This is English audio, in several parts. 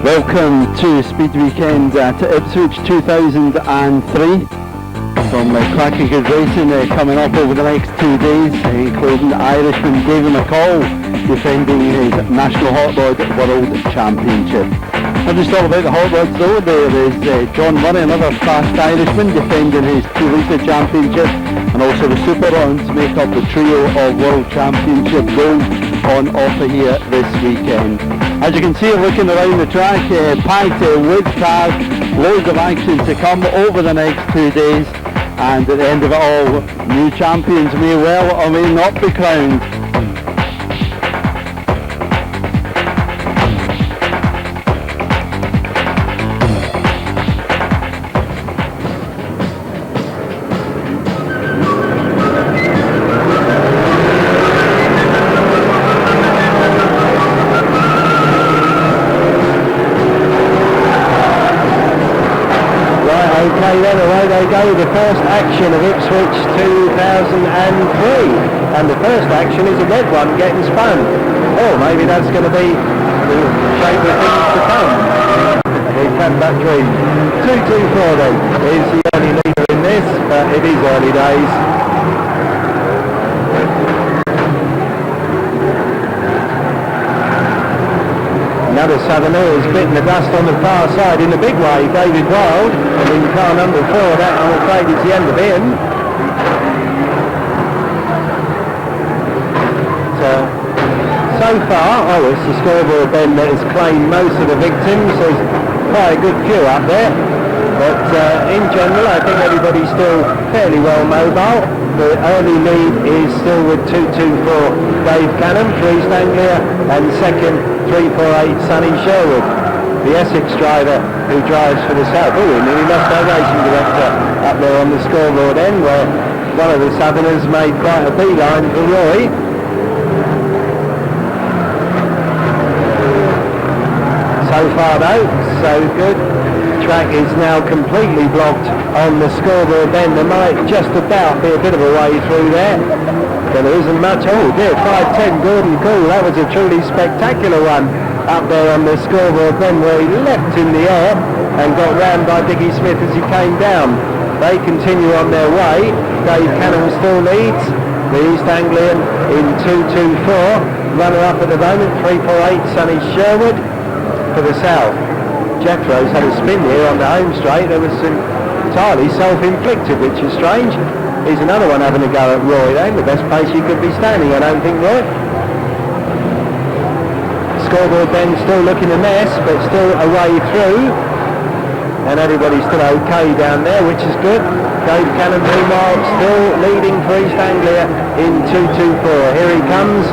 Welcome to Speedweekend at Ipswich 2003. Some cracking good racing coming up over the next 2 days, including Irishman David McCall defending his National Hot Rod World Championship. I'll just talk about the hot rods though. There is John Murray, another fast Irishman, defending his 2-litre championship, and also the Super Rounds make up the trio of World Championship gold on offer here this weekend. As you can see, looking around the track, packed with cars, loads of action to come over the next 2 days, and at the end of it all, new champions may well or may not be crowned. The first action of Ipswich 2003, and the first action is a red one getting spun. Oh, maybe that's going to be the shape of things to come. Here comes that dream. 224 then is the only leader in this, but it is early days. Another southerner has bitten the dust on the far side in a big way, David Wild, and in car number 4, that I'm afraid is the end of him. So far, it's the scoreboard Ben that has claimed most of the victims. There's quite a good few up there, but in general I think everybody's still fairly well mobile. The early lead is still with 224 Dave Canham for East Anglia, and second 348 Sonny Sherwood, the Essex driver who drives for the South. Oh, we nearly lost our racing director up there on the scoreboard end, where one of the Southerners made quite a beeline for Roy. So far though, so good. Track is now completely blocked on the scoreboard then. There might just about be a bit of a way through there, but there isn't much. Oh dear, 510 Gordon Cool, that was a truly spectacular one up there on the scoreboard then, where he leapt in the air and got round by Dickie Smith as he came down. They continue on their way. Dave Canham still leads the East Anglian in 224. Runner up at the moment, 348 Sonny Sherwood for the South. Jethro's had a spin here on the home straight. There was entirely self-inflicted, which is strange. Here's another one having a go at Roy then, the best place he could be standing, I don't think, Roy. Scoreboard then still looking a mess, but still a way through, and everybody's still okay down there, which is good. Dave Canham meanwhile still leading for East Anglia in 224. Here he comes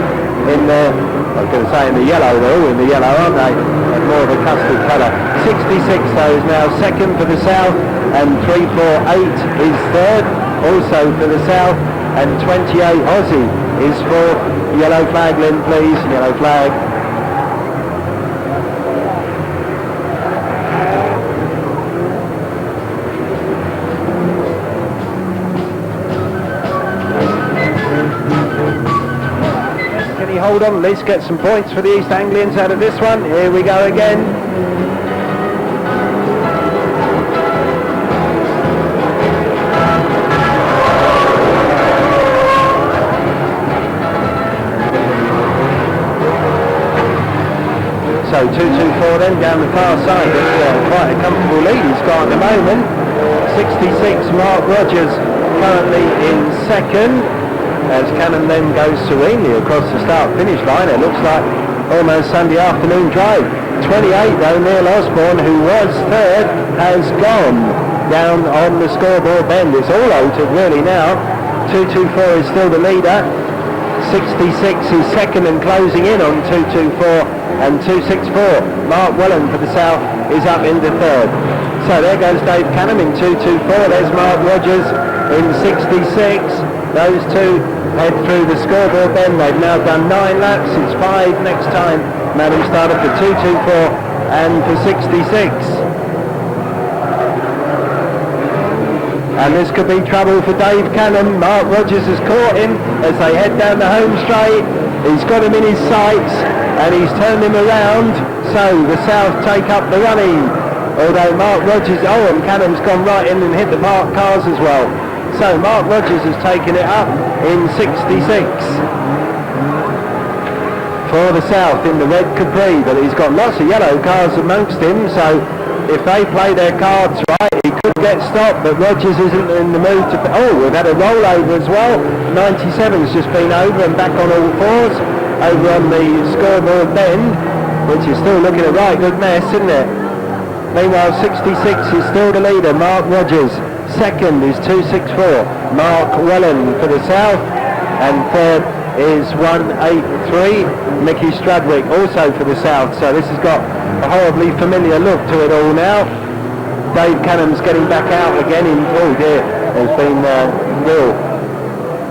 in the, I was going to say in the yellow, they're all in the yellow, aren't they? And more of a custard colour. 66 though is now second for the South, and 348 is third, also for the South, and 28 Aussie is fourth. Yellow flag, Lynn, please, yellow flag. Hold on, at least get some points for the East Anglians out of this one. Here we go again. So 224 then down the far side. That's quite a comfortable lead he's got at the moment. 66 Mark Rogers currently in second, as Canham then goes serenely across the start-finish line. It looks like almost Sunday afternoon drive. 28 though, Neil Osborne, who was third, has gone down on the scoreboard bend. It's all altered really now. 224 is still the leader. 66 is second and closing in on 224, and 264 Mark Welland for the South is up into third. So there goes Dave Canham in 224. There's Mark Rogers in 66. Those two head through the scoreboard then. They've now done 9 laps. It's 5 next time. Madam started for 224 and for 66. And this could be trouble for Dave Canham. Mark Rogers has caught him as they head down the home straight. He's got him in his sights. and he's turned him around, so the South take up the running. Although Mark Rogers, and Cannon's gone right in and hit the parked cars as well. So Mark Rogers has taken it up in 66 for the South in the red Capri, but he's got lots of yellow cars amongst him, so if they play their cards right, he could get stopped, but Rogers isn't in the mood to... we've had a rollover as well. 97's just been over and back on all fours, over on the scoreboard bend, which is still looking a right good mess, isn't it? Meanwhile, 66 is still the leader, Mark Rogers. Second is 264, Mark Welland for the South, and third is 183, Mickey Stradwick, also for the South. So this has got a horribly familiar look to it all now. Dave Cannon's getting back out again in... Oh dear, there's been real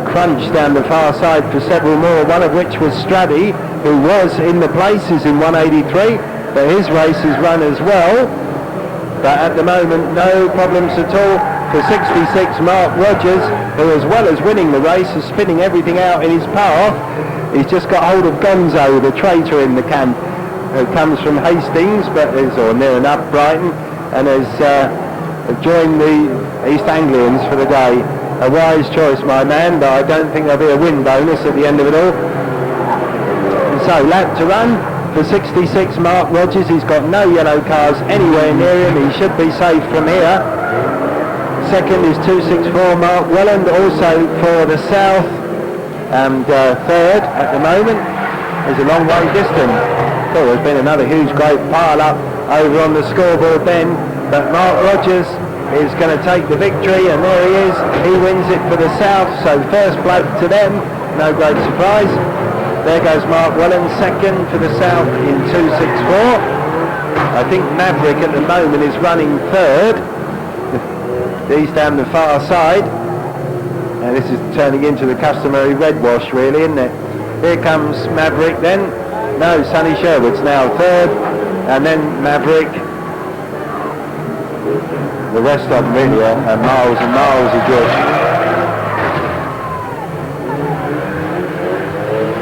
crunch down the far side for several more, one of which was Straddy, who was in the places in 183, but his race is run as well. But at the moment, no problems at all for 66, Mark Rogers, who as well as winning the race is spinning everything out in his path. He's just got hold of Gonzo, the traitor in the camp, who comes from Hastings, but is, or near enough Brighton, and has joined the East Anglians for the day. A wise choice, my man, but I don't think there'll be a win bonus at the end of it all. So, lap to run for 66, Mark Rogers. He's got no yellow cars anywhere near him. He should be safe from here. Second is 264, Mark Welland, also for the South. And third at the moment is a long way distant. Oh, there's been another huge great pile up over on the scoreboard then, but Mark Rogers is going to take the victory, and there he is. He wins it for the South, so first bloke to them, no great surprise. There goes Mark Welland, second for the South in 264. I think Maverick at the moment is running third. He's down the far side, and this is turning into the customary red wash really, isn't it? Here comes Maverick then. No, Sonny Sherwood's now third, and then Maverick. The rest of them really are miles and miles of good.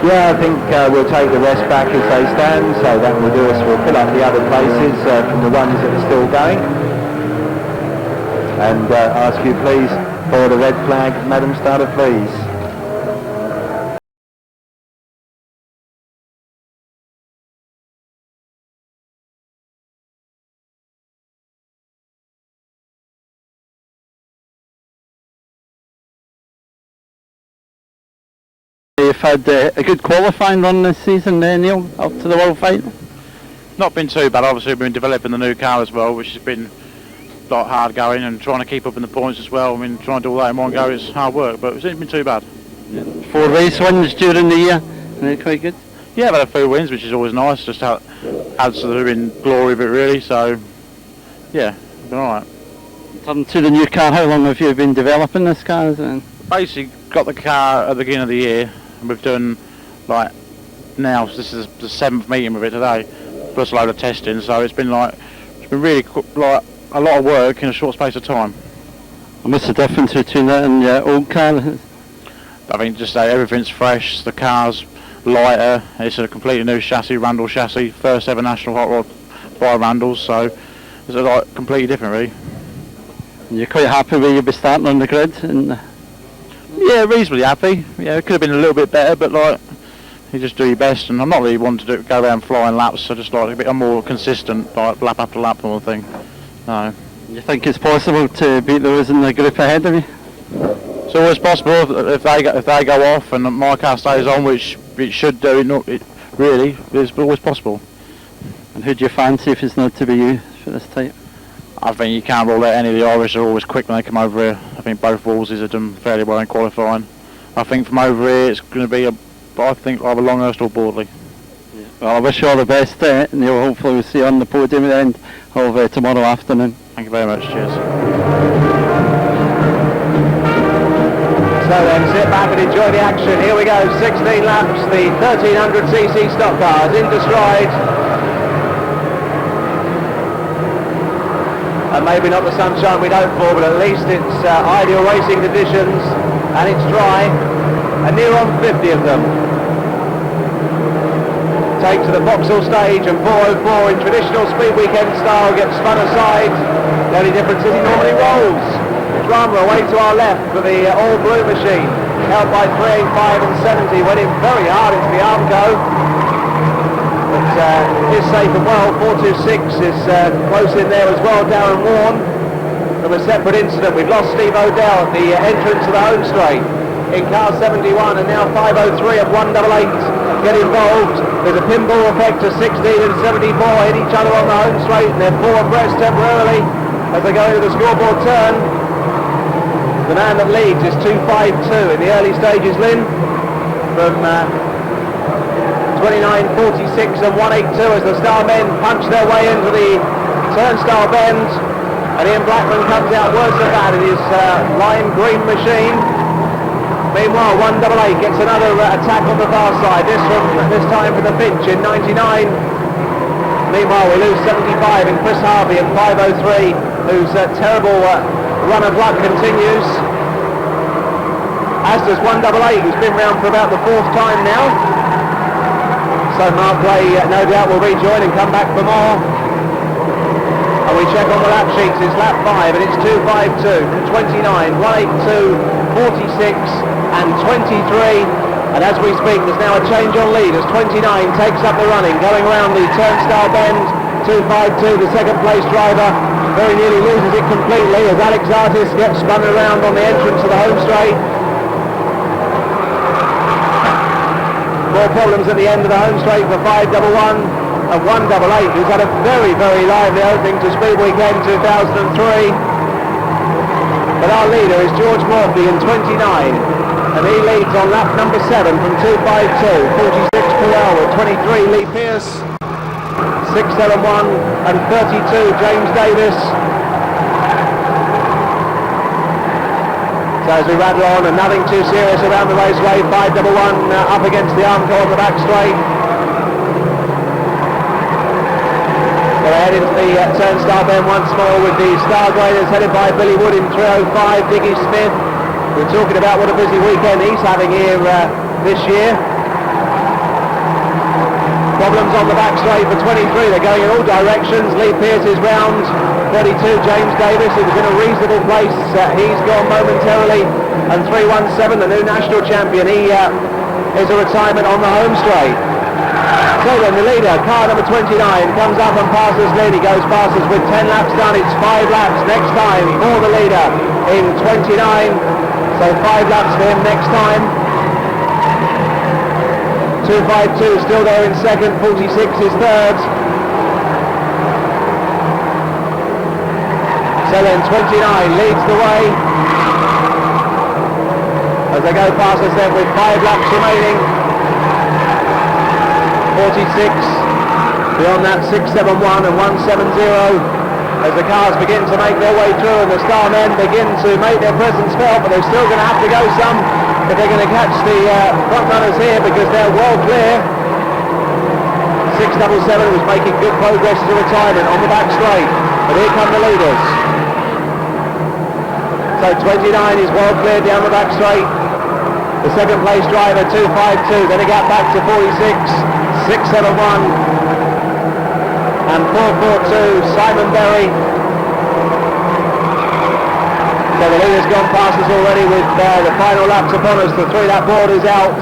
Yeah, I think we'll take the rest back as they stand, so that will do us. We'll fill up the other places from the ones that are still going. And ask you please for the red flag, Madam Starter, please. You've had a good qualifying run this season there, Neil, up to the World Final? Not been too bad. Obviously we've been developing the new car as well, which has been like hard going, and trying to keep up in the points as well. I mean, trying to do all that in one go is hard work, but it's not been too bad. Yeah. 4 race wins during the year, and they're quite good. Yeah, I've had a few wins, which is always nice, just adds to the glory of it really, so yeah, been alright. Turn to the new car, how long have you been developing this car? Basically got the car at the beginning of the year, and we've done like, now this is the 7th meeting with it today, plus a load of testing, so it's been really like a lot of work in a short space of time. And what's the difference between that and your old car? I think just everything's fresh, the car's lighter, it's a completely new chassis, Randall chassis, first ever national hot rod by Randall, so it's like completely different really. And you're quite happy where you'll be starting on the grid? Yeah, reasonably happy. Yeah, it could have been a little bit better, but like, you just do your best, and I'm not really wanting to go around flying laps, so just like a bit more consistent, like lap after lap sort of thing. No. You think it's possible to beat those in the group ahead of you? It's always possible if they go off and my car stays on, which it should do. It really is always possible. And who do you fancy if it's not to be you for this type? I think you can't rule out any of the Irish. Are always quick when they come over here. I think both Wolseys have done fairly well in qualifying. I think from over here it's going to be either Longhurst or Bordley. Yeah. Well, I wish you all the best, and you'll hopefully we'll see you on the podium at the end of tomorrow afternoon. Thank you very much. Cheers. So then, sit back and enjoy the action. Here we go, 16 laps, the 1300cc stock cars into stride. And maybe not the sunshine we'd hoped for, but at least it's ideal racing conditions, and it's dry, and near on 50 of them. take to the Vauxhall stage, and 404 in traditional speed weekend style gets spun aside. The only difference is he normally rolls. Drama away to our left for the all blue machine, held by 385 and 70, went in very hard into the Armco, but is safe and well. 426 is close in there as well. Darren Warren from a separate incident. We've lost Steve O'Dell at the entrance of the home straight in car 71, and now 503 of 188 get involved. There's a pinball effect of 16 and 74 hit each other on the home straight, and they're four abreast temporarily as they go into the scoreboard turn. The man that leads is 252 in the early stages, Lynn, from 29.46 and 182 as the Star men punch their way into the turnstile bend, and Ian Blackman comes out worse than that in his lime green machine. Meanwhile, 188 gets another attack on the far side, this time for the Finch in 99. Meanwhile, we lose 75 in Chris Harvey at 503, whose terrible run of luck continues. As does 188, who's been round for about the fourth time now. So Mark Gray no doubt will rejoin and come back for more. And we check on the lap sheets, it's lap 5 and it's 252 from 29, 182, 46 and 23. And as we speak, there's now a change on lead as 29 takes up the running, going around the turnstile bend. 252, the second place driver, very nearly loses it completely as Alex Artis gets spun around on the entrance of the home straight. More problems at the end of the home straight for 511 and 188, who's had a very, very lively opening to Speed Weekend 2003. But our leader is George Morphy in 29, and he leads on lap number 7 from 252, 46 per hour, 23 Lee Pearce, 671 and 32 James Davis. So as we rattle on, and nothing too serious around the raceway, 511 up against the Armco on the back straight. They're head into the turnstile bend once more with the Star Graders headed by Billy Wood in 305, Diggy Smith. We're talking about what a busy weekend he's having here this year. Problems on the back straight for 23, they're going in all directions. Lee Pearce is round 32, James Davis, who was in a reasonable place, he's gone momentarily, and 317, the new national champion, he is a retirement on the home straight. So then the leader, car number 29, comes up and passes Lynn. He goes past us with 10 laps done. It's 5 laps next time for the leader in 29. So 5 laps for him next time. 252 still there in second, 46 is third. So then 29 leads the way as they go past us then with 5 laps remaining. 46, beyond that 671 and 170 as the cars begin to make their way through and the Star men begin to make their presence felt, but they're still going to have to go some if they're going to catch the front runners here because they're well clear. 677 was making good progress to retirement on the back straight, but here come the leaders. So 29 is well clear down the back straight. The second place driver 252, then a gap back to 46. 671 and 442 Simon Berry. So the leader's gone past us already with the final laps upon us. The 3-lap board is out.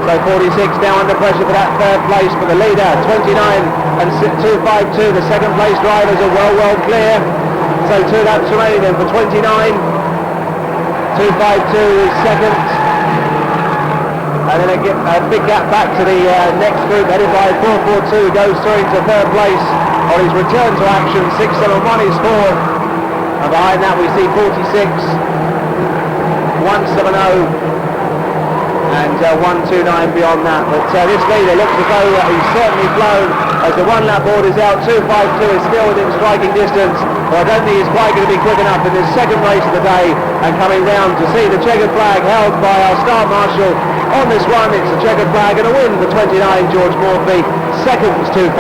So 46 now under pressure for that third place for the leader. 29 and 252, the second place drivers are well clear. So 2 laps remaining then for 29. 252 is second. And then a big gap back to the next group headed by 442, goes through into third place on his return to action. 671 is fourth, and behind that we see 46, 170 and 129 beyond that. But this leader looks as though he's certainly flown as the 1 lap board is out. 252 is still within striking distance, but I don't think he's quite going to be quick enough in this second race of the day and coming round to see the checkered flag held by our Star Marshal. On this one, it's a checkered flag and a win for 29, George Morphy. Second was 252.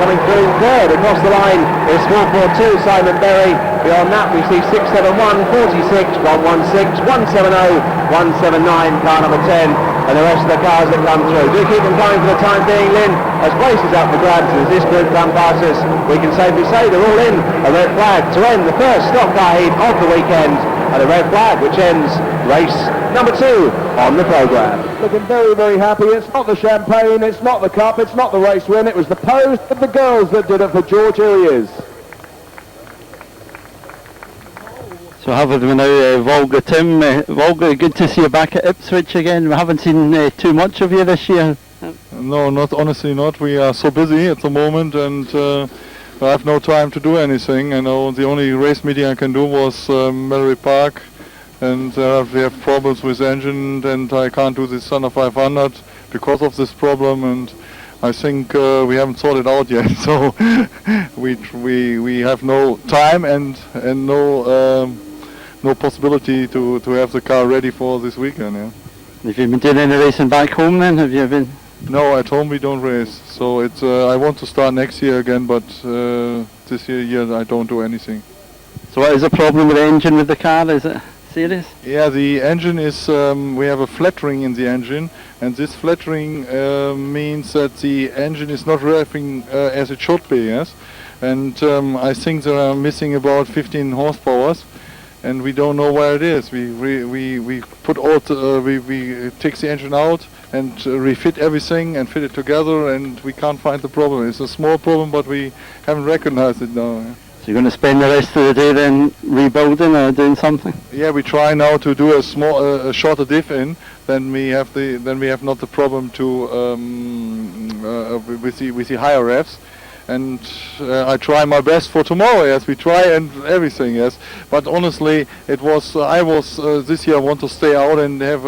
Coming through third across the line is 442, Simon Berry. Beyond that, we see 671, 46, 116, 170, 179, car number 10. and the rest of the cars that come through. Do keep them going for the time being, Lynn, as place is up for grabs as this group come past us. We can safely say they're all in. A red flag to end the first stock car heat of the weekend, and a red flag which ends race number 2 on the programme. Looking very, very happy. It's not the champagne, it's not the cup, it's not the race win, it was the pose of the girls that did it for George. Here he is. So having we now Volga Tim. Volga, good to see you back at Ipswich again. We haven't seen too much of you this year. No, not honestly not. We are so busy at the moment, and I have no time to do anything. I know the only race meeting I can do was Mallory Park, and we have problems with the engine, and I can't do this Thunder 500 because of this problem, and I think we haven't sorted out yet. So we have no time and no possibility to have the car ready for this weekend. Yeah. Have you been doing any racing back home then? Have you been? No, at home we don't race. So it's I want to start next year again, but this year I don't do anything. So what is the problem with the engine with the car? Is it serious? Yeah, the engine is, we have a flattering in the engine, and this flattering means that the engine is not revving as it should be, yes? And I think they are missing about 15 horsepower, and we don't know where it is. We put all we take the engine out and refit everything and fit it together, and we can't find the problem. It's a small problem, but we haven't recognized it now. Yeah. So you're going to spend the rest of the day then rebuilding or doing something? Yeah, we try now to do a small, a shorter diff in. Then we have not the problem to with the higher revs. And I try my best for tomorrow. Yes, we try and everything. Yes, but honestly, it was I was this year I want to stay out and have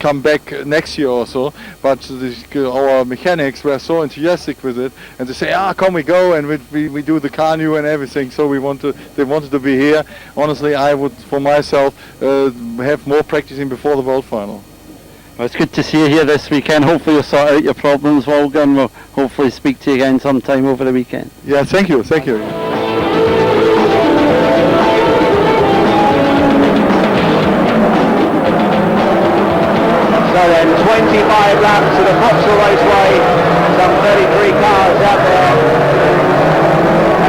come back next year or so. But our mechanics were so enthusiastic with it, and they say, come we go, and we do the car new and everything. So they wanted to be here. Honestly, I would for myself have more practicing before the World Final. Well, it's good to see you here this weekend. Hopefully you'll sort out your problems, Volga, and we'll hopefully speak to you again sometime over the weekend. Yeah, thank you. So then 25 laps to the Vauxhall Raceway, some 33 cars out there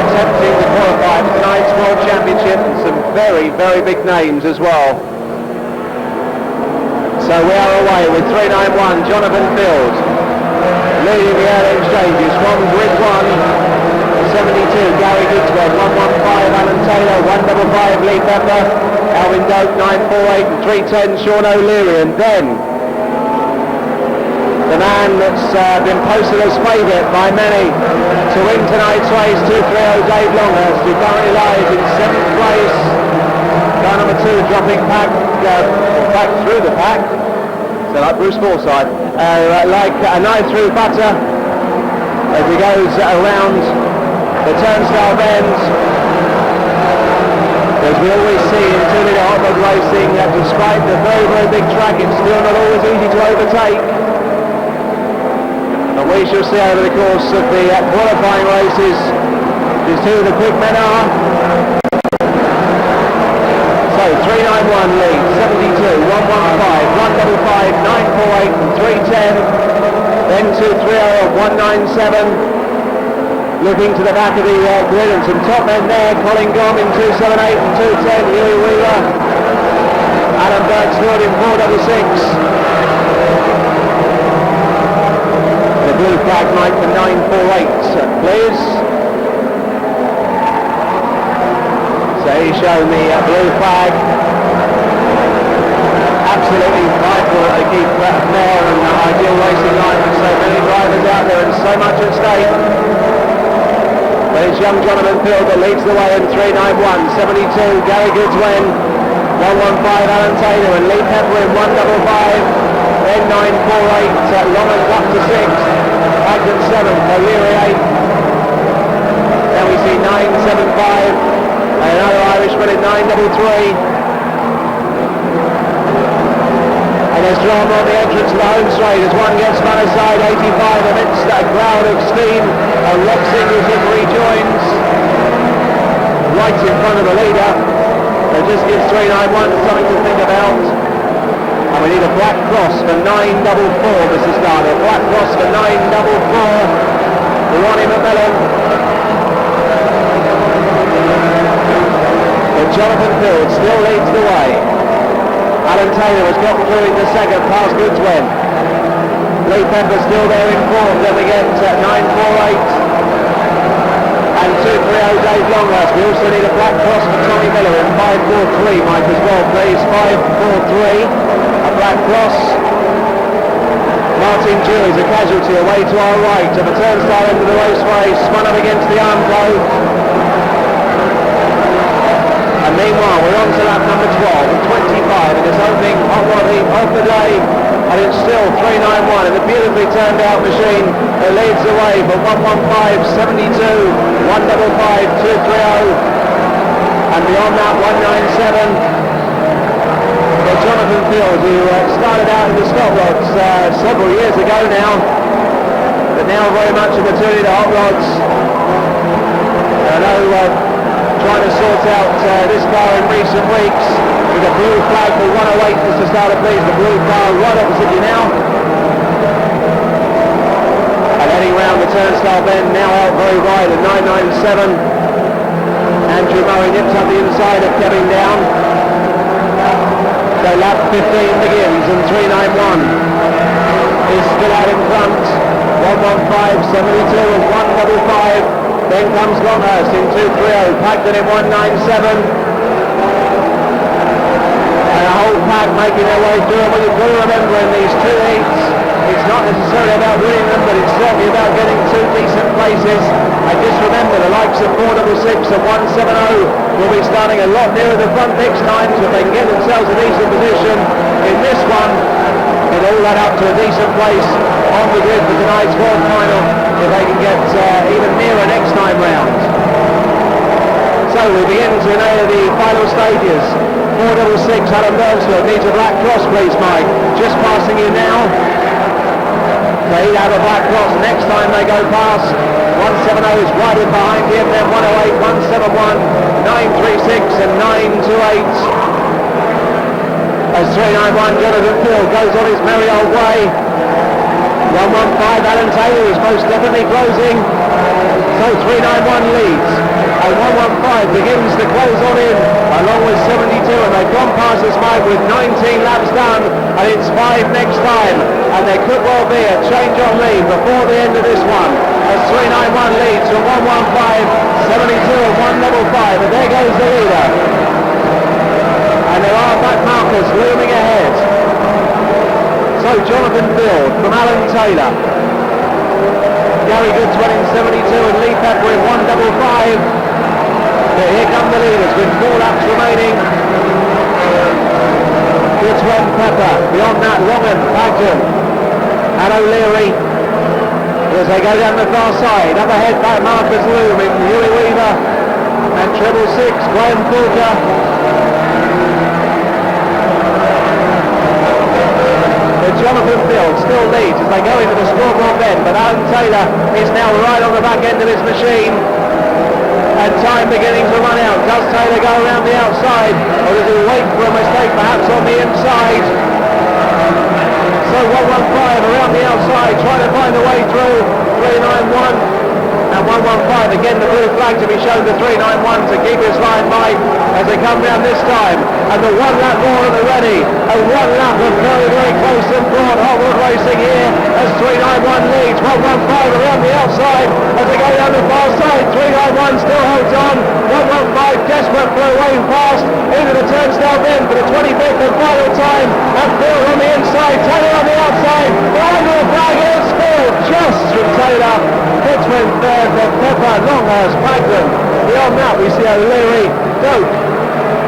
attempting to qualify for tonight's World Championship, and some very, very big names as well. So we are away with 391, Jonathan Field, leading the early exchanges from grid 1, 72, Gary Goodswell, 115, Alan Taylor, 155, Lee Pepper, Alvin Doak, 948, and 310, Sean O'Leary, and then the man that's been posted as favourite by many to win tonight's race, 230, Dave Longhurst, who currently lies in 7th place. Car number 2 dropping back through the pack, so like Bruce Forsyth, like a knife through butter as he goes around the turnstile bends. As we always see in two-litre hot rod racing, despite the very, very big track, it's still not always easy to overtake. And we shall see over the course of the qualifying races just who the quick men are. So 391 lead, 72, 115, 155, 948 and 310. Then 230, 197. Looking to the back of the grid, and some top men there. Colin Gom in 278 and 210. Huey Wheeler. Adam Bergsford in 466. The blue flag night for 948, please. So he's shown the blue flag. Absolutely vital to keep fair and ideal racing life with so many drivers out there and so much at stake. But it's young Jonathan Field that leads the way in 391, 72, Gary Goodswell, 115, Alan Taylor, and Lee Pepper in 155, then 948, Longman up to 6th, Magden 7th, O'Leary 8th, then we see 975, and another Irishman in 933, and there's drama on the entrance of the home straight as one gets spun aside, 85 amidst a crowd of steam. Rob Singleton rejoins right in front of the leader. It just gives 391 something to think about. And we need a black cross for 944, Mr. Starter. Black cross for 944. Ronnie McMillan. But Jonathan Field still leads the way. Alan Taylor has got through in the second, past Goodswen. Lee Pepper still there in fourth, then we get 948. And 230 Dave Longhurst. We also need a black cross for Tommy Miller in 543, Mike, as well, please. 543, a black cross. Martin Dewey's a casualty away to our right of a turnstile end of the raceway, spun up against the armco. And meanwhile, we're on to lap number 12 and 25 in this opening hot rod heat of the day. And it's still 391 in the beautifully turned out machine that leads the way for 115.72, 155.230, and beyond that 197 for Jonathan Field, who started out in the stop rods several years ago now, but now very much a maturity to hot rods. I know trying to sort out this car in recent weeks with a blue flag for 108, Mr. Starter, please, the blue car right opposite you now. And heading round the turnstile bend, now out very wide at 997. Andrew Murray nips up the inside of Kevin Down. So lap 15 begins and 391 is still out in front. 115.72 and 155. Then comes Longhurst in 230, Pagden in 197. And a whole pack making their way through. And what you've got to remember in these two heats, it's not necessarily about winning them, but it's certainly about getting two decent places. And just remember, the likes of 466 and 170 will be starting a lot nearer the front next time, so if they can get themselves a decent position in this one, it'll all add up to a decent place on the grid for tonight's World Final, if they can get even nearer next time round. So we begin to know the final stages. 466, Adam Burnsfield needs a black cross, please, Mike. Just passing you now. They have a black cross next time they go past. 170 is right in behind him, then 108, 171, 936 and 928. As 391 Jonathan Field goes on his merry old way. 115 Alan Taylor is most definitely closing. So 391 leads. And 115 begins to close on in along with 72, and they've gone past this Mike with 19 laps done, and it's 5 next time, and there could well be a change on lead before the end of this one as 391 leads from 115, 72 and 155, and there goes the leader. And there are back markers looming ahead. So Jonathan Field from Alan Taylor, Gary Goodswen in 72 and Lee Pepper in 155. But here come the leaders with 4 laps remaining. Goodswen, Pepper, beyond that Longman, Pagden and O'Leary as they go down the far side. Up ahead, back markers looming, Huey Weaver and 666, Graham Fulker. Jonathan Field still leads as they go into the scoreboard bend, but Alan Taylor is now right on the back end of his machine, and time beginning to run out. Does Taylor go around the outside, or does he wait for a mistake perhaps on the inside? So 115 around the outside, trying to find a way through. 391 and 115 again, the blue flag to be shown to 391 to keep his line by as they come round this time. And the 1 lap more at the ready, and 1 lap of very, very close and broad hot rod racing here as 391 leads. 115 around the outside as they go down the far side. 391 still holds on. 115 desperate for a wave past into the turnstile bend for the 25th and final time. And Field on the inside, Taylor on the outside. Behind the flag is Field just from Taylor. Goodswen third for Pepper, Longhurst, Pagden. Beyond that we see O'Leary, Doak,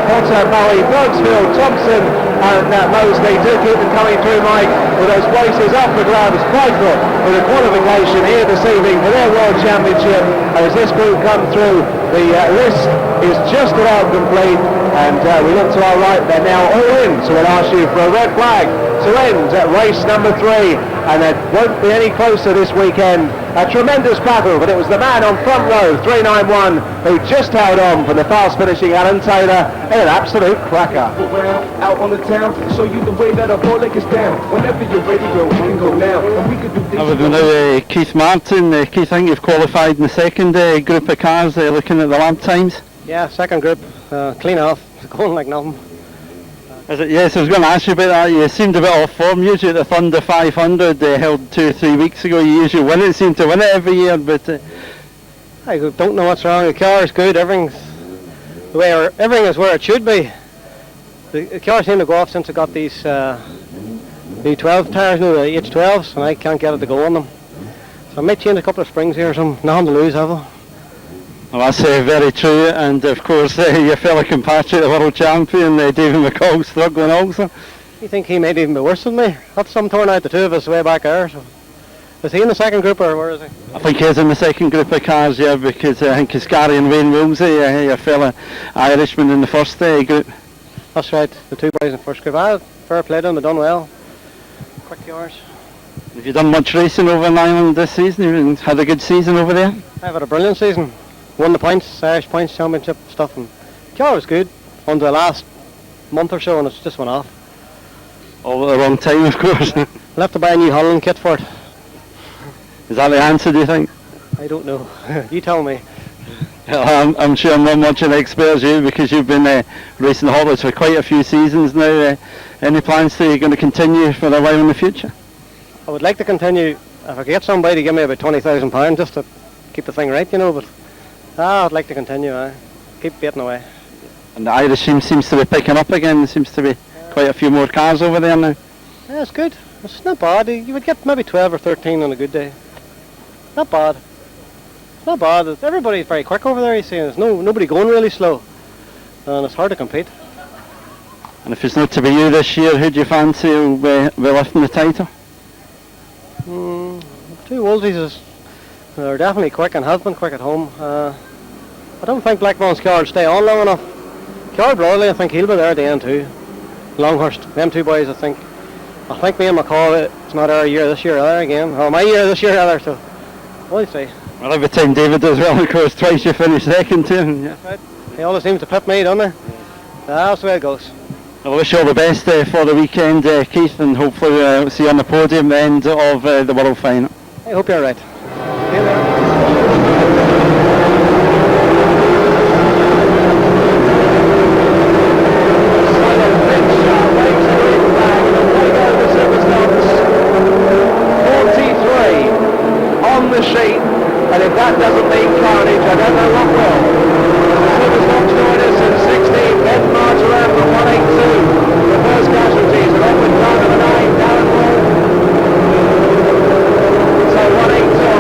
Potter, Bowie, Bergsfield, Thompson and Mosley. Do keep them coming through, Mike, with those places up for grabs. Pryfoot with a qualification here this evening for their World Championship. As this group come through, the list is just about complete, and we look to our right, they're now all in, so we'll ask you for a red flag to end at race number 3, and it won't be any closer this weekend. A tremendous battle, but it was the man on front row, 391, who just held on for the fast finishing Alan Taylor in an absolute cracker. Out on the town, show you the way that a bullet gets down. Whenever you're ready, girl, we can go now, and we can do things. With now Keith Martin. Keith, I think you've qualified in the second group of cars, looking at the lap times. Yeah, second group, clean off, going like nothing. Is it? Yes, I was going to ask you about that. You seemed a bit off form. Usually at the Thunder 500 held 2 or 3 weeks ago, you usually win it, seem to win it every year, but... I don't know what's wrong. The car is good, everything is where it should be. The car seemed to go off since I got these new 12 tyres, the H12s, and I can't get it to go on them. So I might change a couple of springs here or something. Nothing to lose, have I? Well, that's very true, and of course your fellow compatriot, the world champion, David McCall, struggling also. You think he might even be worse than me? That's some torn out the two of us way back there. So. Is he in the second group or where is he? I think he's in the second group of cars, yeah, because I think it's Gary and Wayne Wilmsey, your fellow Irishman in the first group. That's right, the two boys in the first group. Fair play to them, they've done well. Quick cars. Have you done much racing over in Ireland this season? Have you had a good season over there? I've had a brilliant season. Won the points, Irish points championship stuff, and the car was good until the last month or so, and it's just went off. All at the wrong time, of course. I'll have to buy a new Holland kit for it. Is that the answer, do you think? I don't know. You tell me. Well, I'm sure I'm not much an expert as you, because you've been racing the Hotwheels for quite a few seasons now. Any plans to you're going to continue for a while in the future? I would like to continue. If I could get somebody to give me about £20,000 just to keep the thing right, but I'd like to continue. Keep beating away. And the Irish team seems to be picking up again. There seems to be quite a few more cars over there now. Yeah, it's good. It's not bad. You would get maybe 12 or 13 on a good day. Not bad. It's not bad. Everybody's very quick over there, you see. There's nobody going really slow. And it's hard to compete. And if it's not to be you this year, who do you fancy will be lifting the title? Two Wolseys are definitely quick and have been quick at home. I don't think Blackman's car will stay on long enough. Carl Broadley, I think he'll be there at the end too. Longhurst, them two boys, I think me and McCall, it's not our year this year either again. Oh, my year this year either, so we'll see. Well, every time David does well, of course, twice you finish second too. Yeah. That's right. He always seems to pip me, doesn't he? That's the way it goes. I wish you all the best for the weekend, Keith, and hopefully we'll see you on the podium at the end of the World Final. I hope you're right. See you later. On the sheet, and if that doesn't mean carnage, I don't know what will. Silverstock join us in 16, then march around for 182. The first casualties are Edward Grant of the 9, Darren Wall. So 182.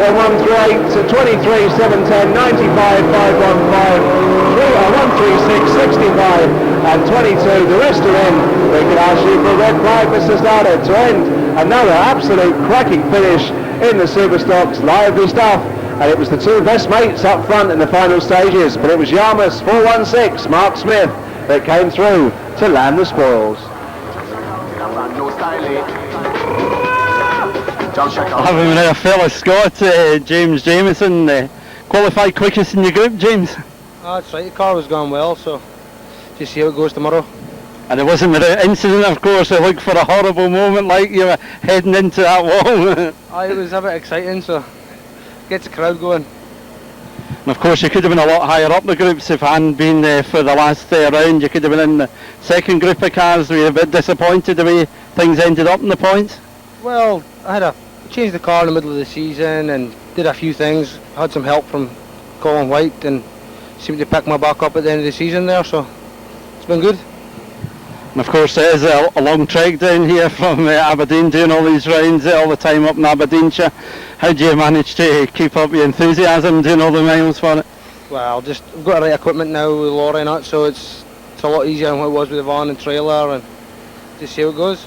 then 138, 23, 710, 95, 515, 136, 65 and 22. The rest are in. We can ask you for a red flag, Mr. Starter, to end another absolute cracking finish in the Superstocks. Lively stuff. And it was the two best mates up front in the final stages, but it was Yarmouth's 416, Mark Smith, that came through to land the spoils. Having a fellow Scot, James Jameson, qualified quickest in your group, James. Oh, that's right, the car was going well, so just see how it goes tomorrow. And it wasn't without incident, of course. I looked for a horrible moment like you were heading into that wall. It was a bit exciting, so gets the crowd going. And of course you could have been a lot higher up the groups if it hadn't been for the last round. You could have been in the second group of cars. Were you a bit disappointed the way things ended up in the points? Well, I changed the car in the middle of the season and did a few things. Had some help from Colin White and seemed to pick my back up at the end of the season there, so it's been good. And of course it is a long trek down here from Aberdeen, doing all these rounds all the time up in Aberdeenshire. How do you manage to keep up your enthusiasm doing all the miles for it? Well, just I've got the right equipment now with the lorry and that, so it's a lot easier than what it was with the van and trailer, and just see how it goes.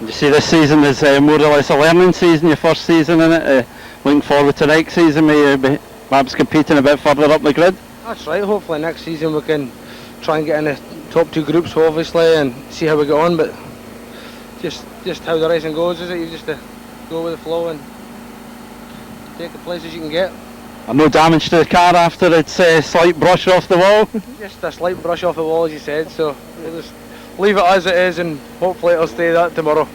You see this season is more or less a learning season, your first season in it. Looking forward to next season, may you be perhaps competing a bit further up the grid? That's right, hopefully next season we can try and get in the top two groups obviously and see how we get on, but just how the racing goes, is it? You just go with the flow and take the places you can get. And no damage to the car after its slight brush off the wall? Just a slight brush off the wall, as you said, so we'll just leave it as it is and hopefully it'll stay that tomorrow.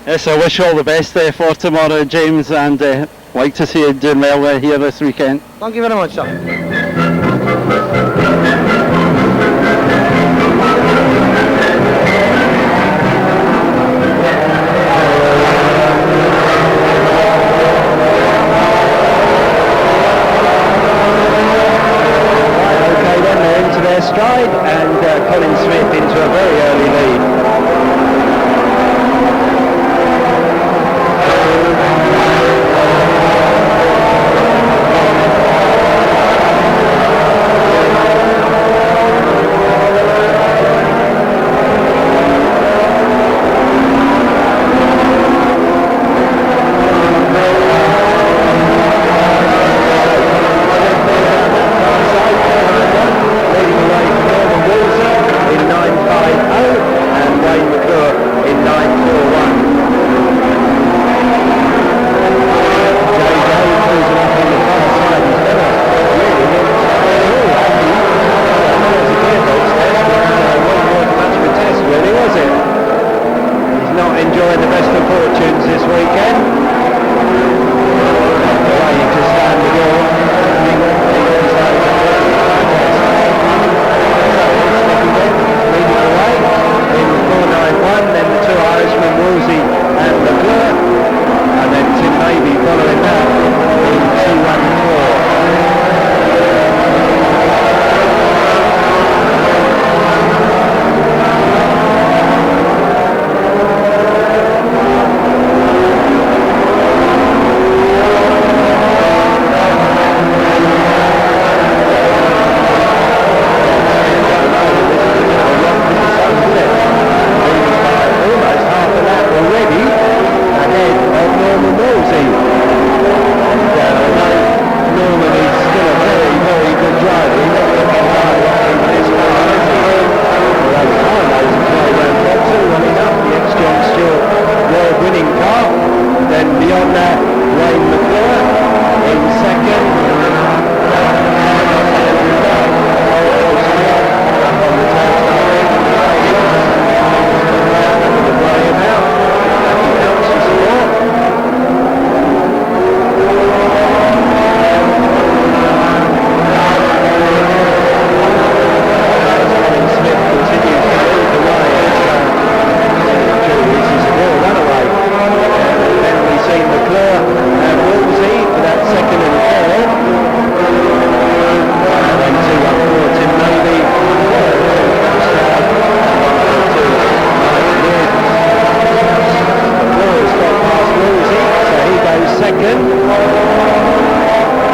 Yes, I wish you all the best for tomorrow, James, and like to see you doing well here this weekend. Thank you very much, sir. Stride and Colin Smith into a very early lead.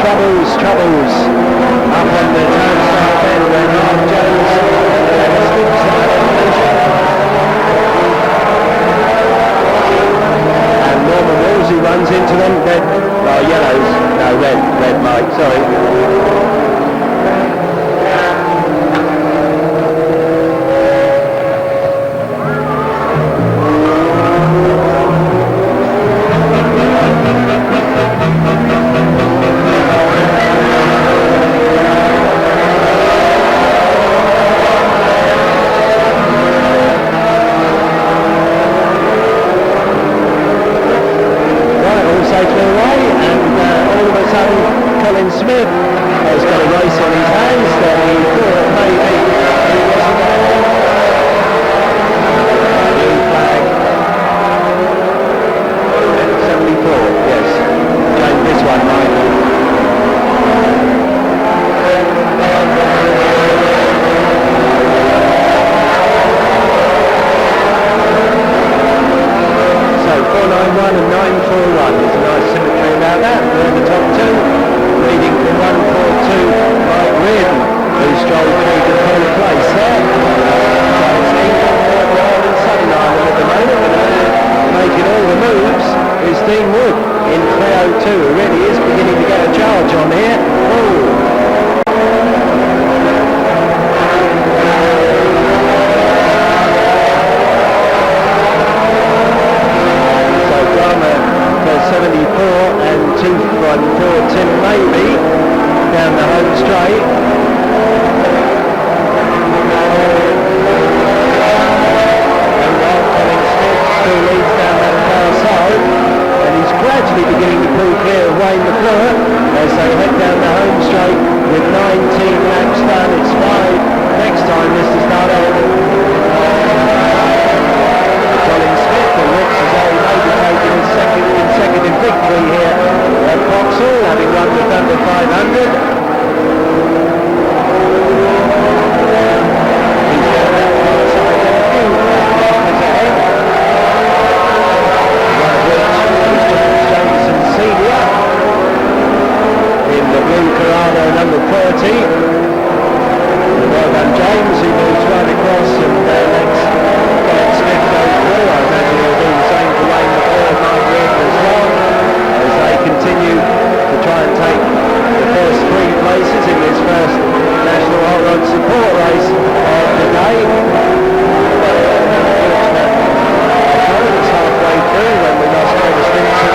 troubles up on the turnstile bend when Mark Jones slips out of position. And Norman Woolsey runs into them. Yellows, no, red, Mike, sorry. Smith has got a race on his hands that he thought maybe blue flag 74, yes. Change this one, Mike. So 491 and 941, there's a nice symmetry about that. We're in the top two. Leading from 142, Mike Reardon, who strolled through to third place there. So it's England, Northern and Southern Ireland at the moment, and making all the moves is Dean Wood in 302, who really is beginning to get a charge on here. So drama for 74 and 214 Tim Maybe down the home straight. And while Colin Smith still leads down that far side, and he's gradually beginning to pull clear of Wayne McClure as they head down the home straight with 19 laps done. It's 5 next time, Mr. Stardo. Colin Smith, who looks as though he may be taking his second consecutive victory here at Vauxhall, having run the Thunder 500. He's down that far side and a few kilometres ahead. One of which is James Jameson Senior in the blue Carrano number 30. Well done, James, who moves right across and lets Colin Smith go through. I imagine he'll do the same for Wayne McClure and Mike Reardon as well, as they continue to try and take the first 3 places in this first National Hot Rod Support race of the day. It's halfway through when we lost Travis Vincent,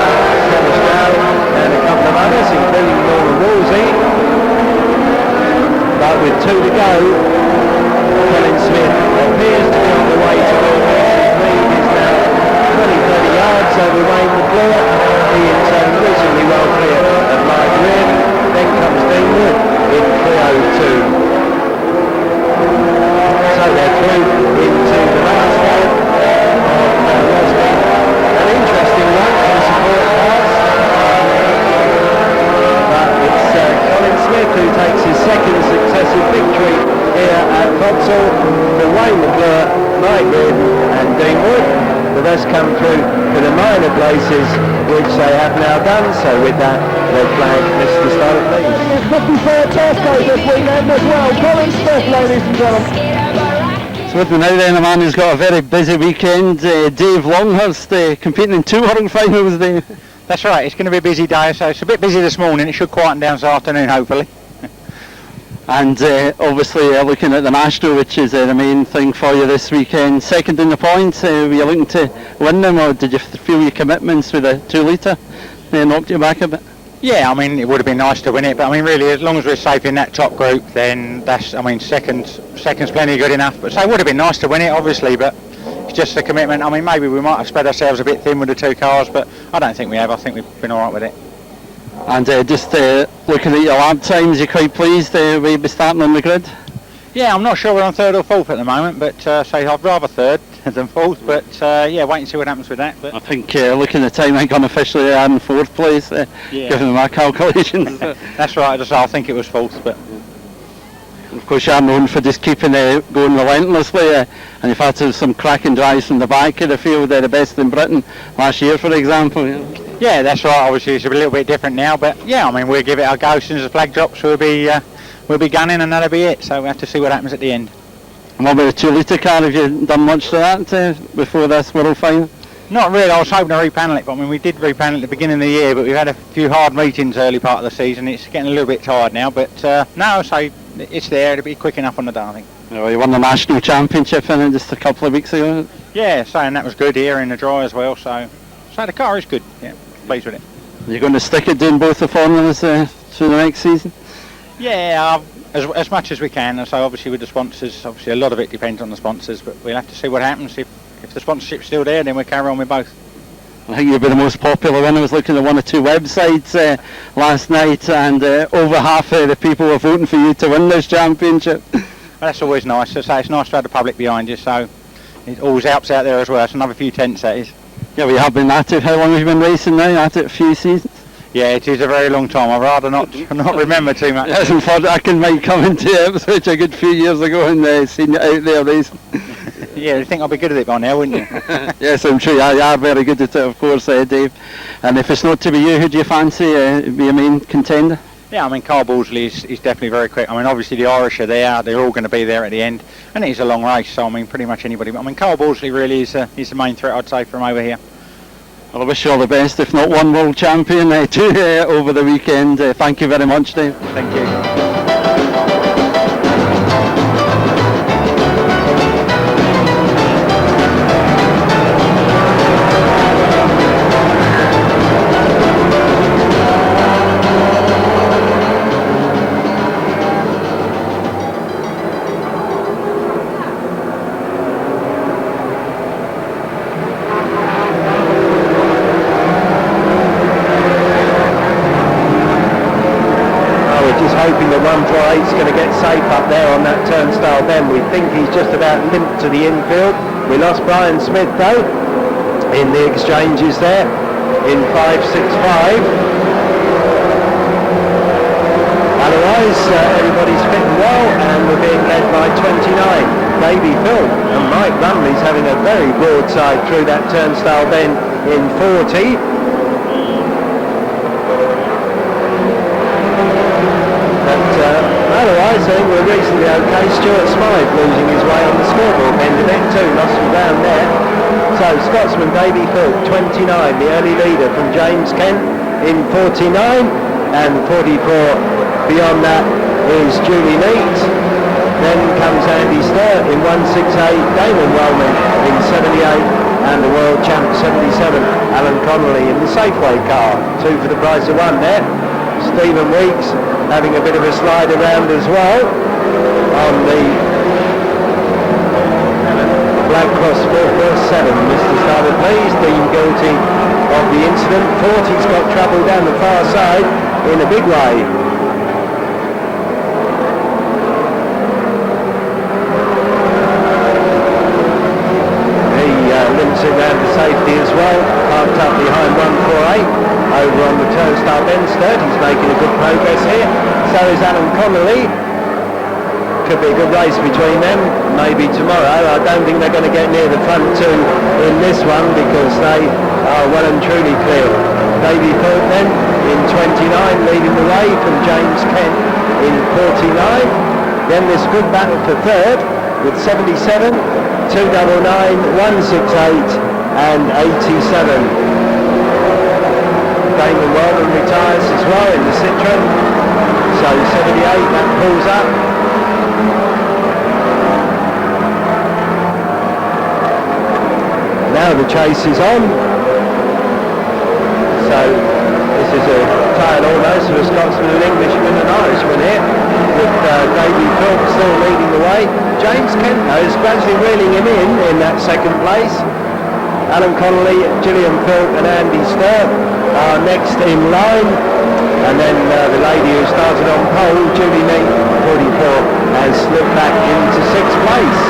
Dennis Dow and a couple of others, including Norman Woolsey. But with 2 to go, Colin Smith appears to be on the way to win. His lead is now 20-30 yards over Wayne McClure. He in turn reasonably well clear of Mike Reardon. Then comes Dean Wood in 302. So they're through into the last lap of what's been an interesting run for the support cars. But it's Colin Smith who takes his second successive victory here at Vauxhall for Wayne McClure, Mike Reardon and Dean Wood. The rest come through for the minor places, which they have now done. So with that, red flag, Mr. Starter, please. 54 Tesco this weekend as well. Colin Smith, ladies and gentlemen. So with me now then, a man who's got a very busy weekend, Dave Longhurst, competing in 2 hurling finals, Dave. That's right, it's going to be a busy day, so it's a bit busy this morning. It should quieten down this afternoon, hopefully. And obviously looking at the National, which is the main thing for you this weekend. Second in the points, were you looking to win them, or did you feel your commitments with the 2 litre knocked you back a bit? Yeah, I mean, it would have been nice to win it, but I mean, really, as long as we're safe in that top group, then that's, I mean, second's plenty good enough. But so it would have been nice to win it, obviously, but it's just the commitment. I mean, maybe we might have spread ourselves a bit thin with the 2 cars, but I don't think we have. I think we've been all right with it. And just looking at your lap times, you're quite pleased will you be starting on the grid? Yeah, I'm not sure we're on 3rd or 4th at the moment, but say I'd rather 3rd than 4th, but yeah, wait and see what happens with that. But I think looking at the time, I think unofficially I'm in 4th place, given my calculations. That's right, I think it was 4th, but... Of course, you're known for just keeping going relentlessly, and you've had some cracking drives from the back of the field, the best in Britain last year, for example. Yeah, that's right. Obviously, it's a little bit different now, but yeah, I mean, we'll give it a go. As soon as the flag drops, we'll be gunning, and that'll be it. So we have to see what happens at the end. And what about the 2 litre car? Have you done much to that before this World Final? Not really. I was hoping to repanel it, but I mean, we did repanel at the beginning of the year, but we've had a few hard meetings early part of the season. It's getting a little bit tired now, but no, so it's there. It'll be quick enough on the day, I think. You won the national championship in it just a couple of weeks ago. Yeah, saying that was good here in the dry as well. So the car is good. Yeah, pleased with it. You're going to stick it doing both the formulas through the next season? Yeah, as much as we can. So obviously with the sponsors, obviously a lot of it depends on the sponsors, but we'll have to see what happens. If the sponsorship's still there, then we'll carry on with both. I think you'll be the most popular one. I was looking at one or two websites last night, and over half of the people were voting for you to win this championship. Well, that's always nice. So it's nice to have the public behind you, so it always helps out there as well. It's another few tenths, that is. Yeah, we have been at it. How long have you been racing now? At it a few seasons? Yeah, it is a very long time. I'd rather not remember too much. Yes, in fact, I might come into Ipswich a good few years ago and seen you out there racing. Yeah, you think I'll be good at it by now, wouldn't you? Yes, I'm sure you are very good at it, of course, Dave. And if it's not to be you, who do you fancy be a main contender? Yeah, I mean, Carl Balsley is definitely very quick. I mean, obviously the Irish are there. They're all going to be there at the end. And it is a long race, so I mean, pretty much anybody. But I mean, Carl Balsley really is the main threat, I'd say, from over here. Well, I wish you all the best, if not one world champion over the weekend. Thank you very much, Dave. Thank you. Hoping that 148's going to get safe up there on that turnstile bend. We think he's just about limped to the infield. We lost Brian Smith though in the exchanges there in 5.65. Otherwise everybody's fitting well, and we're being led by 29. Baby Phil and Mike Rumley's having a very broadside through that turnstile bend in 40. Otherwise, I think we're reasonably okay. Stuart Smythe losing his way on the scoreboard end of it too, lost some ground there. So Scotsman Davy Philp, 29, the early leader from James Kent in 49, and 44 beyond that is Julie Neat. Then comes Andy Sturt in 168, Damon Wellman in 78, and the world champ 77, Alan Connolly in the Safeway car, 2 for the price of 1 there. Stephen Weeks having a bit of a slide around as well on the Black Cross 447. Mr. Starter, please, deemed guilty of the incident. 40's got trouble down the far side in a big way. He limps it round to safety as well, parked up behind 148. Over on the turnstile bend. Sturdy's making a good progress here. So is Alan Connolly. Could be a good race between them. Maybe tomorrow. I don't think they're going to get near the front two in this one because they are well and truly clear. Davy Philp then in 29 leading the way from James Kent in 49. Then this good battle for third with 77, 299, 168 and 87. Damon Wellman retires as well in the Citroen, so 78, that pulls up. Now the chase is on, so this is a tie almost of a Scotsman, an Englishman and an Irishman here, with Davy Philp still leading the way. James Kent though is gradually reeling him in that second place. Alan Connolly, Gillian Philp and Andy Sturt are next in line, and then the lady who started on pole, Julie Neat, 44, has slipped back into 6th place.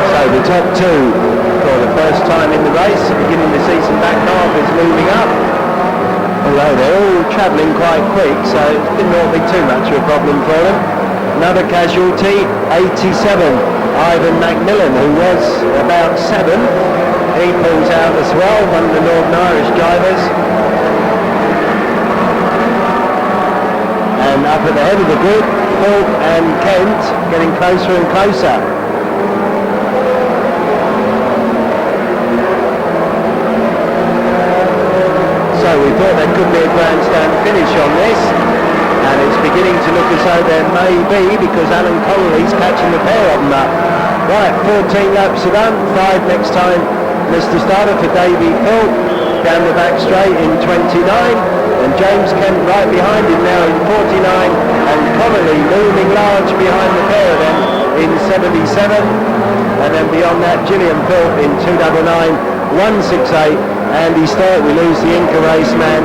So the top two for the first time in the race, beginning to see some back half is moving up. although they're all travelling quite quick, so it didn't all be too much of a problem for them. Another casualty, 87, Ivan Macmillan, who was about 7. He pulls out as well, one of the Northern Irish drivers. And up at the head of the group, Phil and Kent getting closer and closer. So we thought there could be a grandstand finish on this, and it's beginning to look as though there may be, because Alan Connolly's catching the pair of them up. Right, 14 laps are done, 5 next time. Mr. Starter for Davy Phil down the back straight in 29, and James Kent right behind him now in 49, and Connolly looming large behind the pair of them in 77, and then beyond that Gillian Phil in 299, 168. Andy Sturt, we lose the Inca race man,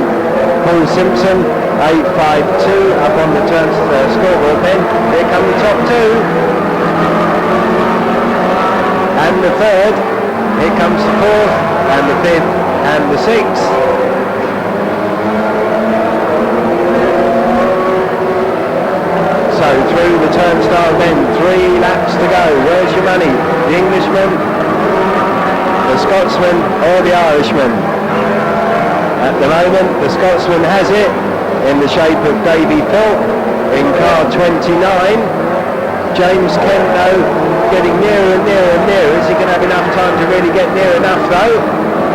Paul Simpson, 852, up on the scoreboard then. Here come the top two. And the third, here comes the fourth, and the fifth, and the sixth. So through the turnstile then, 3 laps to go. Where's your money? The Englishman, the Scotsman, or the Irishman? At the moment, the Scotsman has it in the shape of Davy Philp in car 29. James Kent, though, getting nearer and nearer and nearer. Is he going to have enough time to really get near enough, though?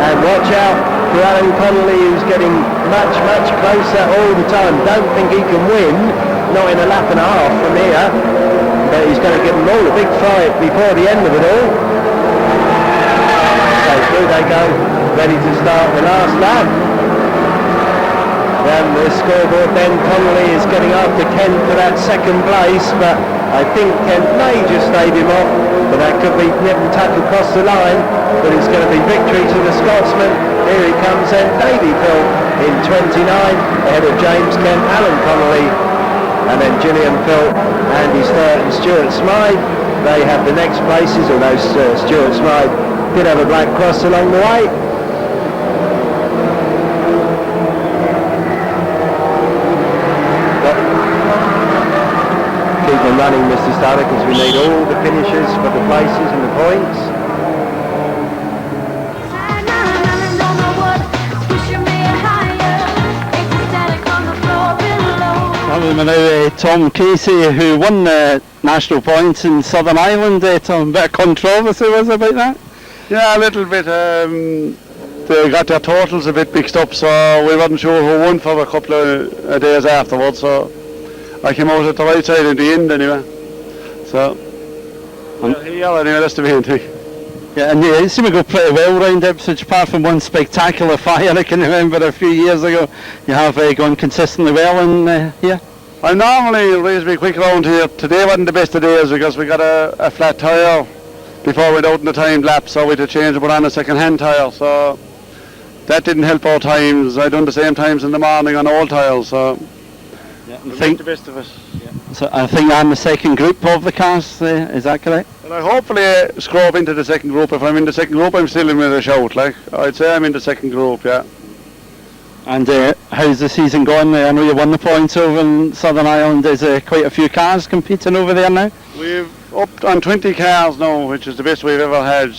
And watch out for Alan Connolly, who's getting much, much closer all the time. Don't think he can win, not in a lap and a half from here, but he's going to give them all a big fight before the end of it all. Through they go, ready to start the last lap. Then the scoreboard then, Connolly is getting after Kent for that second place, but I think Kent may just stave him off, but that could be nip and tuck across the line, but it's going to be victory to the Scotsman. Here he comes then, Davy Phil in 29, ahead of James Kent, Alan Connolly, and then Gillian Phil, Andy Sturt and Stuart Smythe. They have the next places, although Stuart Smythe did have a black cross along the way. But keep them running, Mr. Starter, because we need all the finishers for the places and the points. That was my now Tom Casey, who won the national points in Southern Ireland. Tom, a bit of controversy was about that? Yeah, a little bit. They got their totals a bit mixed up, so we wasn't sure who won for a couple of days afterwards. So I came out at the right side in the end anyway. So yeah, anyway, that's the main thing. Yeah, and it seemed to go pretty well round Ipswich, apart from one spectacular fire I can remember a few years ago. You have gone consistently well in here? I'm normally reasonably quick around here. Today wasn't the best of days because we got a flat tyre before we went out in the timed lap, so we had to change and put on a second-hand tyre, so that didn't help our times. I done the same times in the morning on old tyres, so yeah, I think the best of it. Yeah. So I think I'm the second group of the cars, is that correct? Well, I hopefully scrub into the second group. If I'm in the second group, I'm still in with a shout. Like I'd say I'm in the second group, yeah. And how's the season going? I know you won the points over in Southern Ireland. There's quite a few cars competing over there now. We've up on 20 cars now, which is the best we've ever had.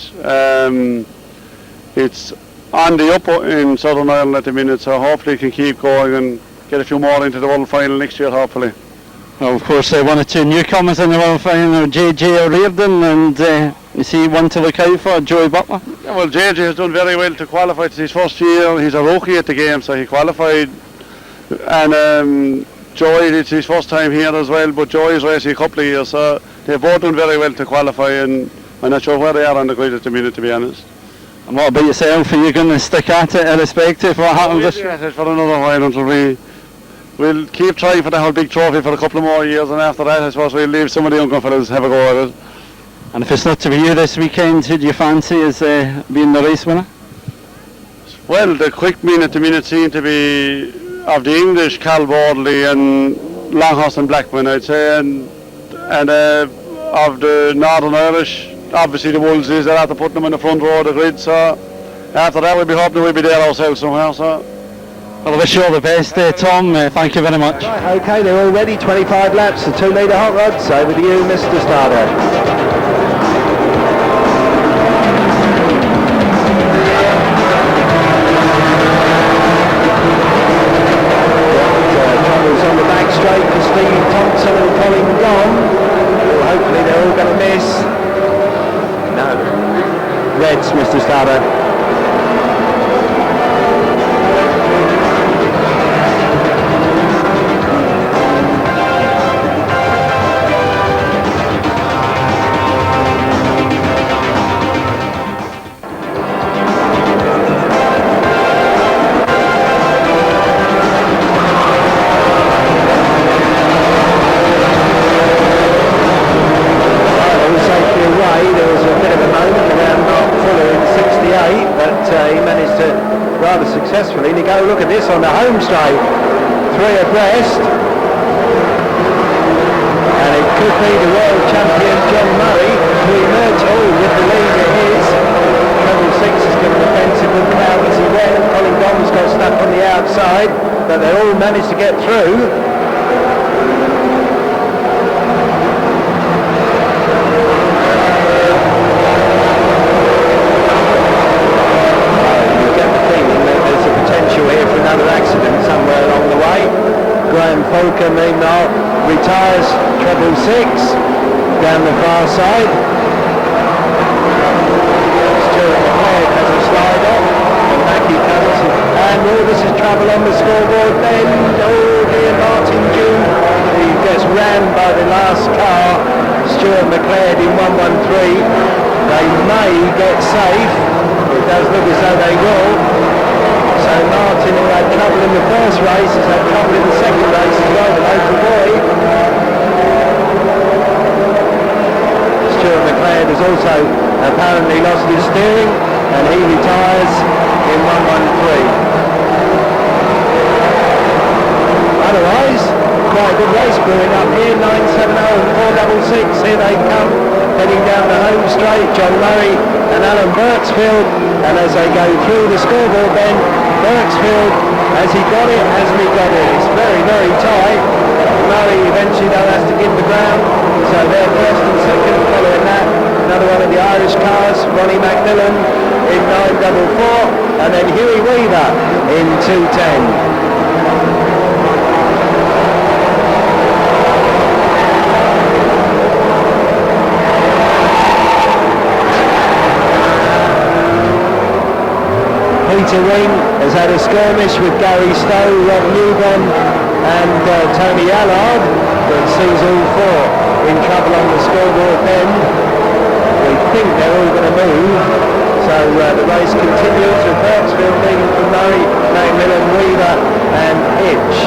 It's on the up in Southern Ireland at the minute, so hopefully it can keep going and get a few more into the World Final next year, hopefully. Well, of course, one or two newcomers in the World Final, JJ O'Riordan, and you see one to look out for, Joey Butler. Yeah, well, JJ has done very well to qualify. It's his first year. He's a rookie at the game, so he qualified. And Joey, it's his first time here as well, but Joey's racing a couple of years, so they've both done very well to qualify, and I'm not sure where they are on the grid at the minute, to be honest. And what about yourself? Are you going to stick at it irrespective of what happens this year? We'll stick at it for another while until we'll keep trying for the whole big trophy for a couple of more years, and after that I suppose we'll leave some of the younger fellas have a go at it. And if it's not to be you this weekend, who do you fancy as being the race winner? Well, the quick men at the minute seem to be of the English, Cal Bordley and Longhorse and Blackman, I'd say, and of the Northern Irish, obviously the Wolseley's. They're after putting them in the front row of the grid, so after that we'll be hoping we'll be there ourselves somewhere. So Well, I wish you all the best, Tom. Thank you very much. Right, okay, they're all ready. 25 laps, the 2 metre hot rods. Over to you, Mr. Starter. Troubles on the back straight for Steve Thompson and Colin Gong. Well, hopefully they're all going to miss. No. Reds, Mr. Starter. Successfully, and you go look at this on the home straight, 3 abreast, and it could be the world champion John Murray who emerge with the lead it is. Level 6 is given defensive with the out as he went. Colin Gom's got stuck on the outside, but they all managed to get through. Polka meanwhile retires treble 6 down the far side. Stuart McLeod has a slide off and back he comes, and all this is trouble on the scoreboard then. Oh dear, Martin June, he gets ran by the last car. Stuart McLeod in 113. They may get safe. It does look as though they will. So Martin, who had trouble in the first race, has had trouble in the second race as well, the local boy. Stuart McLeod has also apparently lost his steering, and he retires in 113. Otherwise, quite a good race brewing up here, 970 and 466, here they come, heading down the home straight, John Murray and Alan Birksfield, and as they go through the scoreboard then, Birksfield, has he got it? Hasn't he got it? It's very, very tight. Murray eventually though has to give the ground, so they're first and second. Following that, another one of the Irish cars, Ronnie McMillan in 944, and then Huey Weaver in 210. Peter Ring has had a skirmish with Gary Stowe, Rob Newbon and Tony Allard, but sees all 4 in trouble on the scoreboard then. We think they're all going to move, so the race continues with Birksfield leading from Murray, Macmillan, Weaver and Hitch.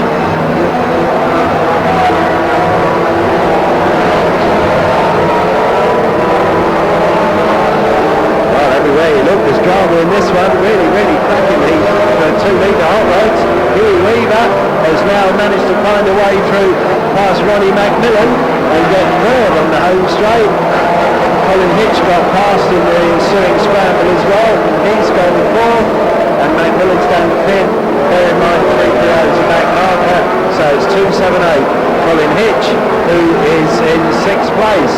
Everywhere you look, there's drama in this one, really, really cracking heat for 2 metre hot rods. Huey Weaver has now managed to find a way through past Ronnie McMillan and get 3rd on the home straight. Colin Hitch got past in the ensuing scramble as well. He's gone 4th and McMillan's down to 5th. Bear in mind 3 kilos of back marker, so it's 278. Colin Hitch, who is in 6th place.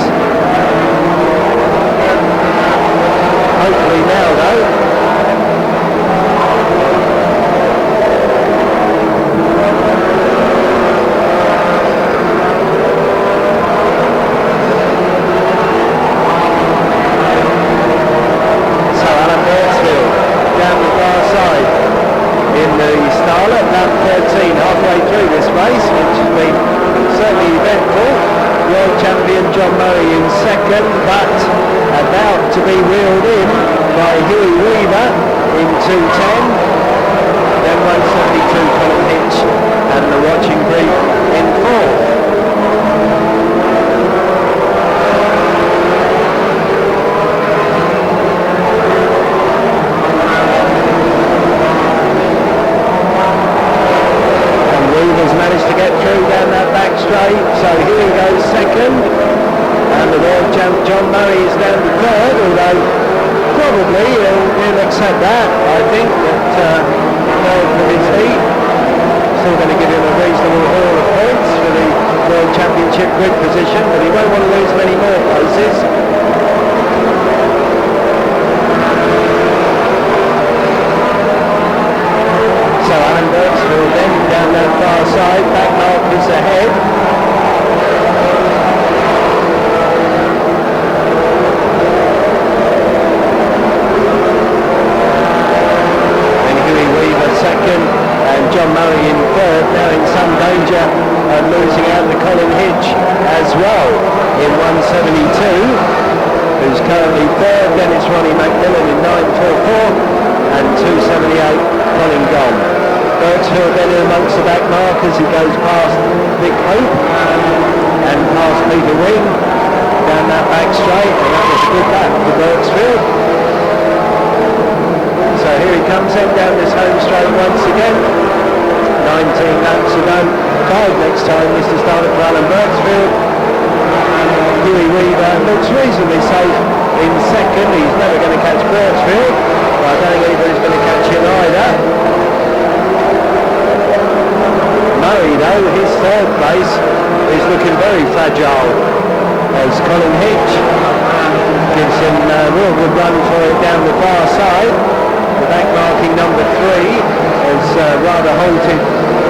Hopefully now though. So Alan Birksfield down the far side in the Starlet, lap 13, halfway through this race, which has been certainly eventful. World champion John Murray in 2nd, but about to be reeled in by Huey Weaver in 210, then 172 Colin Hitch and the watching brief in 4th. And Weaver's managed to get through down that back straight, so Huey goes 2nd. And the world champ John Murray is down to 3rd, although probably he'll accept that, I think, that 3rd for his heat. still going to give him a reasonable haul of points for the World Championship grid position, but he won't want to lose many more places. So Alan Birksfield then down that far side, back markers ahead. Second, and John Murray in third, now in some danger of losing out to Colin Hitch as well in 172, who's currently third. Then it's Ronnie McMillan in 944 and 278 Colin Gom. Birksfield then in amongst the back markers. He goes past Vic Hope and past Peter Wing down that back straight, and that was a good lap for Birksfield. So here he comes in down this home straight once again. 19 laps to go. 5 next time. This is started for Alan Birksfield. Huey Weaver looks reasonably safe in second. He's never going to catch Birksfield. But I don't think anybody's going to catch him either. Murray though, his third place is looking very fragile as Colin Hitch gives him a real good run for it down the far side. The back marking number 3 has rather halted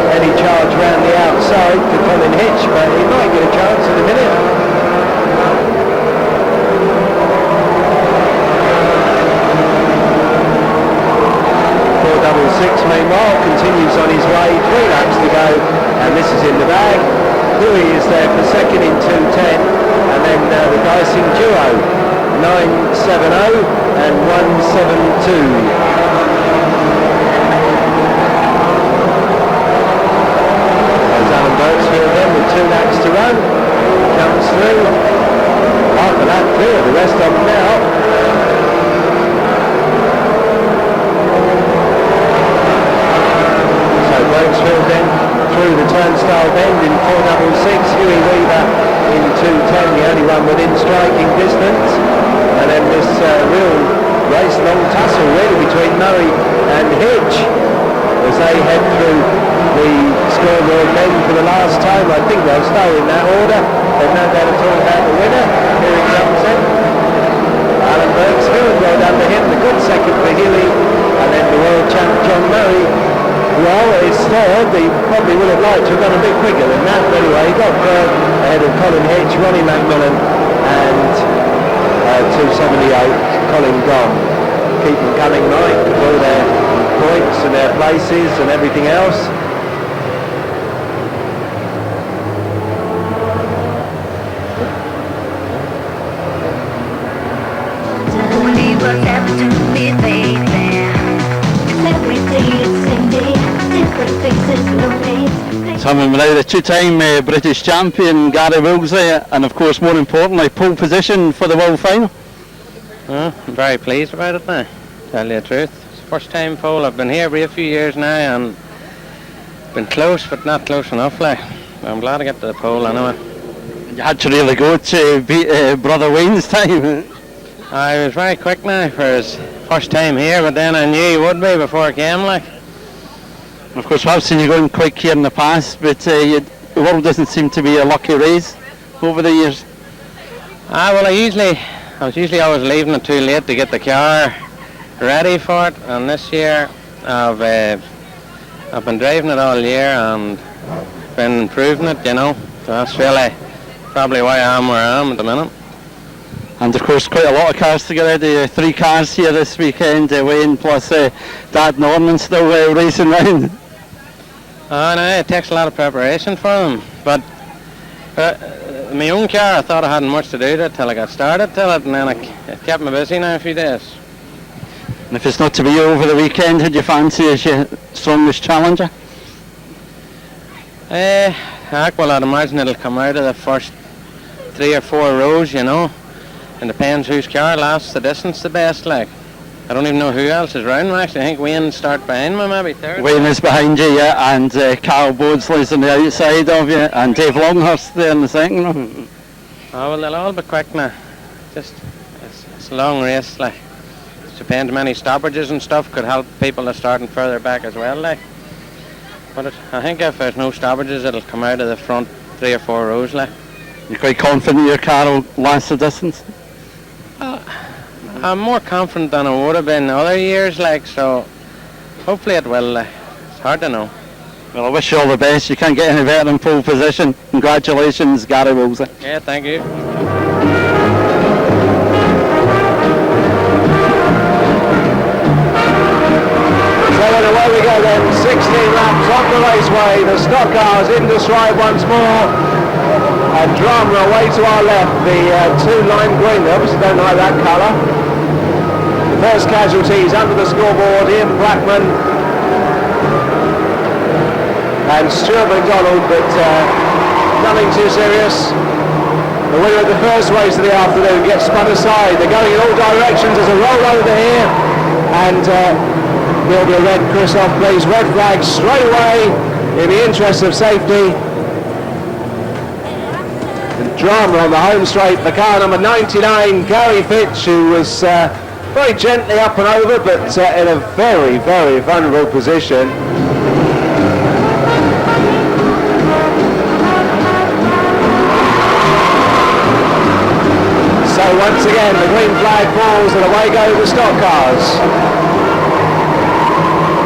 any charge round the outside for Colin Hitch, but he might get a chance in a minute. 466 meanwhile continues on his way, 3 laps to go, and this is in the bag. Huey is there for second in 210, and then the dicing duo 970 and 172. Birksfield then with 2 laps to run, comes through, half a lap clear, the rest of them now. So Birksfield then through the turnstile bend in 466, Huey Weaver in 210, the only one within striking distance, and then this real race long tussle really between Murray and Hitch as they head through the scoreboard then for the last time. I think they'll stay in that order. They've no doubt at all about the winner. Here he comes in. Alan Birksfield, well done to him. The good second for Huey, and then the world champ John Murray. Well, it's third. He probably would have liked to have gone a bit quicker than that, but anyway, he got third ahead of Colin Hitch, Ronnie McMillan, and 278 Colin Gom. Keep them coming, Mike, with all their points and their places and everything else. Coming now, the 2-time British champion Gary Wilksley, and of course more importantly pole position for the world final. I'm very pleased about it now, tell you the truth. It's the first time pole. I've been here for a few years now and been close but not close enough, like. I'm glad to get to the pole anyway. You had to really go to beat Brother Wayne's time. I was very quick now for his first time here, but then I knew he would be before I came, like. Of course, I've seen you going quick here in the past, but the world doesn't seem to be a lucky race over the years. Well, I was usually always leaving it too late to get the car ready for it, and this year I've been driving it all year and been improving it, you know. So that's really probably why I am where I am at the minute. And of course, quite a lot of cars to get ready. 3 cars here this weekend, Wayne plus Dad Norman still racing round. Oh no, it takes a lot of preparation for them. But my own car, I thought I hadn't much to do with it till I got started till it, and then it kept me busy now a few days. And if it's not to be over the weekend, who'd you fancy as your strongest challenger? Well, I'd imagine it'll come out of the first 3 or 4 rows, you know. It depends whose car lasts the distance the best, like. I don't even know who else is round me, actually. I think Wayne start behind me, maybe third. Wayne is behind you, yeah, and Carl Bodesley's on the outside of you, and Dave Longhurst there in the second row. Oh, well, they'll all be quick now. It's a long race, like. It depends, many stoppages and stuff could help people that are starting further back as well, like. But I think if there's no stoppages, it'll come out of the front 3 or 4 rows. Like. You're quite confident your car will last the distance? I'm more confident than I would have been other years, like, so hopefully it will. It's hard to know. Well, I wish you all the best. You can't get any better than pole position. Congratulations, Gary Wilson. Yeah, thank you. So then away we go then, 16 laps on the raceway, the stock cars into stride once more, and drama away to our left, the 2 lime green, they obviously don't like that colour. The first casualties under the scoreboard, Ian Blackman and Stuart McDonald, but nothing too serious. The winner of the first race of the afternoon gets spun aside, they're going in all directions, there's a roll over here, and there'll be a red, Chris off please, red flag straight away in the interest of safety. And drama on the home straight for car number 99, Gary Fitch, who was very gently up and over, but in a very, very vulnerable position. So once again, the green flag falls and away go the stock cars.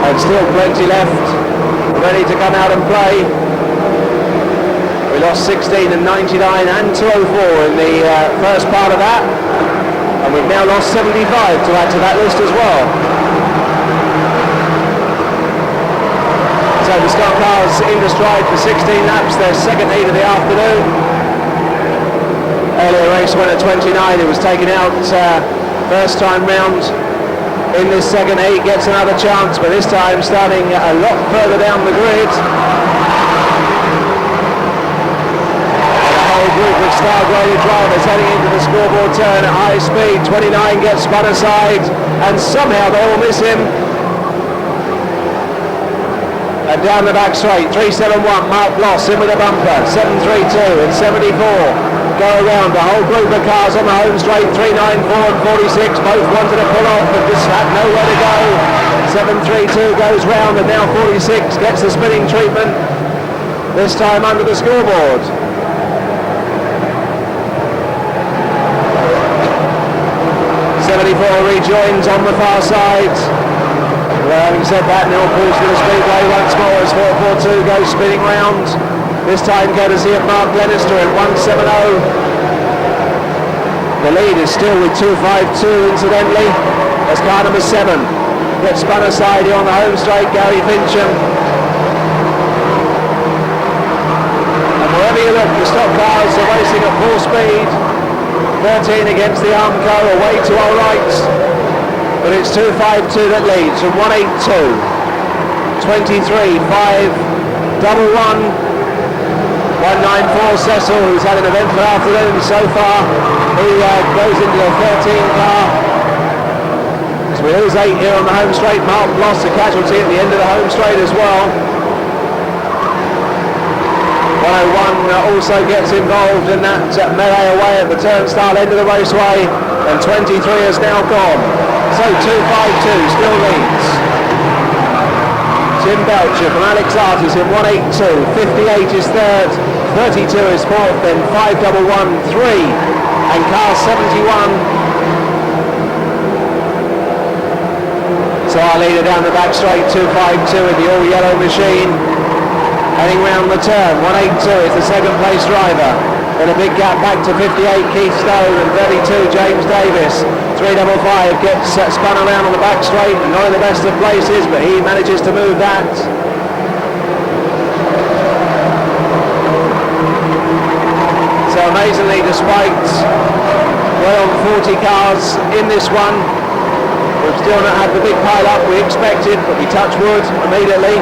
And still plenty left, ready to come out and play. We lost 16 and 99 and 204 in the first part of that, and we've now lost 75 to add to that list as well. So the stock cars into stride for 16 laps, their second heat of the afternoon. Earlier race went at 29, it was taken out first time round. In this second heat gets another chance, but this time starting a lot further down the grid. And a whole group of star-graded drivers heading into the scoreboard turn at high speed. 29 gets spun aside, and somehow they all miss him. And down the back straight, 371, Mark Bloss in with a bumper, 732 and 74. Go around the whole group of cars on the home straight, 394 and 46, both wanted to pull off but just had nowhere to go. 732 goes round and now 46 gets the spinning treatment, this time under the scoreboard. Rejoins on the far side. Well, having said that, Neil pulls to the speedway once more as 442 goes spinning round. This time courtesy of Mark Glenister at 170. The lead is still with 252 incidentally, as car number 7 gets spun aside here on the home straight, Gary Fincham. And wherever you look, the stock cars are racing at full speed. 13 against the Armco, away to our right. But it's 252 that leads from 182. 23, 5, double 1. 194 Cecil, who's had an eventful afternoon so far. He goes into the 13 car. So we lose 8 here on the home straight. Mark Bloss, a casualty at the end of the home straight as well. 101 also gets involved in that melee away at the turnstile end of the raceway, and 23 is now gone. So 252 still leads. Tim Belcher from Alex Artis in 182, 58 is third, 32 is fourth, then 511, 3, and car 71. So our leader down the back straight, 252 in the all yellow machine. Heading round the turn, 182 is the second place driver. Then a big gap back to 58, Keith Stone, and 32, James Davis. 355 gets spun around on the back straight, not in the best of places, but he manages to move that. So amazingly, despite well 40 cars in this one, we've still not had the big pile-up we expected, but we touch wood immediately.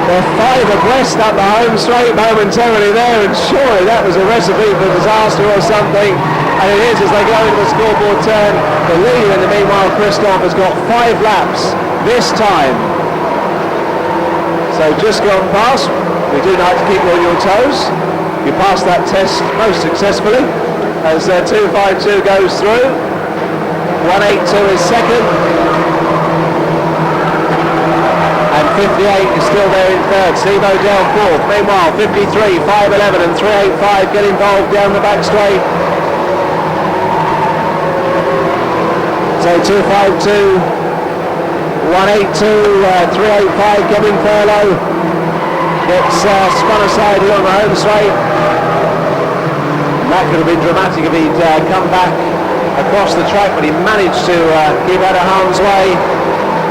They're 5 abreast up the home straight momentarily there, and surely that was a recipe for disaster or something. And it is as they go into the scoreboard turn. The leader in the meanwhile, Christoph, has got 5 laps this time. So just gone past. We do like to keep you on your toes. You passed that test most successfully as 252 goes through. 182 is second. And 58 is still there in third. Steve O'Dell fourth. Meanwhile, 53, 511 and 385 get involved down the back straight. So 252, 182, 385, Kevin Furlow gets spun aside here on the home straight. That could have been dramatic if he'd come back across the track, but he managed to keep out of harm's way.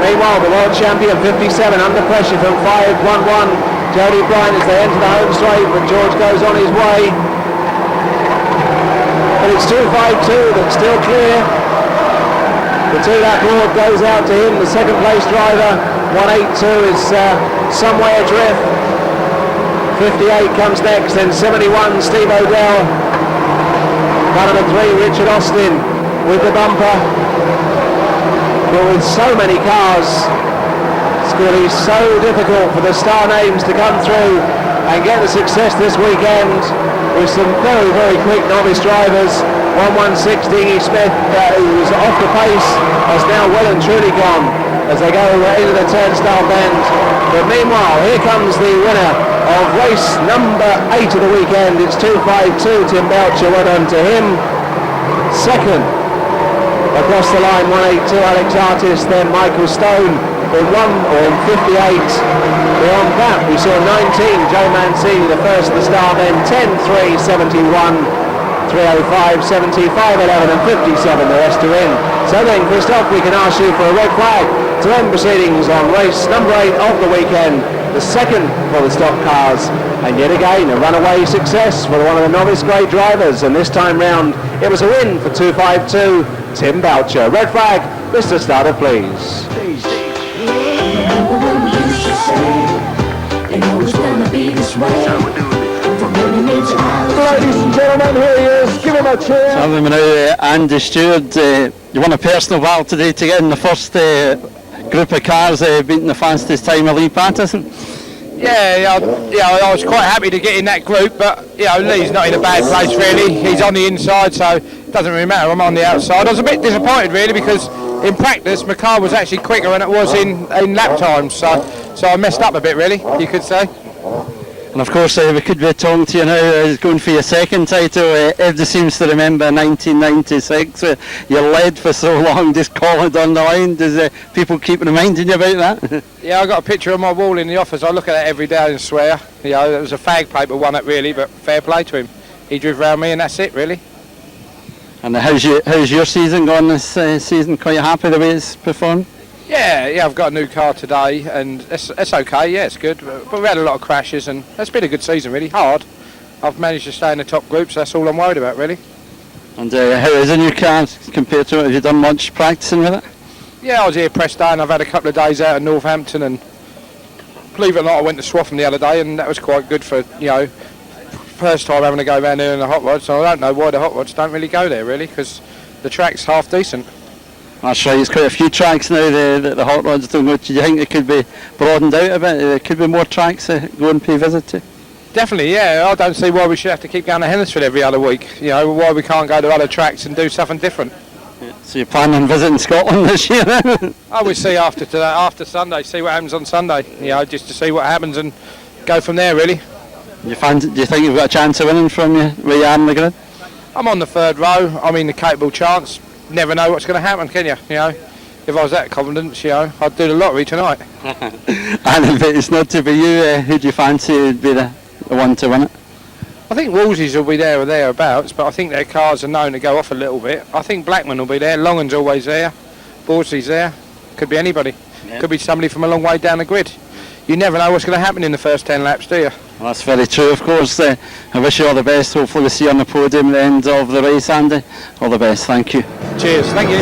Meanwhile, the world champion, 57, under pressure from 511, Jody Bryant as they enter the home straight, but George goes on his way. But it's 252 that's still clear. The 2-lap board goes out to him, the second place driver. 182 is some way adrift. 58 comes next, then 71, Steve O'Dell. Car number 3, Richard Austin with the bumper. But with so many cars, it's going to be so difficult for the star names to come through and get the success this weekend with some very, very quick novice drivers. 116 Dingy Smith, who was off the pace, has now well and truly gone as they go into the turnstile bend. But meanwhile, here comes the winner of race number 8 of the weekend. It's 252, Tim Belcher, well done to him. Second, across the line, 182, Alex Artist, then Michael Stone in 58. Beyond that, we saw 19, Joe Mancini, the first of the star, then 10, 3, 71, 305, 75, 11 and 57, the rest are in. So then, Christophe, we can ask you for a red flag to end proceedings on race number 8 of the weekend, the second for the stock cars, and yet again a runaway success for one of the novice grade drivers, and this time round it was a win for 252, Tim Belcher. Red flag, Mr. Starter, please. Ladies and gentlemen, here he is, give him a cheer. So I'm now Andy Stewart. You won a personal battle today to get in the first group of cars beating the fastest time of Lee Patterson. Yeah, I was quite happy to get in that group, but Lee's not in a bad place really. He's on the inside, so it doesn't really matter. I'm on the outside. I was a bit disappointed really because in practice my car was actually quicker than it was in lap times, so I messed up a bit really, you could say. And of course we could be talking to you now going for your second title. Everybody seems to remember 1996 you led for so long, just call it on the line. Does people keep reminding you about that? Yeah, I got a picture on my wall in the office. I look at that every day and swear. It was a fag paper won it really, but fair play to him. He drove round me and that's it really. And how's your season gone this season? Quite happy the way it's performed? Yeah, I've got a new car today and it's okay, yeah, it's good. But we had a lot of crashes and it's been a good season really, hard. I've managed to stay in the top group, so that's all I'm worried about really. And how is the new car compared to it? Have you done much practicing with it? Yeah, I was here press day and I've had a couple of days out in Northampton, and believe it or not I went to Swaffham the other day and that was quite good for, first time having to go around there in the hot rods. So I don't know why the hot rods don't really go there really, because the track's half decent. That's right, it's quite a few tracks now the hot rods don't go to. Do you think it could be broadened out a bit? There could be more tracks go and pay visit to? Definitely, yeah. I don't see why we should have to keep going to Hendersfield every other week. Why we can't go to other tracks and do something different. Yeah. So you're planning on visiting Scotland this year then? I would see after Sunday, see what happens on Sunday. Just to see what happens and go from there really. Do you think you've got a chance of winning from where you are in the grid? I'm on the third row. I mean, the capable chance. Never know what's going to happen, can you? If I was that confident, I'd do the lottery tonight. And if it's not to be you, who do you fancy would be the one to win it? I think Wolsey's will be there or thereabouts, but I think their cars are known to go off a little bit. I think Blackman will be there. Longan's always there. Borsley's there. Could be anybody. Yeah. Could be somebody from a long way down the grid. You never know what's going to happen in the first 10 laps, do you? Well, that's very true, of course. I wish you all the best. Hopefully we'll see you on the podium at the end of the race, Andy. All the best. Thank you. Cheers. Thank you.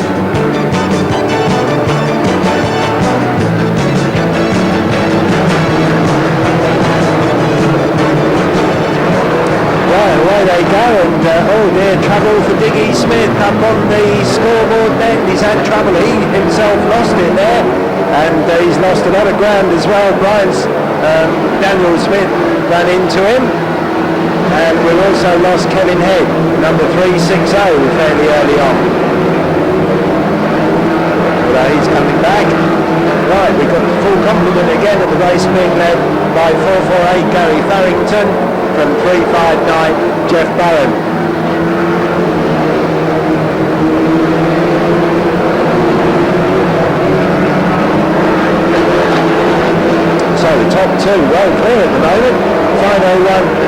Away they go, and oh dear, trouble for Diggy Smith up on the scoreboard then. He's had trouble, he himself lost it there, and he's lost a lot of ground as well. Brian's Daniel Smith ran into him, and we've also lost Kevin Head, number 360, fairly early on. although he's coming back. Right, we've got the full complement again of the race being led by 448 Gary Farrington from 359 Jeff Bowen. So the top two well clear at the moment. 501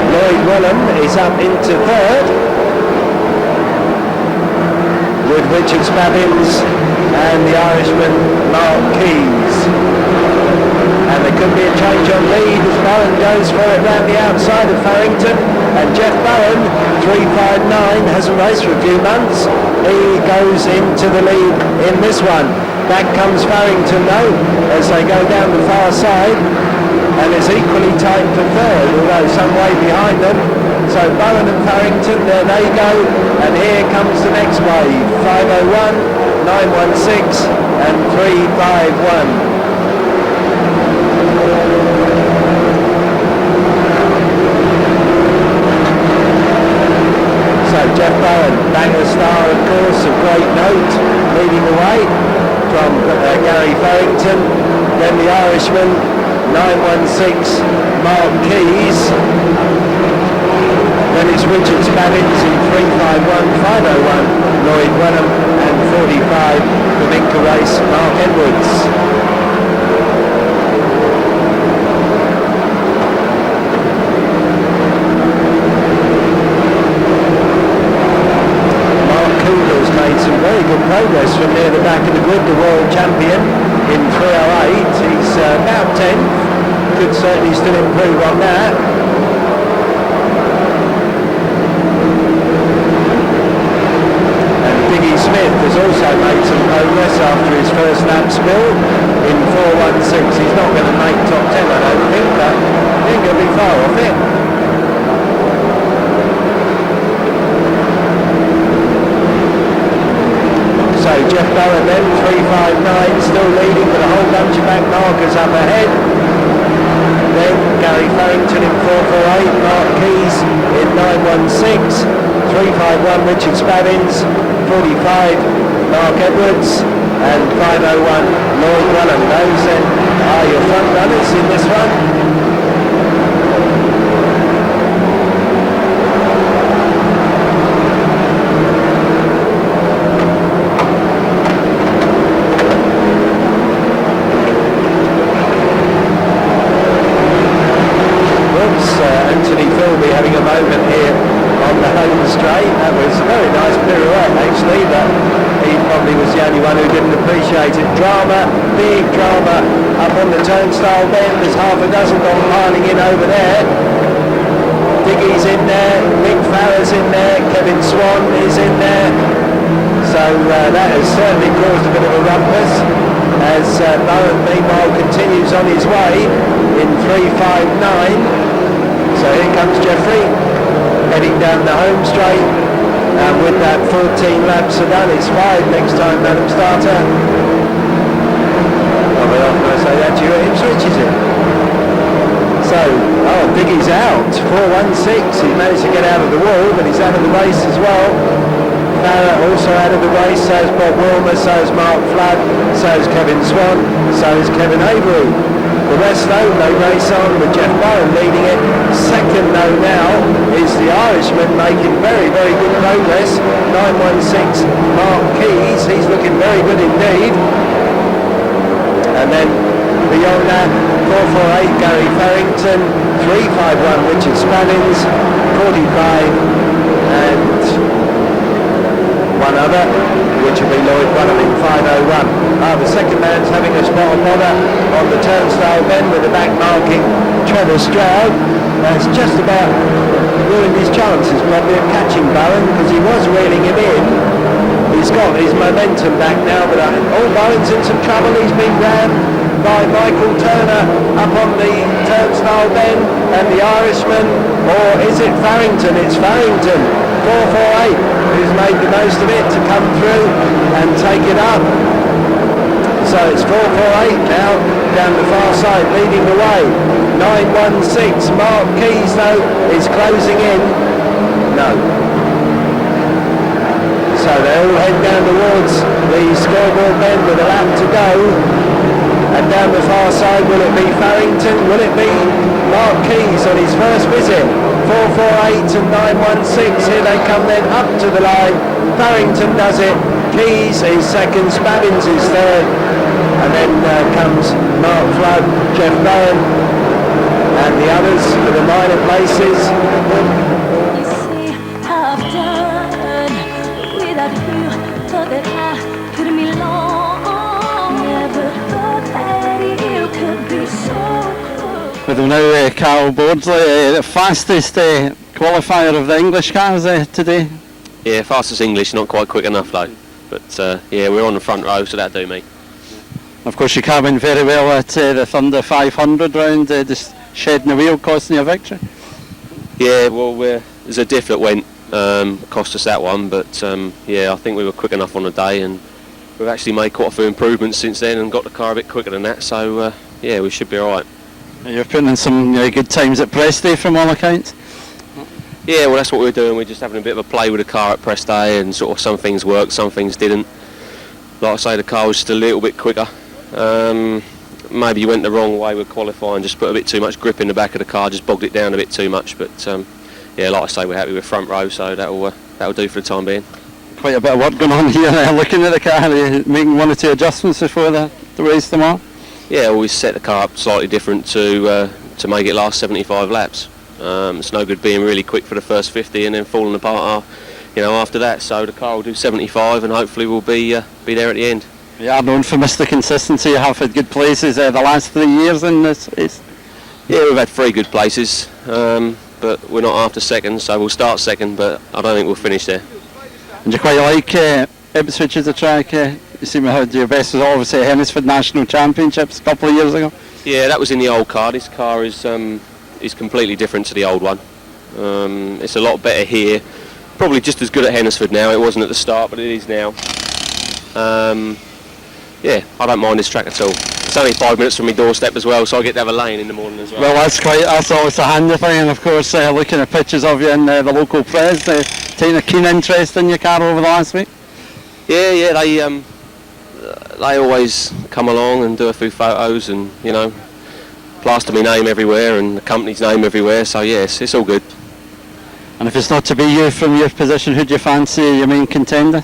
Lloyd Wellham is up into third, with Richard Spabbins and the Irishman Mark Keys. And there could be a change on lead as Bowen goes for it round the outside of Farrington, and Jeff Bowen, 359, hasn't raced for a few months. He goes into the lead in this one. Back comes Farrington though, as they go down the far side, and it's equally tight for third, although some way behind them. So Bowen and Farrington, there they go, and here comes the next wave. 501, 916 and 351. So Jeff Bowen, banger star of course, of great note, leading the way from Gary Farrington. Then the Irishman, 916 Mark Keys. Then it's Richard Spabbins in 351, 501 Lloyd Wenham, and 45 the Minka race Mark Edwards. Made some very good progress from near the back of the grid, the world champion in 308. He's about 10th, could certainly still improve on that. And Diggy Smith has also made some progress after his first lap spill in 416. He's not going to make top 10, I don't think, but I think he'll be far off it. So Jeff Bowen then, 359, still leading with a whole bunch of back markers up ahead. Then Gary Farrington in 448, Mark Keys in 916, 351 Richard Spabbins, 45 Mark Edwards, and 501 Lloyd Wellham. Those then are your front runners in this one. Having a moment here on the home straight. That was a very nice pirouette actually, but he probably was the only one who didn't appreciate it. Drama, big drama up on the turnstile bend. There's half a dozen gone piling in over there. Diggy's in there, Mick Farrer's in there, Kevin Swan is in there. So that has certainly caused a bit of a rumpus as Bowen meanwhile continues on his way in 359. So here comes Jeffrey, heading down the home straight, and with that 14 laps are done, it's 5 next time, Madam Starter. Well, very often I say that to you at Ipswich, is it? So, Diggy's out, 416, he managed to get out of the wall, but he's out of the race as well. Farrer also out of the race, so is Bob Wilmer, so is Mark Flood, so is Kevin Swan, so is Kevin Avery. The rest though, they race on with Jeff Bowen leading it. Second though now is the Irishman making very, very good progress. 916 Mark Keys, he's looking very good indeed. And then beyond that, 448 Gary Farrington, 351 Richard Spabbins, 45 and one other, which will be Lloyd Wellham in 501. The second man's having a spot of bother on the turnstile bend with the back marking Trevor Stroud. That's just about ruined his chances probably of catching Bowen, because he was reeling him in. He's got his momentum back now, but Bowen's in some trouble. He's been rammed by Michael Turner up on the turnstile bend, and the Irishman, or is it Farrington? It's Farrington, 448, who's made the most of it to come through and take it up. So it's 448 now, down the far side, leading the way. 916, Mark Keys though, is closing in. No. So they all head down towards the scoreboard then with a lap to go. And down the far side, will it be Farrington? Will it be Mark Keys on his first visit? 448 and 916. Here they come then up to the line. Farrington does it. Keys is second. Spabbins is third. And then comes Mark Flood, Jeff Bowen, and the others for the minor places. You see how I've done without you, thought that I could be long. Never thought that you could be so. With them now, Carl Bordsley, the fastest qualifier of the English cars today. Yeah, fastest English, not quite quick enough though. But yeah, we're on the front row, so that'll do me. Of course, you came in very well at the Thunder 500 round, just shedding the wheel, costing you a victory. Yeah, well, there's a diff that went, cost us that one, but yeah, I think we were quick enough on the day, and we've actually made quite a few improvements since then and got the car a bit quicker than that, so yeah, we should be alright. You're putting in some good times at press day from all accounts. Yeah, well, that's what we're doing. We're just having a bit of a play with the car at press day, and sort of some things worked, some things didn't. Like I say, the car was just a little bit quicker. Maybe you went the wrong way with qualifying, just put a bit too much grip in the back of the car, just bogged it down a bit too much. But yeah, like I say, we're happy with front row, so that'll do for the time being. Quite a bit of work going on here, looking at the car, making one or two adjustments before the race tomorrow. Yeah, always set the car up slightly different to make it last 75 laps. It's no good being really quick for the first 50 and then falling apart, after that. So the car will do 75, and hopefully we'll be there at the end. You are known for Mr. Consistency. You have had good places the last 3 years in this race. Yeah, we've had 3 good places, but we're not after second, so we'll start second, but I don't think we'll finish there. And you quite like Ipswich as a track? You seem to have your best was obviously Hennisford National Championships a couple of years ago. Yeah, that was in the old car. This car is completely different to the old one. It's a lot better here. Probably just as good at Hennisford now. It wasn't at the start, but it is now. Yeah, I don't mind this track at all. It's only 5 minutes from my doorstep as well, so I get to have a lane in the morning as well. Well, that's always a handy thing, and of course, looking at pictures of you in the local press, taking a keen interest in your car over the last week. Yeah, they always come along and do a few photos, and plaster my name everywhere and the company's name everywhere. So yes, it's all good. And if it's not to be you from your position, who do you fancy your main contender?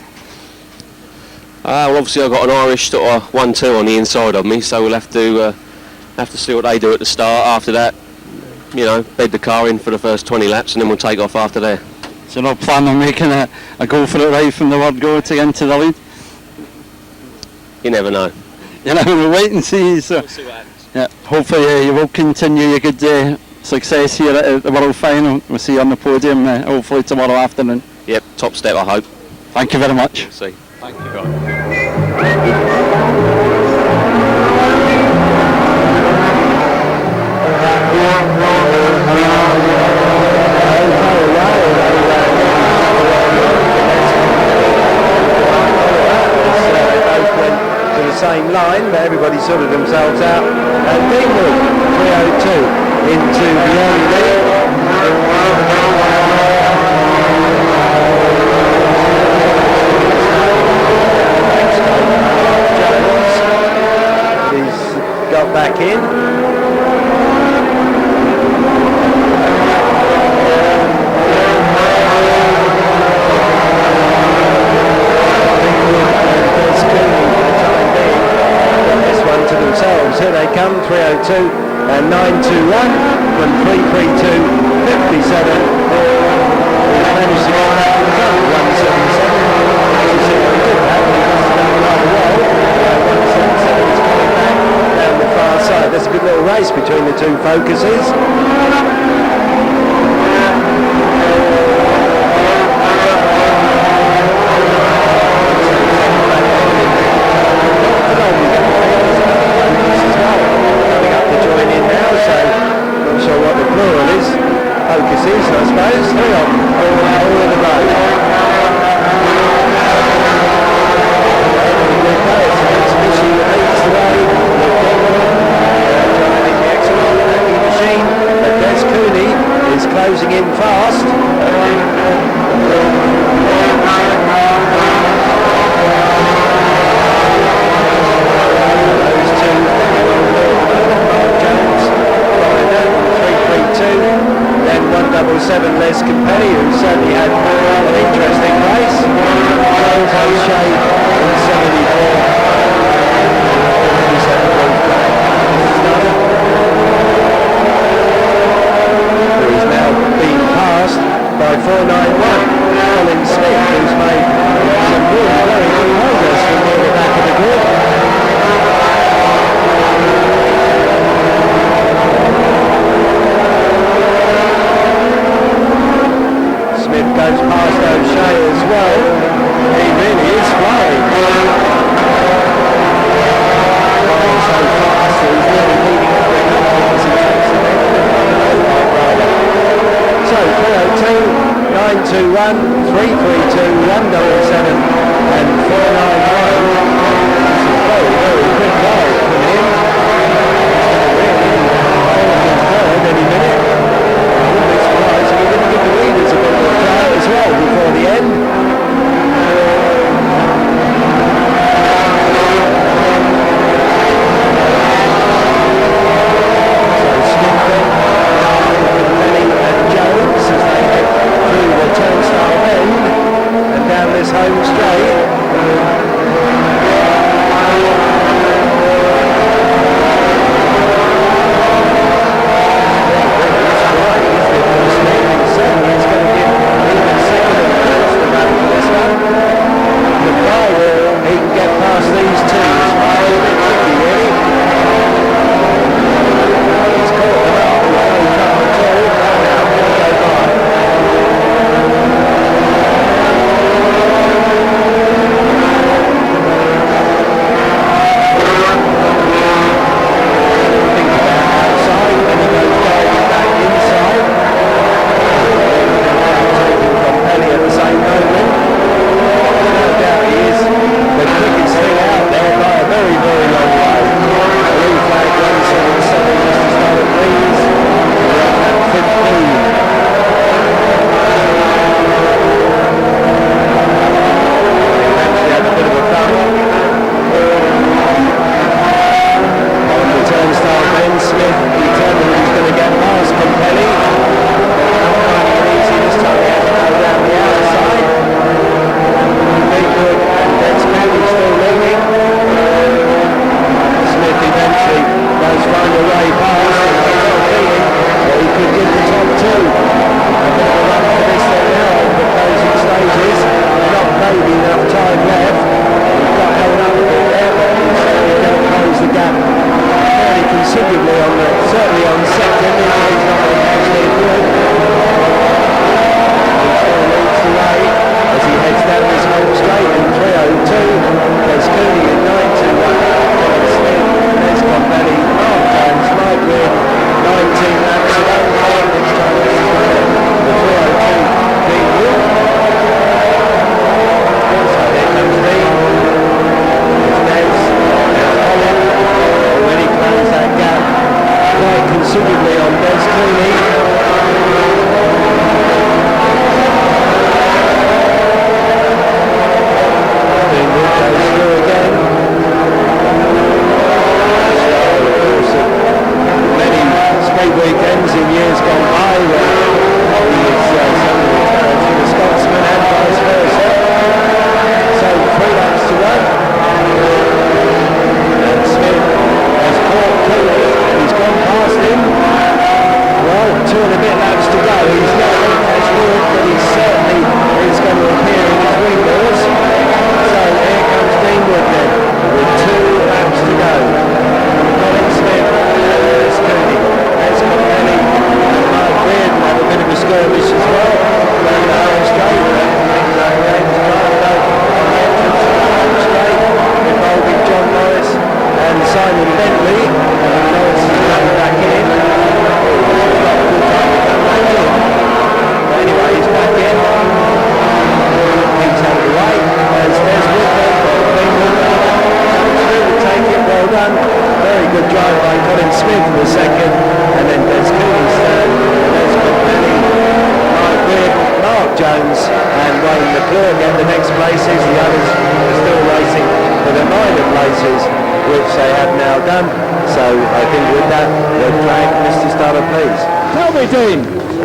Well, obviously I've got an Irish sort of 1-2 on the inside of me, so we'll have to see what they do at the start. After that, bed the car in for the first 20 laps, and then we'll take off after there. So you're not planning on making a go for it right from the word go to get into the lead? You never know. We'll wait and see. So we'll see what happens. Yeah, hopefully you will continue your good success here at the World Final. We'll see you on the podium hopefully tomorrow afternoon. Yep, top step I hope. Thank you very much. We'll see. Thank you. Same line, but everybody sorted themselves out. And Deanwood 302 into the early lead. He's got back in. To themselves. Here they come, 302 and 921 from 332, 57. He's managed to get back in front, 177. As you see, he did that, but he must have done rather well. 177 is coming back down the far side. That's a good little race between the two focuses. Focuses, I suppose. Hang on, all in a row. It's an exhibition that leads the way. Driving the excellent machine. O'Shea in 74. He's now being passed by 491. Colin Smith, who's made some really very good progress from near the back of the grid. Smith goes past O'Shea as well. He really is flying. Flying so fast, he's really leading up the confidence he takes the next rider. So 302, 921, 332, 177 and 491. This is very, very quick ride coming in. Third any minute. I wouldn't be surprised if he didn't give the leaders a bit of a try as well before the end. So Smith then, Benny and Jones as they head through the turnstile bend and down this home straight.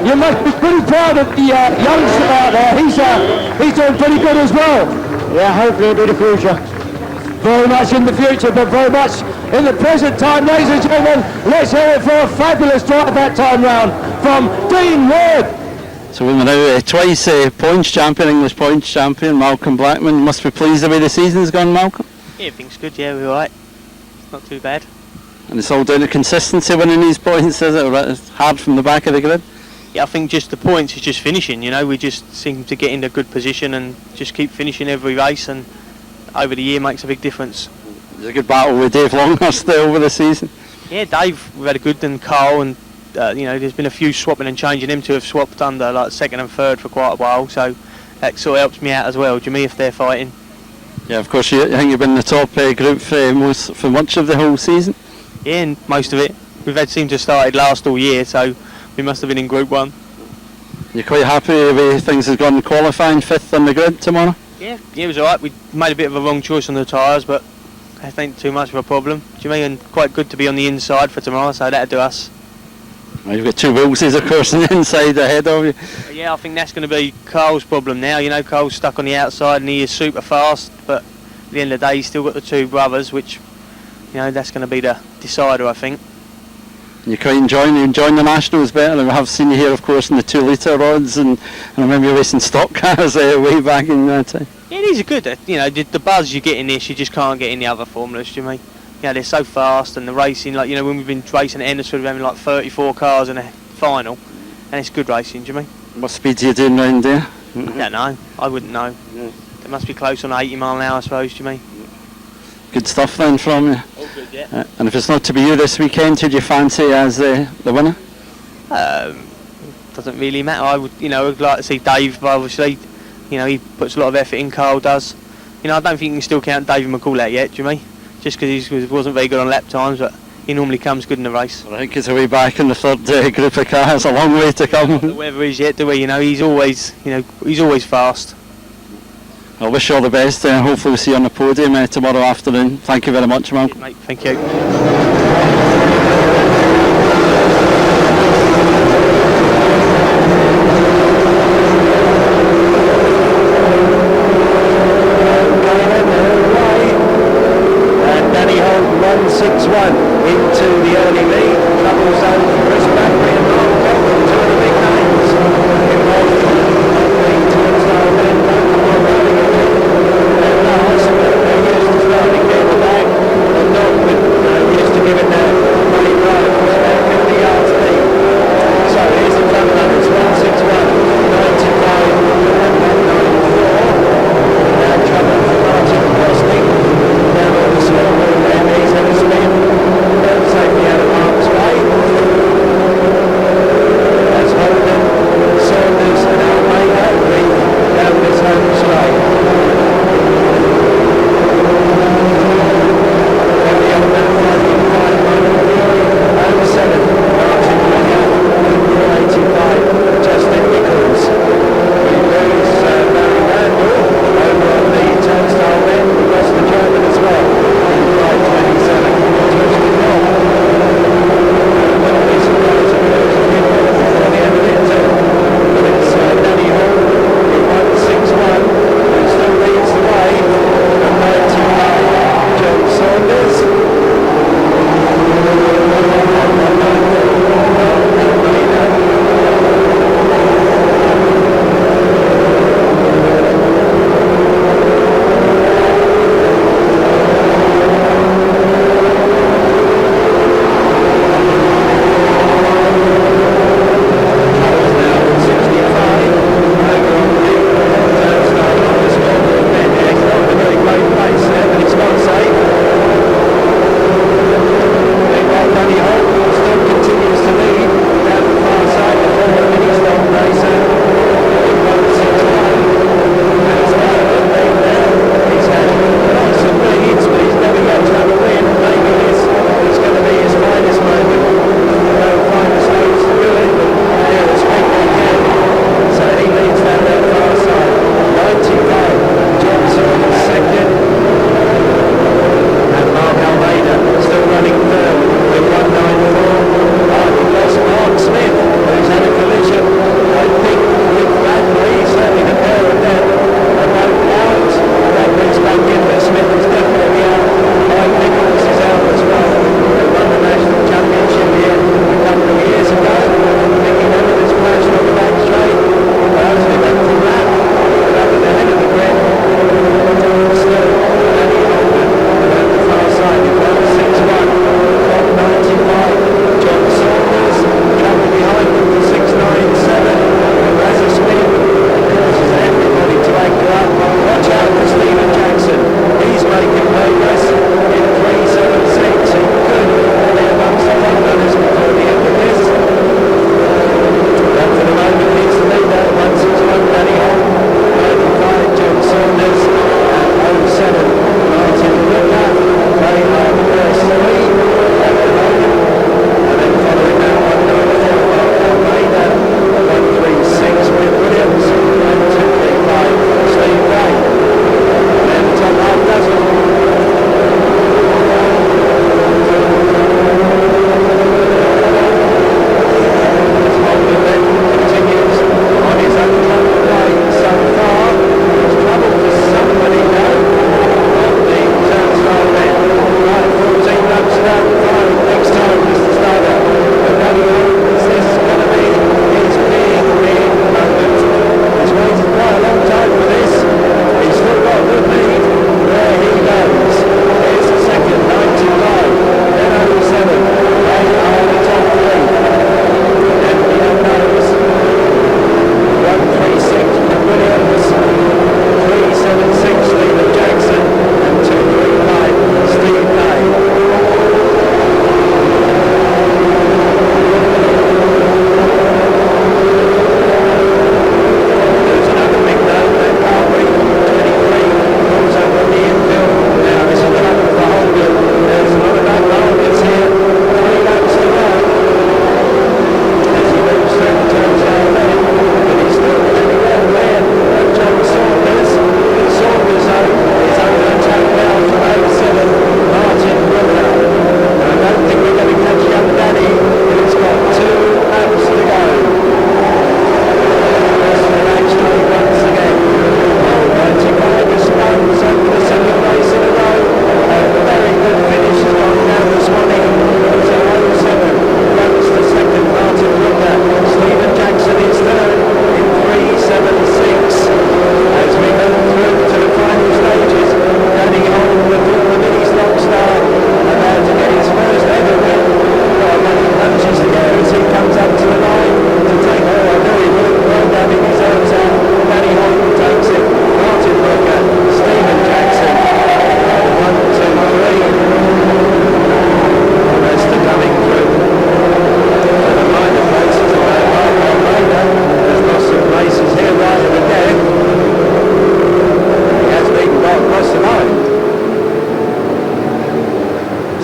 You must be pretty proud of the youngster out there. He's doing pretty good as well. Yeah, hopefully it'll be the future. Very much in the future, but very much in the present time, ladies and gentlemen. Let's hear it for a fabulous drive that time round from Dean Ward. So we're now twice points champion, English points champion, Malcolm Blackman. Must be pleased the way the season's gone, Malcolm. Yeah, everything's good, yeah, we're alright. It's not too bad. And it's all down to consistency winning these points, is it? Or it's hard from the back of the grid? Yeah, I think just the points is just finishing, you know, we just seem to get in a good position and just keep finishing every race, and over the year makes a big difference. There's a good battle with Dave Longhurst over the season. Yeah, Dave, we've had a good, and Carl, and you know, there's been a few swapping and changing. Them two have swapped under like second and third for quite a while, so that sort of helps me out as well. Do you mean if they're fighting? Yeah, of course. I think you've been in the top group for much of the whole season. Yeah, and most of it. We've had seemed to have started last all year, so we must have been in Group 1. You're quite happy the way things have gone qualifying, 5th on the grid tomorrow? Yeah, it was alright. We made a bit of a wrong choice on the tyres, but that ain't too much of a problem. Do you mean? And quite good to be on the inside for tomorrow, so that'll do us. Well, you've got two Wilsons, of course, on the inside ahead of you. Yeah, I think that's going to be Carl's problem now. You know, Carl's stuck on the outside and he is super fast, but at the end of the day, he's still got the two brothers, which, you know, that's going to be the decider, I think. You're quite enjoying the Nationals better. I have seen you here, of course, in the 2 litre rods, and I remember you racing stock cars way back in that time. Yeah, these are good. You know, the buzz you get in this, you just can't get in the other formulas, do you mean? You know, they're so fast, and the racing, like, you know, when we've been racing at Ennisford, we're having like 34 cars in a final, and it's good racing, do you mean? What speeds are you doing round there? I don't know. I wouldn't know. Yeah. It must be close on 80 mile an hour, I suppose, do you mean? Good stuff then from you. All good, yeah. And if it's not to be you this weekend, who do you fancy as the winner? Doesn't really matter. I would, you know, I'd like to see Dave, but obviously, you know, he puts a lot of effort in, Carl does. You know, I don't think you can still count David McCall out yet, do you mean? Just because he wasn't very good on lap times, but he normally comes good in the race. Well, I think he's a way back in the third group of cars, a long way to come. The weather is yet, do we? You know, he's always fast. I wish you all the best. Hopefully we'll see you on the podium tomorrow afternoon. Thank you very much, Malcolm. Mate, thank you. And Danny Holt 161 into the early lead. Double zone for Chris Bradbury and Mark Belton, two of the big names involved in the two-star men. And last, they're used to starting near the back, and not with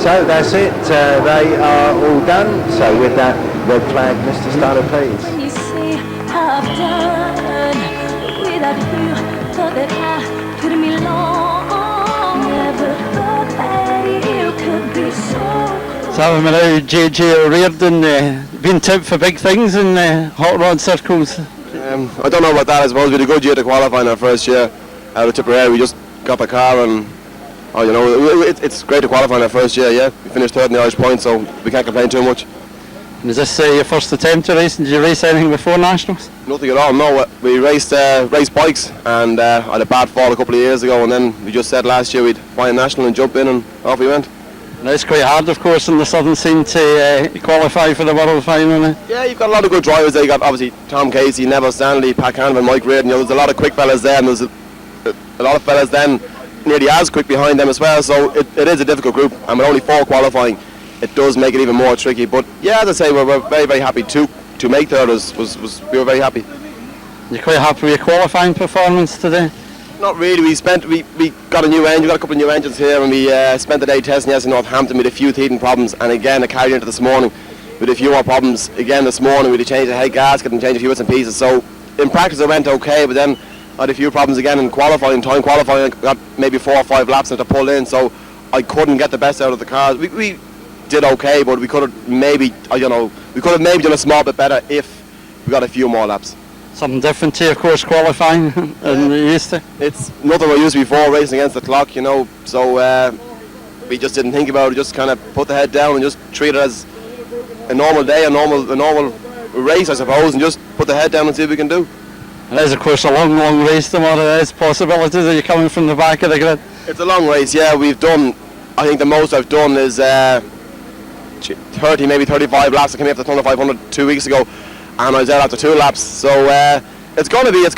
So that's it. They are all done. So with that red flag, Mr. Starter, please. When you see how I've done without you, thought that I could be long. Never thought that you could be so. So now JJ O'Riordan been tipped for big things in hot rod circles. I don't know about that. I suppose we had a good year to qualify in our first year out of Tipperary. We just got the car and it's great to qualify in our first year. Yeah, we finished third in the Irish points, so we can't complain too much. And is this your first attempt to race? Did you race anything before nationals? Nothing at all. No, we raced bikes and I had a bad fall a couple of years ago, and then we just said last year we'd buy a national and jump in, and off we went. And it's quite hard, of course, in the southern scene to qualify for the world final. Yeah, you've got a lot of good drivers there. You got obviously Tom Casey, Neville Stanley, Pat Canavan, Mike Reardon. There's a lot of quick fellas there, and there's a lot of fellas then nearly as quick behind them as well. So it is a difficult group, and with only 4 qualifying, it does make it even more tricky. But yeah, as I say, we're very, very happy to make third. We were very happy. You're quite happy with your qualifying performance today? Not really. We got a new engine, got a couple of new engines here, and we spent the day testing yes in Northampton with a few teething problems, and again it carried into this morning with a few more problems. Again this morning we had to change the head gasket and change a few bits and pieces. So in practice it went okay, but then I had a few problems again in qualifying. I got maybe 4 or 5 laps to pull in, so I couldn't get the best out of the cars. We did okay, but we could have maybe done a small bit better if we got a few more laps. Something different to, of course, qualifying than you used to? It's nothing we used to before, racing against the clock, so we just didn't think about it, just kind of put the head down and just treat it as a normal day, a normal race, I suppose, and just put the head down and see what we can do. It is, of course, a long race tomorrow. There is possibilities that you're coming from the back of the grid. It's a long race, yeah. I think the most I've done is 30, maybe 35 laps. I came after Thunder 500 2 weeks ago, and I was out after 2 laps. So it's going to be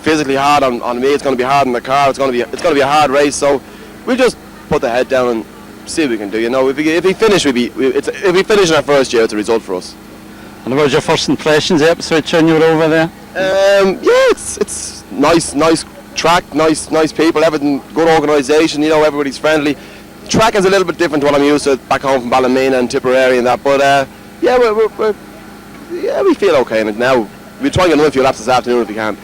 physically hard on me. It's going to be hard on the car. It's going to be a hard race. So we just put the head down and see what we can do. If we finish, if we finish in our first year, it's a result for us. And what was your first impressions of Ipswich when you were over there? Yeah, it's nice track, nice people, everything, good organisation. Everybody's friendly. The track is a little bit different to what I'm used to back home from Ballymena and Tipperary and that. But we feel okay in it now. We'll try and get another few laps this afternoon if we can.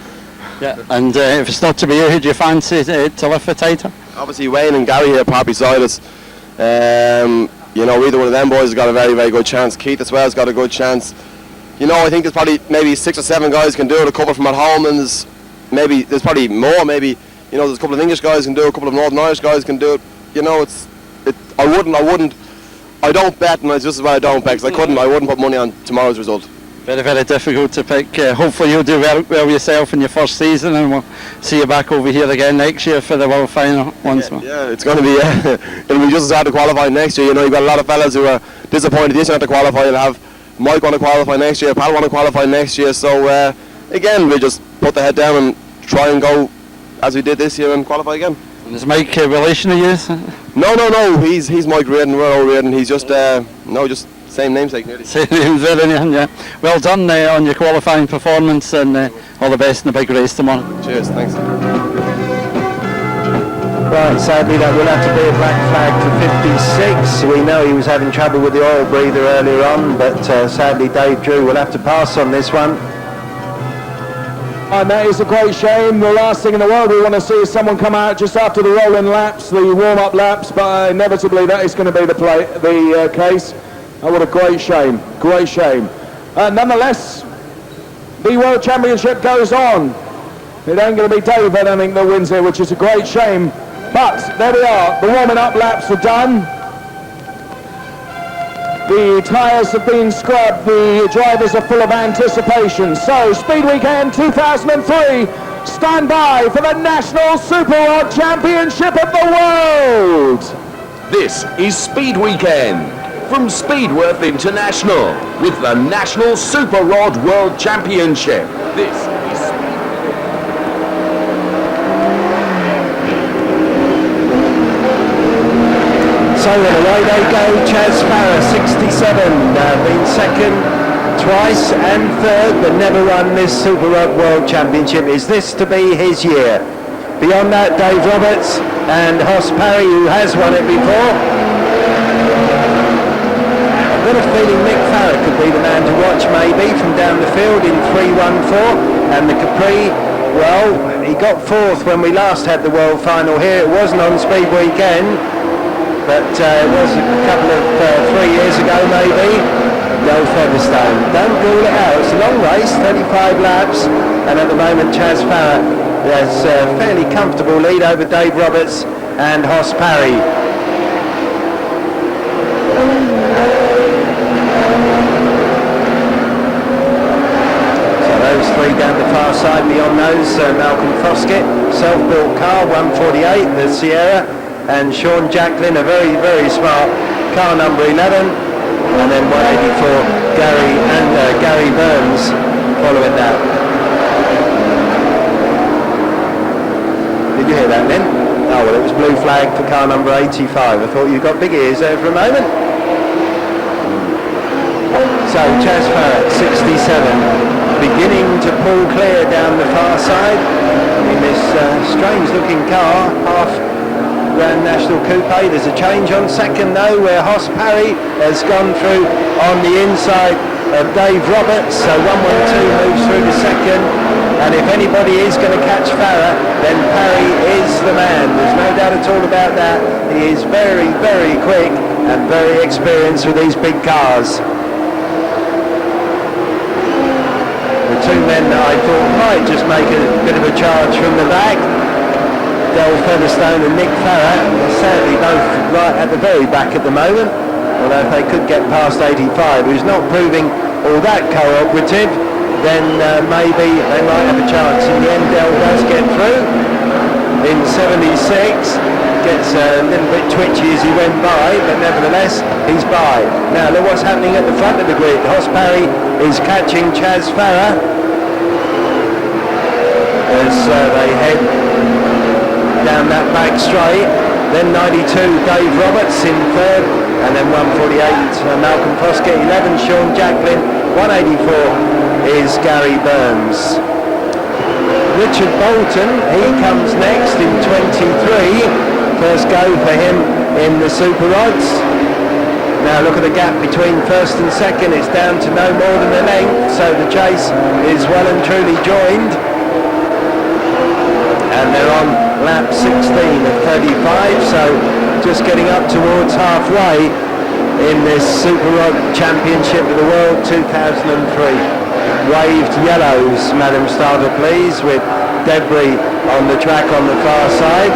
Yeah. And if it's not to be you, who do you fancy to lift the title? Obviously Wayne and Gary here, part beside us. Either one of them boys has got a very, very good chance. Keith as well has got a good chance. I think there's probably maybe 6 or 7 guys can do it. A couple from at home, and there's probably more. Maybe there's a couple of English guys can do it. A couple of Northern Irish guys can do it. I don't bet, and it's just why I don't bet, because I wouldn't put money on tomorrow's result. Very, very difficult to pick. Hopefully you'll do well yourself in your first season, and we'll see you back over here again next year for the World Final once more. Yeah, it's going to be it'll be just as hard to qualify next year. You've got a lot of fellas who are disappointed this year not to qualify. You'll have Mike want to qualify next year, Pat want to qualify next year. So again, we just put the head down and try and go as we did this year and qualify again. And is Mike a relation of yours? No. He's Mike Reardon, we're all Reardon. He's just just same namesake nearly. Same namesake, yeah. Well done on your qualifying performance, and all the best in the big race tomorrow. Cheers, thanks. Right, sadly that will have to be a black flag for 56. We know he was having trouble with the oil breather earlier on, but sadly Dave Drew will have to pass on this one. And that is a great shame. The last thing in the world we want to see is someone come out just after the rolling laps, the warm-up laps, but inevitably that is going to be the case. Oh, what a great shame, great shame. Nonetheless, the World Championship goes on. It ain't going to be Dave, I don't think, that wins it, which is a great shame. But there we are, the warming up laps are done. The tyres have been scrubbed, the drivers are full of anticipation. So, Speed Weekend 2003, stand by for the National Super Rod Championship of the World. This is Speed Weekend from Speedworth International with the National Super Rod World Championship. This is So away they go. Chaz Farrer, 67, been second twice and third, but never won this Super Rod World Championship. Is this to be his year? Beyond that, Dave Roberts and Hoss Parry, who has won it before. got a feeling Nick Farrer could be the man to watch maybe from down the field in 3-1-4, and the Capri, well, he got fourth when we last had the World Final here. It wasn't on Speed Weekend, but it was a couple of 3 years ago maybe. Joe Featherstone, don't rule it out. It's a long race, 35 laps, and at the moment Chaz Farrer has a fairly comfortable lead over Dave Roberts and Hoss Parry. So those three down the far side. Beyond those, Malcolm Foskett, self-built car, 148, the Sierra, and Sean Jacklin, a very, very smart car, number 11. And then 184, Gary Burns following that. Did you hear that, Lynn? Oh, well, it was blue flag for car number 85. I thought you got big ears there for a moment. So, Chaz Farrer, 67, beginning to pull clear down the far side in this strange-looking car, half Grand National Coupe. There's a change on second though, where Hoss Parry has gone through on the inside of Dave Roberts, so 112 moves through to second, and if anybody is going to catch Farrer, then Parry is the man. There's no doubt at all about that. He is very, very quick and very experienced with these big cars. The two men that I thought might just make a bit of a charge from the back, Del Featherstone and Nick Farrer, sadly both right at the very back at the moment, although if they could get past 85, who's not proving all that cooperative, then maybe they might have a chance. In the end, Del does get through in 76, gets a little bit twitchy as he went by, but nevertheless he's by. Now look what's happening at the front of the grid. Hoss Parry is catching Chaz Farrer as they head down that back straight. Then 92 Dave Roberts in third, and then 148 Malcolm Foskett, 11 Sean Jacklin, 184 is Gary Burns. Richard Bolton, he comes next in 23, first go for him in the Super Rods. Now look at the gap between first and second, it's down to no more than a length, so the chase is well and truly joined. And they're on lap 16 of 35, so just getting up towards halfway in this Super Rod Championship of the World 2003. Waved yellows, Madam Starter, please, with debris on the track on the far side.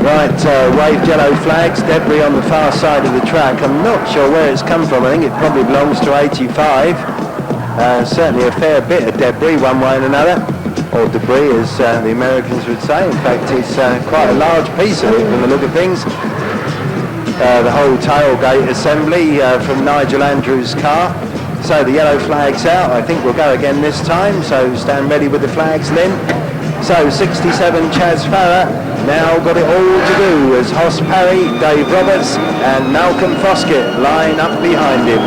Right, waved yellow flags, debris on the far side of the track. I'm not sure where it's come from. I think it probably belongs to 85. Certainly a fair bit of debris one way and another, or debris as the Americans would say. In fact, it's quite a large piece of it from the look of things. The whole tailgate assembly from Nigel Andrews' car. So the yellow flag's out. I think we'll go again this time, so stand ready with the flags, Lynn. So 67 Chaz Farrer now got it all to do as Hoss Parry, Dave Roberts and Malcolm Foskett line up behind him.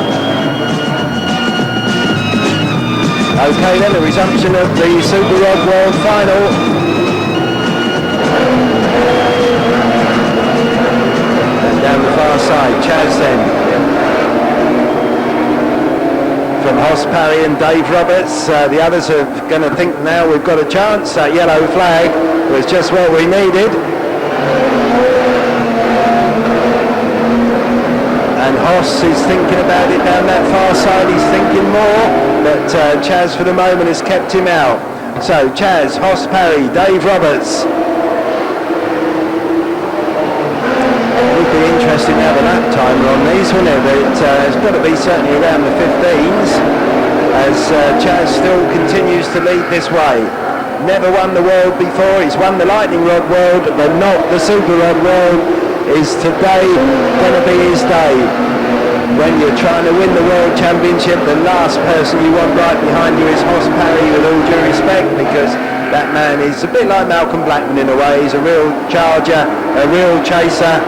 Okay then, the resumption of the Super Rod World Final. And down the far side, Chaz then. From Hoss Parry and Dave Roberts, the others are going to think now we've got a chance. That yellow flag was just what we needed. And Hoss is thinking about it down that far side. He's thinking more, but Chaz for the moment has kept him out. So Chaz, Hoss Parry, Dave Roberts. Would be interesting to have a lap timer on these, wouldn't it? But it's got to be certainly around the 15s as Chaz still continues to lead this way. Never won the world before. He's won the Lightning Rod World, but not the Super Rod World. Is today going to be his day? When you're trying to win the World Championship, the last person you want right behind you is Hoss Parry, with all due respect, because that man is a bit like Malcolm Blackman in a way. He's a real charger, a real chaser.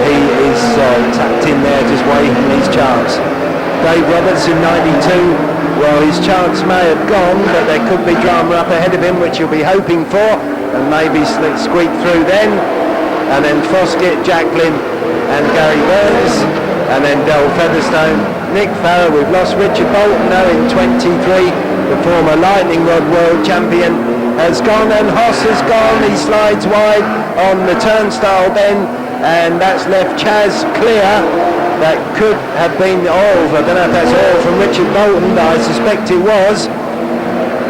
He is tapped in there just waiting his chance. Dave Roberts in 92 Well, his chance may have gone, but there could be drama up ahead of him, which he'll be hoping for, and maybe squeak through then. And then Foskett, Jacklin and Gary Burns, and then Del Featherstone, Nick Farrer. We've lost Richard Bolton now in 23, the former Lightning Rod World Champion, has gone, and Hoss has gone. He slides wide on the turnstile bend, and that's left Chaz clear. That could have been oil. I don't know if that's oil from Richard Bolton, but I suspect it was.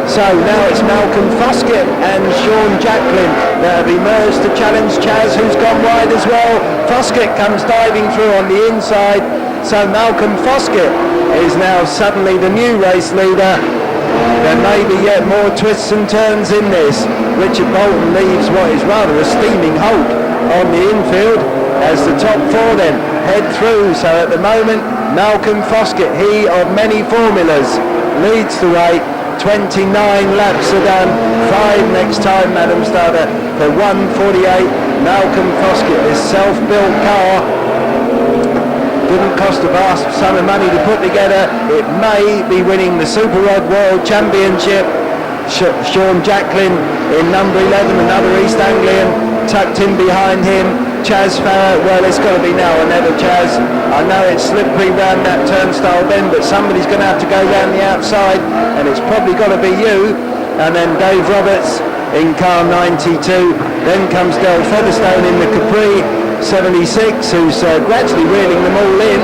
So now it's Malcolm Foskett and Sean Jacklin that have emerged to challenge Chaz, who's gone wide as well. Foskett comes diving through on the inside, so Malcolm Foskett is now suddenly the new race leader. There may be yet more twists and turns in this. Richard Bolton leaves what is rather a steaming Holt on the infield as the top four then head through. So at the moment, Malcolm Foskett, he of many formulas, leads the way. 29 laps are done, 5 next time, Madam Starter, for 1:48. Malcolm Foskett, this self-built car, didn't cost a vast sum of money to put together. It may be winning the Super Rod World Championship. Sean Jacklin in number 11, another East Anglian, tucked in behind him. Chaz Farrer, well, it's got to be now or never, Chaz. I know it's slippery round that turnstile bend, but somebody's going to have to go round the outside, and it's probably got to be you. And then Dave Roberts in car 92. Then comes Del Featherstone in the Capri 76, who's gradually reeling them all in,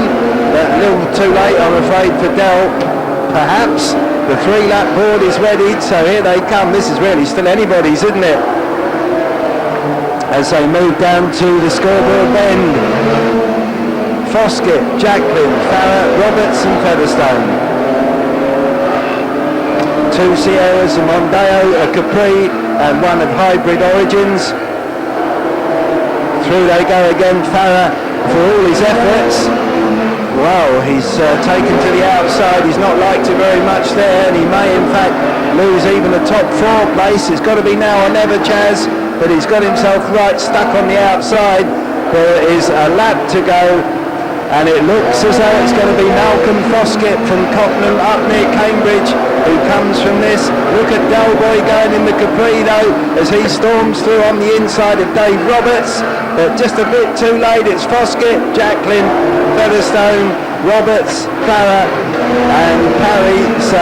but a little too late, I'm afraid, for Del. Perhaps the 3-lap board is readied, so here they come. This is really still anybody's, isn't it? As they move down to the scoreboard bend. Foskett, Jacklin, Farrer, Roberts and Featherstone. 2 Sierras, a Mondeo, a Capri and one of hybrid origins. Through they go again, Farrer, for all his efforts. Wow, he's taken to the outside. He's not liked it very much there, and he may in fact lose even the top 4 place. It's got to be now or never, Chaz, but he's got himself right stuck on the outside. There is a lap to go, and it looks as though it's going to be Malcolm Foskett from Cottenham up near Cambridge who comes from this. Look at Delboy going in the Capri though, as he storms through on the inside of Dave Roberts, but just a bit too late. It's Foskett, Jacklin, Featherstone, Roberts, Farrer and Parry. So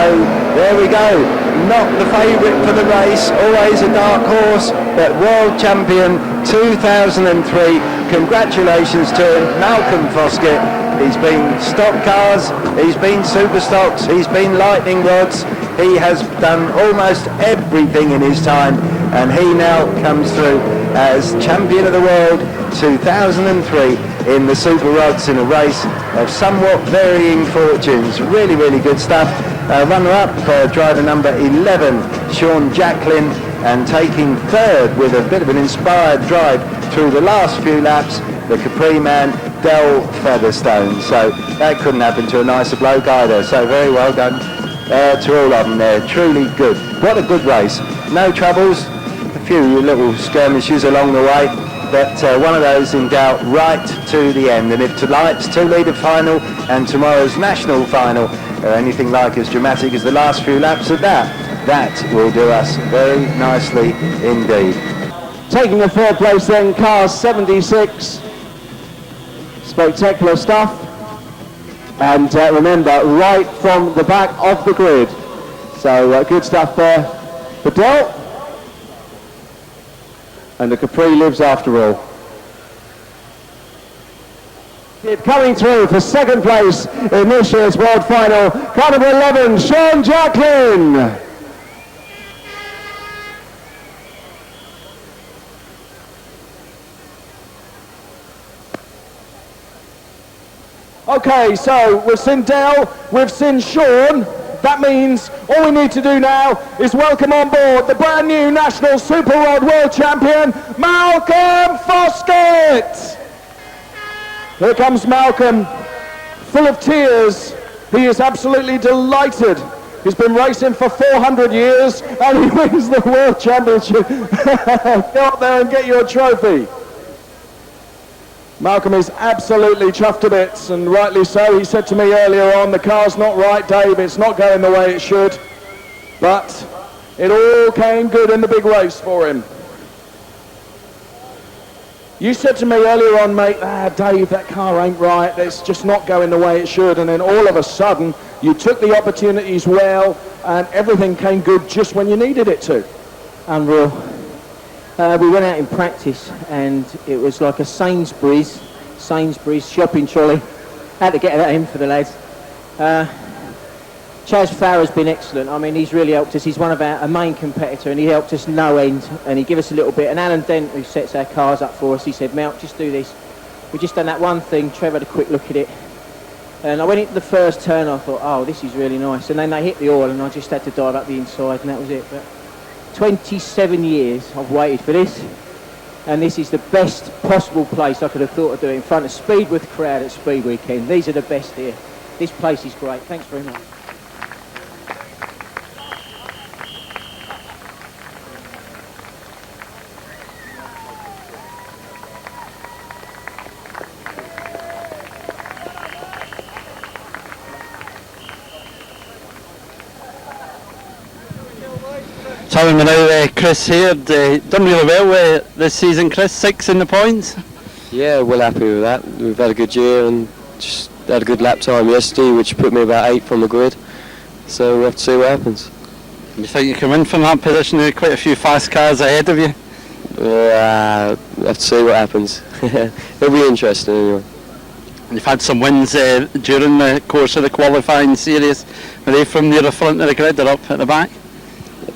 there we go. Not the favourite for the race, always a dark horse, but world champion 2003. Congratulations to him, Malcolm Foskett. He's been stock cars, he's been super stocks, he's been lightning rods. He has done almost everything in his time, and he now comes through as champion of the world 2003 in the super rods in a race of somewhat varying fortunes. Really, really good stuff. Runner-up, driver number 11, Sean Jacklin, and taking third with a bit of an inspired drive through the last few laps, the Capri man, Del Featherstone. So that couldn't happen to a nicer bloke either. So very well done to all of them there. Truly good. What a good race. No troubles, a few little skirmishes along the way, but one of those in doubt right to the end. And if tonight's 2-litre final and tomorrow's national final are anything like as dramatic as the last few laps of that will do us very nicely indeed. Taking the 3rd place then, car 76. Spectacular stuff. And remember, right from the back of the grid. So good stuff there for Del. And the Capri lives after all. Coming through for 2nd place in this year's World Final, car number 11, Sean Jacklin. Okay, so we've seen Del, we've seen Sean. That means all we need to do now is welcome on board the brand new National Super Rod World Champion, Malcolm Foskett. Here comes Malcolm, full of tears. He is absolutely delighted. He's been racing for 400 years and he wins the World Championship. Go up there and get your trophy. Malcolm is absolutely chuffed to bits, and rightly so. He said to me earlier on, the car's not right, Dave, it's not going the way it should. But it all came good in the big race for him. You said to me earlier on, mate, Dave, that car ain't right, it's just not going the way it should, and then all of a sudden, you took the opportunities well, and everything came good just when you needed it to. Unreal. We went out in practice, and it was like a Sainsbury's shopping trolley. Had to get that in for the lads. Chaz Farrer's been excellent. I mean, he's really helped us. He's one of our main competitor, and he helped us no end, and he gave us a little bit. And Alan Dent, who sets our cars up for us, he said, Mel, just do this. We just done that one thing. Trevor had a quick look at it. And I went into the first turn, I thought, oh, this is really nice. And then they hit the oil, and I just had to dive up the inside, and that was it. But 27 years I've waited for this, and this is the best possible place I could have thought of doing in front of Speedweekend crowd at Speed Weekend. These are the best here. This place is great. Thanks very much. Telling me now, Chris here, done really well this season, Chris, 6 in the points. Yeah, well happy with that. We've had a good year and just had a good lap time yesterday, which put me about 8th on the grid. So we have to see what happens. You think you can win from that position? There are quite a few fast cars ahead of you. We have to see what happens. It'll be interesting anyway. You've had some wins during the course of the qualifying series. Were they from near the front of the grid or up at the back?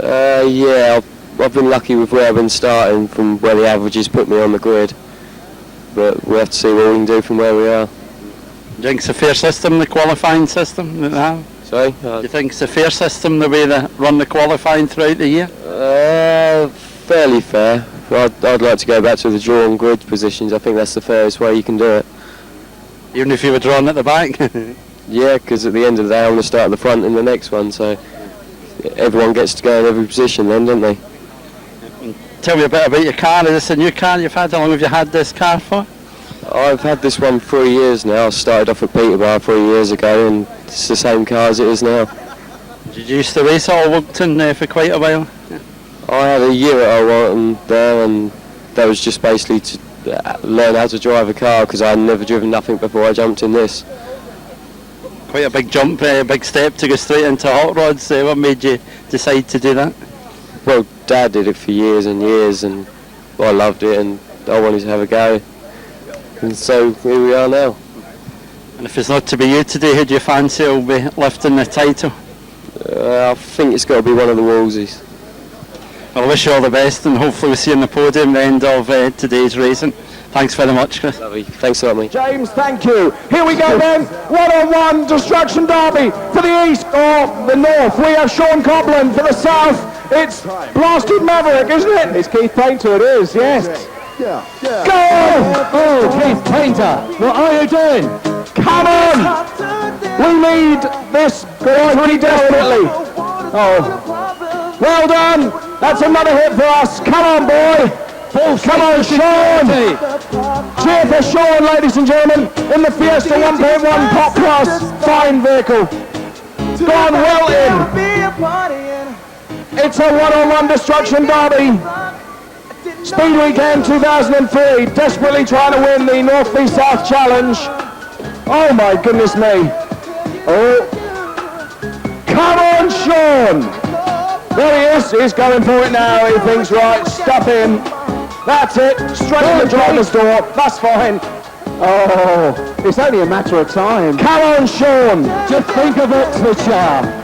Yeah, I've been lucky with where I've been starting from where the averages put me on the grid. But we'll have to see what we can do from where we are. Do you think it's a fair system, the qualifying system that they have? Sorry? Do you think it's a fair system, the way they run the qualifying throughout the year? Fairly fair. I'd like to go back to the drawn grid positions. I think that's the fairest way you can do it. Even if you were drawn at the back? Yeah, because at the end of the day I want to start at the front in the next one, so everyone gets to go in every position then, don't they? Tell me a bit about your car. Is this a new car you've had? How long have you had this car for? I've had this one 3 years now. I started off at Peterborough 3 years ago, and it's the same car as it is now. Did you used to race at Alwalton for quite a while? Yeah. I had a year at Alwalton there, and that was just basically to learn how to drive a car, because I had never driven nothing before I jumped in this. Quite a big jump, a big step to go straight into hot rods. What made you decide to do that? Well, Dad did it for years and years, and I loved it, and I wanted to have a go. And so here we are now. And if it's not to be you today, who do you fancy will be lifting the title? I think it's got to be one of the Woolseys. Well, I wish you all the best, and hopefully we'll see you on the podium at the end of today's racing. Thanks very much, Chris. Lovely. Thanks a lot, mate. James, thank you. Here we go then. One-on-one destruction derby for the east or the north. We have Sean Copland for the south. It's Blasted Maverick, isn't it? It's Keith Painter, it is, yes. Yeah. Go! Oh, Keith Painter, what are you doing? Come on! We need this pretty desperately. Oh, well done. That's another hit for us. Come on, boy. Come on, Sean! Cheer for Sean, ladies and gentlemen, in the Fiesta 1.1 Pop Plus. Fine vehicle. Gone well in. It's a one-on-one destruction derby. Speed Weekend 2003, desperately trying to win the North v South Challenge. Oh my goodness me. Oh. Come on, Sean! There he is, he's going for it now, he thinks right, step in. That's it, straight in the driver's door, that's fine. Oh, it's only a matter of time. Come on, Sean! Just think of Oxfordshire.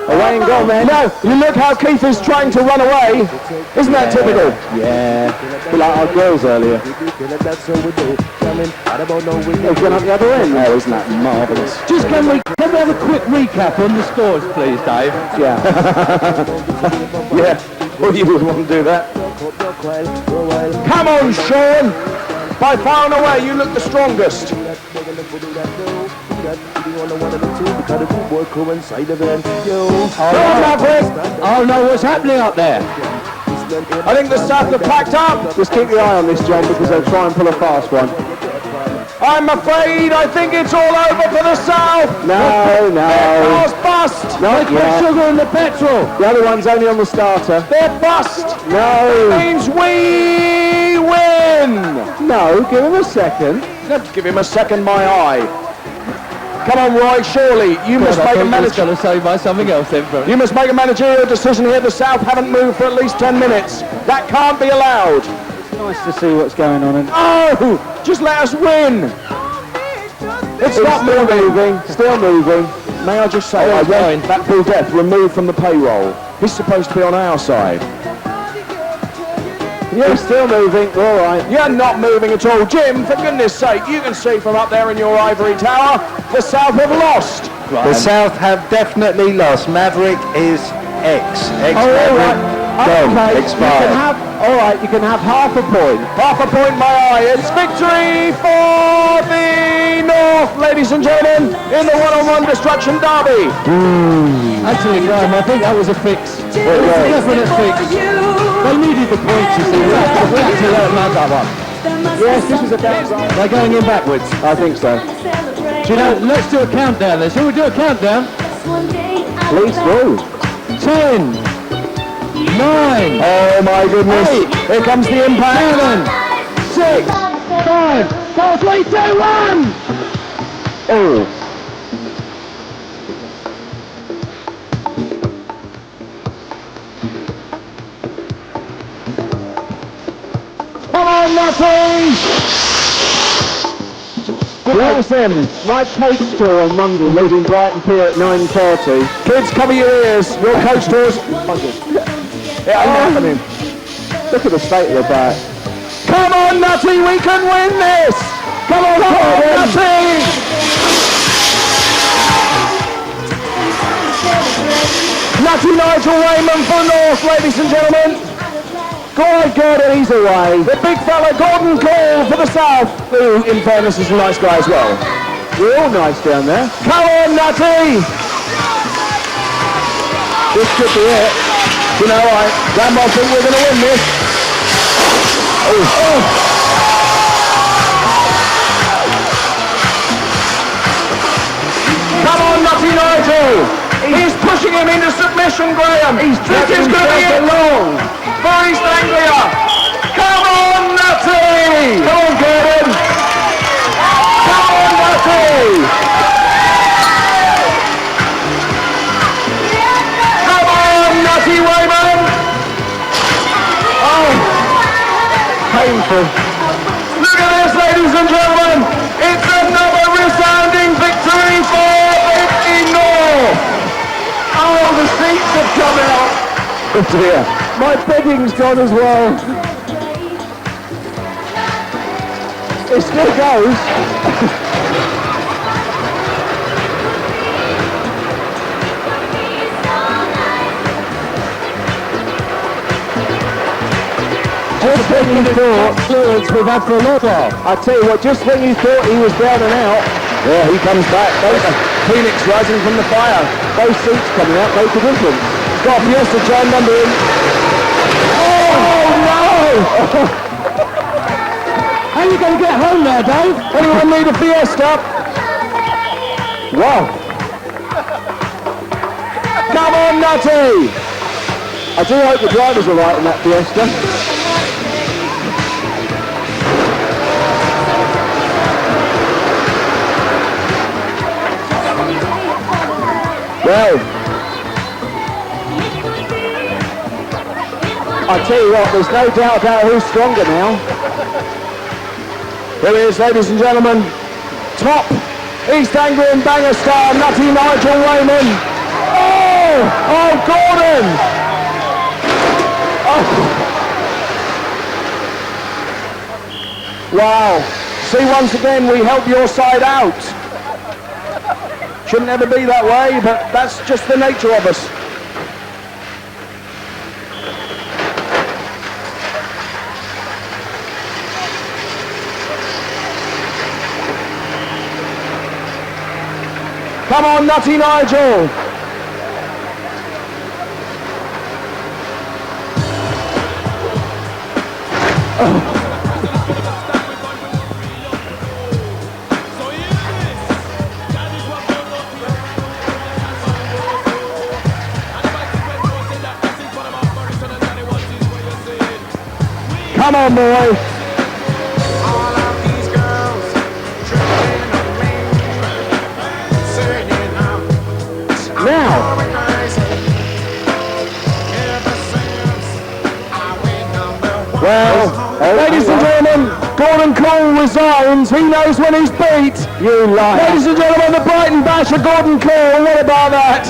Away and gone there. No, you look how Keith is trying to run away. Isn't that typical? Yeah. Be like our girls earlier. They've gone up the other end. Oh, isn't that marvellous? Just can we have a quick recap on the scores, please, Dave? Yeah. Yeah. Well, you would want to do that. Come on, Sean. By far and away, you look the strongest. Oh no, what's happening up there? I think the South are packed up. Just keep your eye on this, John, because they'll try and pull a fast one. I'm afraid I think it's all over for the South. No. Their car's bust. Not yet. Sugar in the petrol. The other one's only on the starter. They're bust. No. It means we win. No, give him a second. Give him a second, my eye. Come on, Roy, surely you must make a managerial. You must make a managerial decision here. The South haven't moved for at least 10 minutes. That can't be allowed. Nice to see what's going on. Oh, just let us win. It's not moving. Still moving. May I just say, I want that Bull Death removed from the payroll. He's supposed to be on our side. You're still moving, all right. You're not moving at all. Jim, for goodness sake, you can see from up there in your ivory tower, the South have lost. The South have definitely lost. Maverick is X. All right. Gone. Expired. You can have half a point. Half a point, my eye. It's victory for the North, ladies and gentlemen, in the one-on-one destruction derby. Actually, Graham, I think that was a fix. It was a definite fix. They needed the points, you see. We had to let them have that one. Yes, this is a downside. They're going in backwards. I think so. Do you know, let's do a countdown then. Shall we do a countdown? Please do. 10. 9. Oh my goodness. 8. Here comes the impact. 7. 6. 5. 4, 3, 2, 1. Oh. Come on, Nutty! Yes, my coach tour on Monday, leaving Brighton Pier at 9:30. Kids, cover your ears. Your coach tours. It ain't happening. Look at the state of the back. Come on, Nutty, we can win this! Come on, Nutty! Nutty Nigel Raymond for North, ladies and gentlemen. Gordon, he's away. The big fella, Gordon Cole for the South, who, in fairness, is a nice guy as well. We're all nice down there. Come on, Nutty! This could be it. You know, Grandma think we're going to win this. Come on, Nutty Nigel! He's pushing him into submission, Graham. This is going to be it long for East Anglia. Come on, Nutty! Come on, Gordon! Come on, Nutty! Come on, Nutty Raymond! Oh, painful. Look at this, ladies and gentlemen. It's another resounding victory for the North. Oh, the seats have come out. Oh dear. My bedding's gone as well. It still goes. Just when you thought fluids we've had for a long while. I tell you what, just when you thought he was down and out, yeah, he comes back. Phoenix rising from the fire. Those seats coming out make a difference. He's got a Fiesta John number in. Oh no! How are you going to get home there, Dave? Anyone need a Fiesta? Wow. Come on, Nutty! I do hope the drivers are right in that Fiesta. Well, I tell you what, there's no doubt about who's stronger now. Here he is, ladies and gentlemen, top East Anglian banger star, Nutty Nigel Raymond. Oh, Gordon! Oh. Wow. See, once again, we help your side out. Shouldn't ever be that way, but that's just the nature of us. Come on, Nutty Nigel! Come on, boy. Now. Well, ladies and gentlemen, Gordon Cole resigns. He knows when he's beat. You liar. Ladies and gentlemen, the Brighton Basher, Gordon Cole. What about that?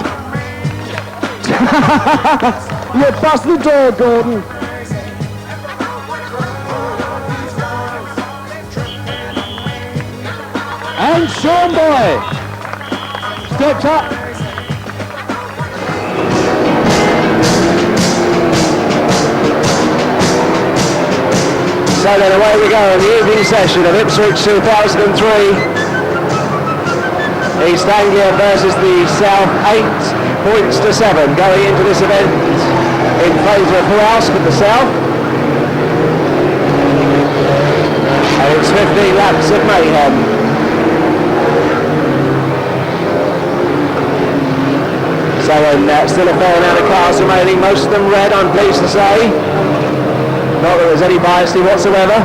You bust the door, Gordon. And Sean Boy steps up. So then away we go in the evening session of Ipswich 2003. East Anglia versus the South, 8 points to 7 going into this event in favour of who else but the South. And it's 15 laps of mayhem. So still a fair amount of cars remaining, most of them red, I'm pleased to say. Not that there's any bias whatsoever.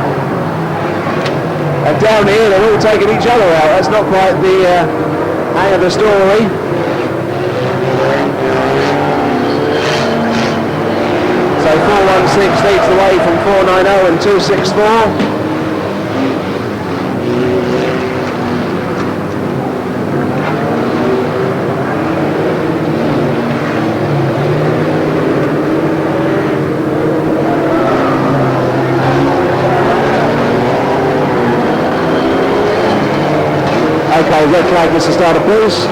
And down here they're all taking each other out. That's not quite the hang of the story. So 416 leads the way from 490 and 264. Okay, red flag is the start of Bruce.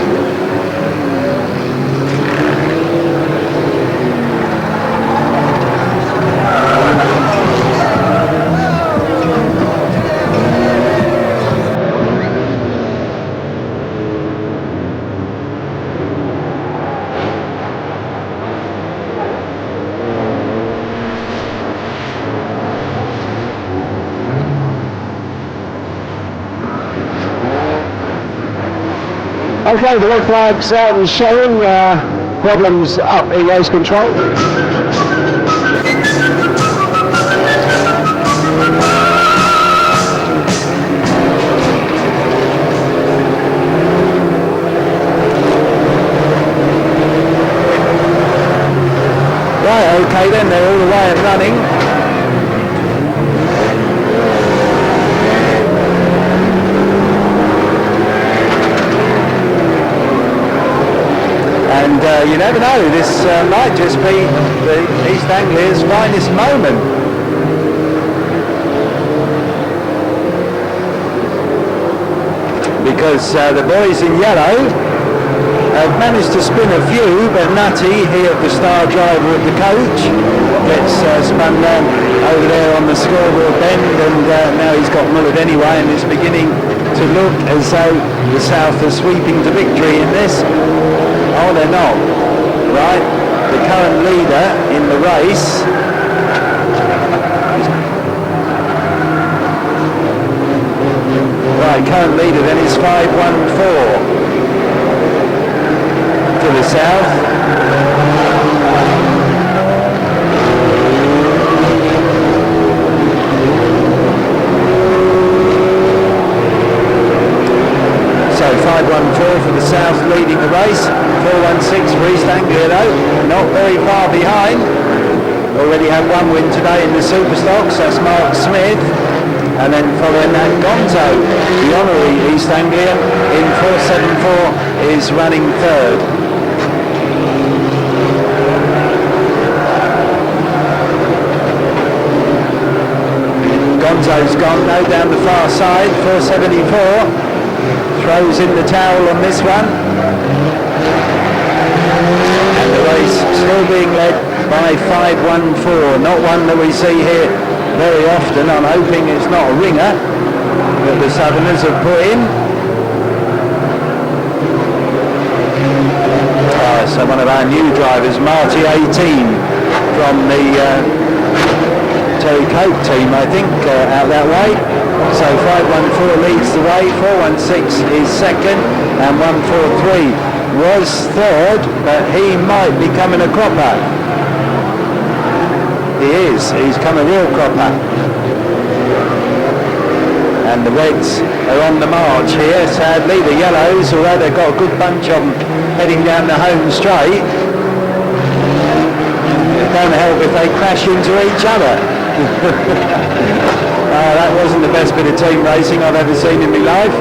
Okay, the red flag's out and showing problems up in race control. Right, okay then, they're all away and running. And you never know, this might just be the East Anglia's finest moment. Because the boys in yellow have managed to spin a few, but Nutty, here the star driver of the coach, gets spun down over there on the scoreboard bend, and now he's got mullered anyway, and it's beginning to look as though the South are sweeping to victory in this. Oh, they're not. Right, the current leader in the race current leader then is 514 to the South. So 514 for the South leading the race, 416 for East Anglia though, not very far behind. Already had one win today in the Superstocks, that's Mark Smith. And then following that, Gonzo, the honorary East Anglia in 474 is running third. Gonzo's gone now down the far side, 474. Throws in the towel on this one. And the race still being led by 514, not one that we see here very often. I'm hoping it's not a ringer that the Southerners have put in. So one of our new drivers, Marty 18 from the Terry Cope team, I think, out that way. So 514 leads the way, 416 is second, and 143 was third, but he might be coming a cropper. He is. He's come a real cropper. And the reds are on the march here, sadly. The yellows, although they've got a good bunch of them heading down the home straight, it don't help if they crash into each other. That wasn't the best bit of team racing I've ever seen in my life.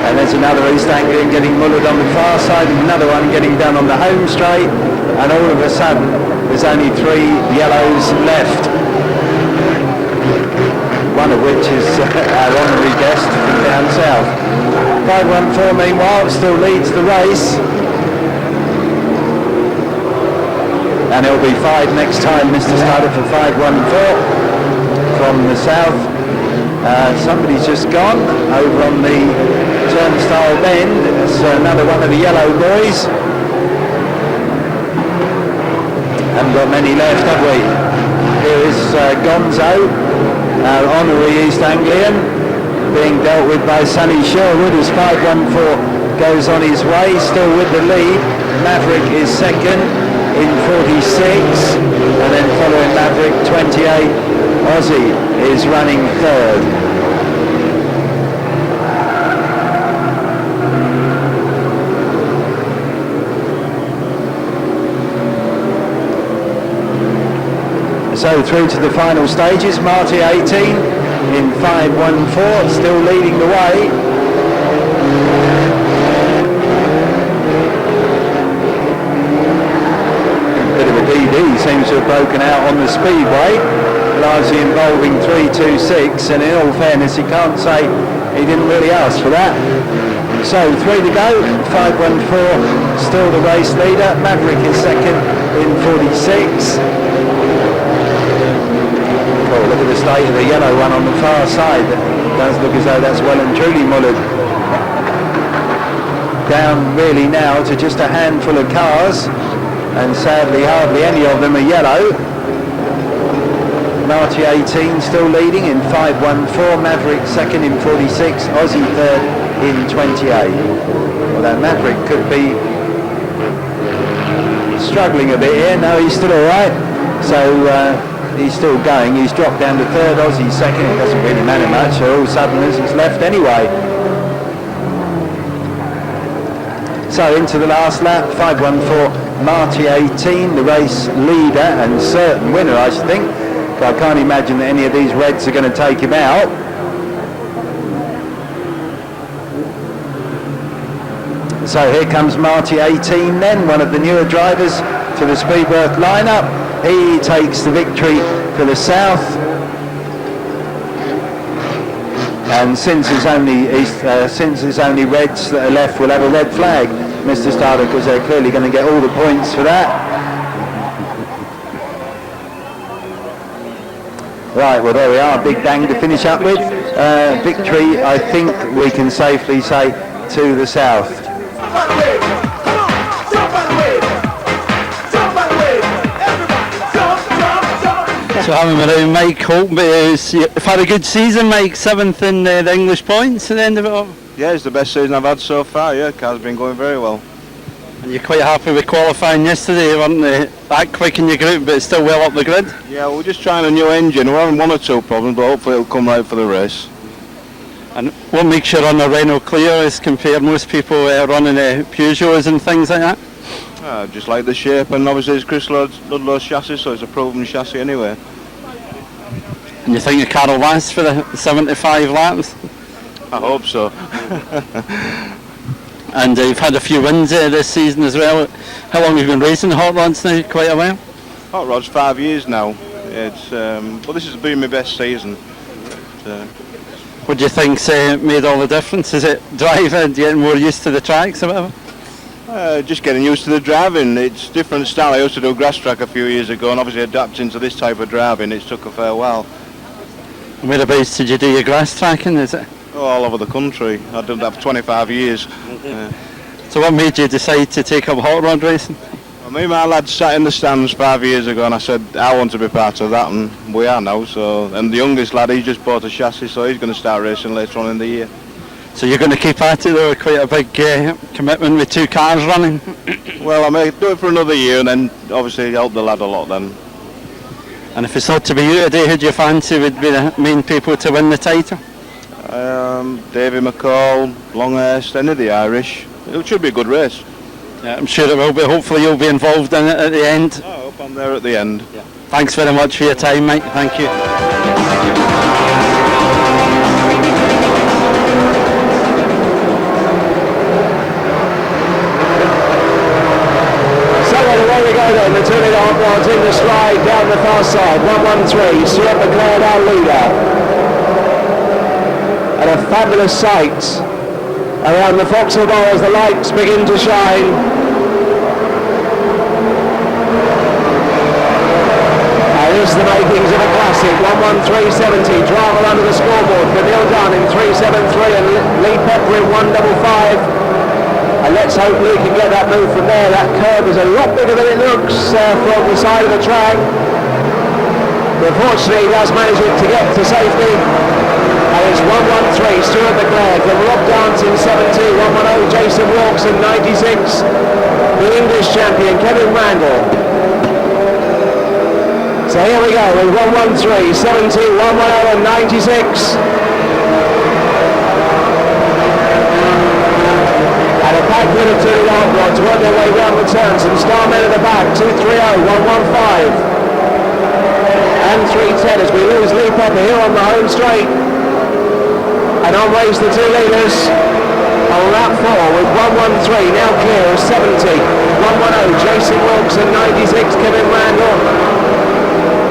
And there's another East Anglian getting mullered on the far side, and another one getting done on the home straight, and all of a sudden there's only 3 yellows left, one of which is our honorary guest from down south. 514 meanwhile still leads the race, and it'll be 5 next time. Mr. Starter for 514 from the south. Somebody's just gone over on the turnstile bend. It's another one of the yellow boys. Haven't got many left, have we? Here is Gonzo, our honorary East Anglian, being dealt with by Sonny Sherwood as 514 goes on his way, still with the lead. Maverick is second in 46, and then following Maverick 28, Aussie is running third. So through to the final stages, Marty 18 in 514, still leading the way. Bit of a DD seems to have broken out on the speedway, largely involving 326, and in all fairness he can't say he didn't really ask for that. So 3 to go, 514 still the race leader. Maverick is second in 46. Oh, look at the state of the yellow one on the far side. It does look as though that's well and truly mullered. Down really now to just a handful of cars, and sadly hardly any of them are yellow. Marty 18 still leading in 514, Maverick second in 46, Aussie third in 28. Although Maverick could be struggling a bit here. No, he's still alright. So he's still going. He's dropped down to third, Aussie second. It doesn't really matter much. They're all Southerners. He's left anyway. So into the last lap, 514, Marty 18, the race leader and certain winner, I should think. But I can't imagine that any of these reds are going to take him out. So here comes Marty 18 then, one of the newer drivers to the Speedworth lineup. He takes the victory for the south. And since it's only reds that are left, we'll have a red flag, Mr. Starter, because they're clearly going to get all the points for that. Right, well there we are, big bang to finish up with. Victory, I think we can safely say, to the south. So having around Mike Hope, you've had a good season, Mike, 7th in the English points at the end of it all. Yeah, it's the best season I've had so far, yeah, car's been going very well. And you're quite happy with qualifying yesterday, weren't they? That quick in your group, but it's still well up the grid? Yeah, we're just trying a new engine. We're having 1 or 2 problems, but hopefully it'll come right for the race. And what makes you run a Renault Clio as compared most people running Peugeots and things like that? Just like the shape, and obviously it's Chris Ludlow's chassis, so it's a proven chassis anyway. And you think the car will last for the 75 laps? I hope so. And you've had a few wins this season as well. How long have you been racing hot rods now? Quite a while? Hot rods 5 years now. It's but this has been my best season. What do you think's made all the difference? Is it driving, getting more used to the tracks or whatever? Just getting used to the driving. It's different style. I used to do grass track a few years ago, and obviously adapting to this type of driving, it's took a fair while. And whereabouts did you do your grass tracking, is it? Oh, all over the country. I've done that for 25 years. So what made you decide to take up hot rod racing? Well, me and my lad sat in the stands 5 years ago, and I said I want to be part of that, and we are now. So, and the youngest lad, he just bought a chassis, so he's going to start racing later on in the year. So you're going to keep at it though, quite a big commitment with 2 cars running? Well, I may do it for another year and then obviously help the lad a lot then. And if it's not to be you today, who do you fancy would be the main people to win the title? Davy McCall, Longhurst, any of the Irish. It should be a good race. Yeah, I'm sure it will be. Hopefully you'll be involved in it at the end. I hope I'm there at the end. Yeah. Thanks very much for your time, mate. Thank you. Away we go then, the 2.5 miles in the stride down the far side, 113, Stuart McLeod our leader. And a fabulous sight around the Vauxhall Bar as the lights begin to shine. And this is the makings of a classic, 113.70, drama under the scoreboard for Neil Dunn in 3.73 and Lee Pepper in 1.55. And let's hope Lee can get that move from there. That curve is a lot bigger than it looks from the side of the track. But fortunately he does manage it to get to safety. And it's 113, Stuart McLeod from Rob Dance in 70, 110, Jason Wilkes in 96, the English champion Kevin Randall. So here we go with 113, 70, 110 and 96. And a pack with a 2.5 miles to work their way round the turns, and Starmen at the back, 2.30, 1.15 and 3.10 as we lose Lee Pepper here on the home straight. And on race the 2 leaders on lap 4 with 113 now clear of 70, 110 Jason Wilkes and 96 Kevin Randall.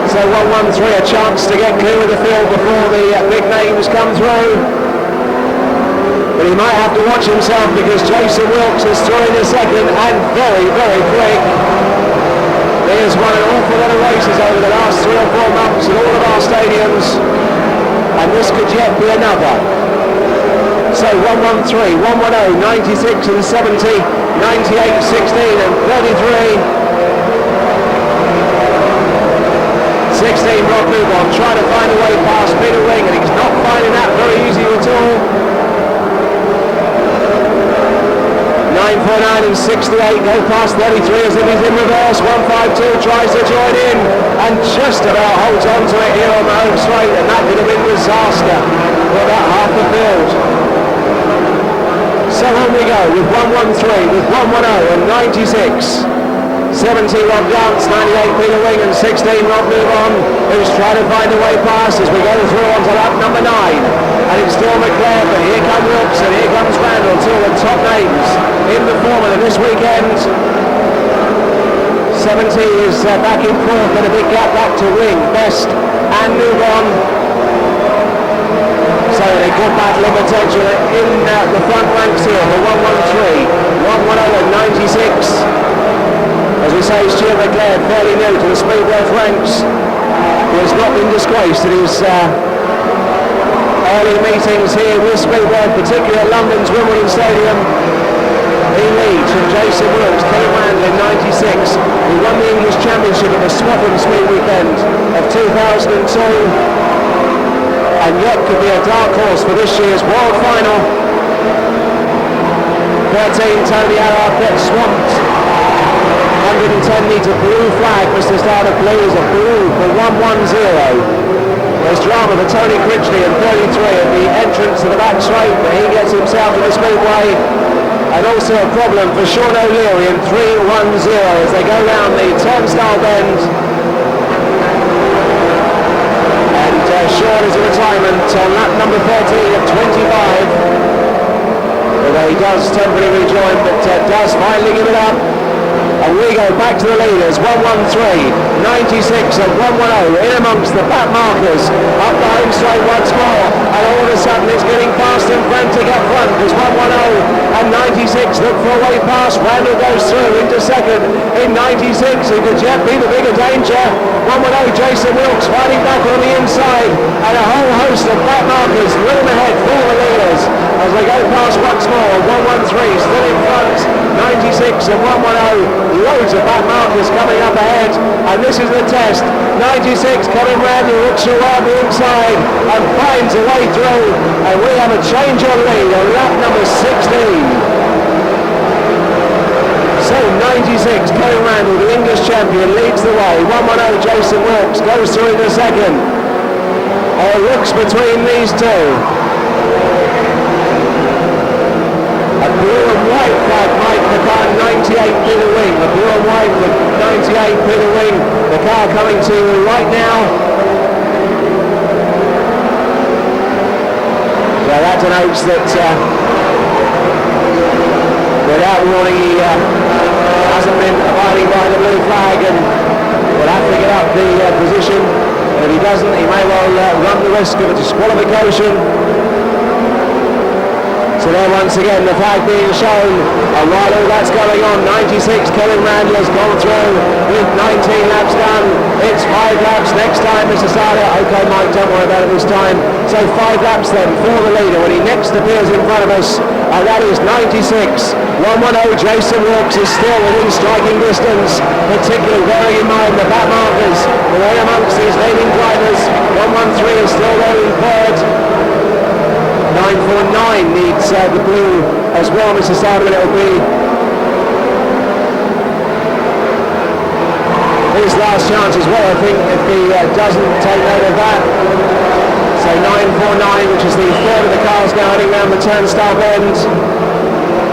So 113 a chance to get clear of the field before the big names come through. But he might have to watch himself because Jason Wilkes is through in a second and very, very quick. He has won an awful lot of races over the last 3 or 4 months in all of our stadiums, and this could yet be another. So 113, 110, 96 and 70, 98, 16 and 33. 16 Rob Newborn trying to find a way past Peter Ring, and he's not finding that very easy at all. 949 and 68 go past 33 as if he's in reverse. 152 tries to join in and just about holds on to it here on the home straight, and that could have been disaster for about half the field. So on we go with 113, with 110 and 96. 70 Rob Dance, 98 Peter Ring and 16 Rob Newborn, who's trying to find a way past as we go through onto lap number 9. And it's still McLeod, but here comes Wilkes and here comes Randall, 2 of the top names in the Formula this weekend. 70 is back in 4th and a big gap back to Ring, Best and Newborn. So a good battle of attention in the front ranks here for 113, 110 and 96. As we say, Stuart McLeod, fairly new to the Speedweekend ranks, who has not been disgraced in his early meetings here with Speedweekend, particularly at London's Wimbledon Stadium. He leads from Jason Wilkes, Kevin Randall in 96, who won the English Championship at the Swaffham Speedweekend of 2002, and yet could be a dark horse for this year's World Final. 13 Tony Arrow gets swamped. 110 metre blue flag was the start of play as a blue for 110. There's drama for Tony Critchley in 33 at the entrance to the back straight, but he gets himself to the speedway. And also a problem for Sean O'Leary in 310 as they go round the turnstile bend. And Sean is a retirement on lap number 13 at 25. Although he does temporarily rejoin, but does finally give it up. And we go back to the leaders, 113, 96 and 110 in amongst the back markers, up the home straight once more, and all of a sudden it's getting fast and frantic up front as 110 and 96 look for a way past. Randall goes through into second in 96, who could yet be the bigger danger. 110 Jason Wilkes fighting back on the inside, and a whole host of back markers rhythm ahead for the leaders as they go past once more. 113 still in front, 96 and 110. Loads of back markers coming up ahead, and this is the test. 96 Kevin Randall looks around the inside and finds a way through, and we have a change on lead on lap number 16. So 96, Kevin Randall, the English champion, leads the way. 110, Jason Wilkes goes through in the second. It looks between these two. A blue and white flag, Mike, the car 98 through the wing. The blue and white, the 98 through the wing. The car coming to you right now. So that denotes that without warning he hasn't been abiding by the blue flag and will have to get up the position. And if he doesn't, he may well run the risk of a disqualification. So there once again the flag being shown, and while all that's going on, 96 Kevin Randall has gone through with 19 laps done. It's 5 laps next time, Mr. Sada. Okay, Mike, don't worry about it this time. So 5 laps then for the leader when he next appears in front of us, and that is 96. 110 Jason Wilkes is still within striking distance, particularly bearing in mind the back markers. The way amongst his leading drivers, 113 is still there in third. 949 needs the blue as well, Mr. Simon. It'll be his last chance as well, I think, if he doesn't take note of that. So 949, which is the third of the cars now heading round the turnstile bend.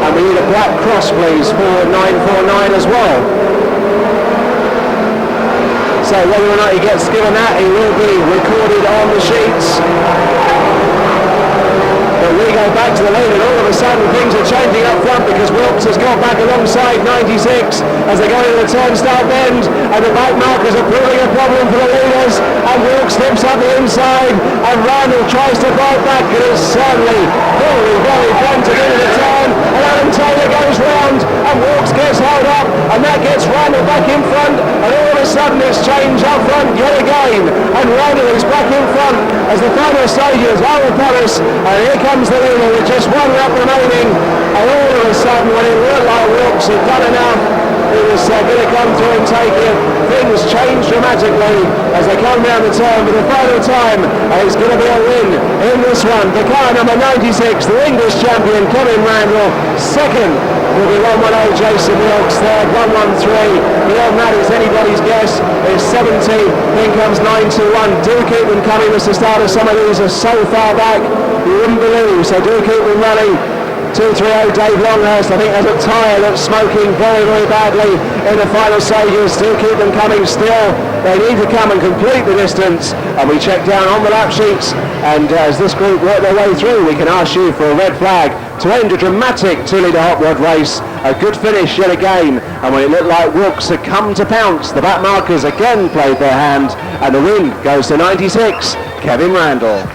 And we need a black cross, please, for 949 as well. So whether or not he gets given that, he will be recorded on the sheets. But we go back to the lead, and all of a sudden things are changing up front because Wilkes has got back alongside 96 as they go into the turnstile bend, and the back markers are proving a problem for the leaders, and Wilkes slips up the inside, and Randall tries to bite back, and is certainly very, very frantic into the turn, and Alan Taylor goes round, and Wilkes gets held up, and that gets Randall back in front, and all of a sudden it's changed up front yet again, and Randall is back in front as the final stages are upon us, and here comes the leader with just 1 lap remaining, and all of a sudden when it looked like Wilkes had done enough, he was going to come through and take it. Things change dramatically as they come round the turn for the final time, and it's going to be a win in this one. The car number 96, the English champion Kevin Randall. Second will be 110 Jason Wilkes. Third 113. Beyond that is anybody's guess. It's 70. Then comes 921. Do keep them coming, Mr. Starter. Some of these are so far back you wouldn't believe. So do keep them running. 230 Dave Longhurst, I think, has a tyre that's smoking very, very badly in the final stages. Do keep them coming still. They need to come and complete the distance. And we check down on the lap sheets. And as this group work their way through, we can ask you for a red flag to end a dramatic 2-litre hot rod race. A good finish yet again. And when it looked like Wilkes had come to pounce, the back markers again played their hand. And the win goes to 96, Kevin Randall.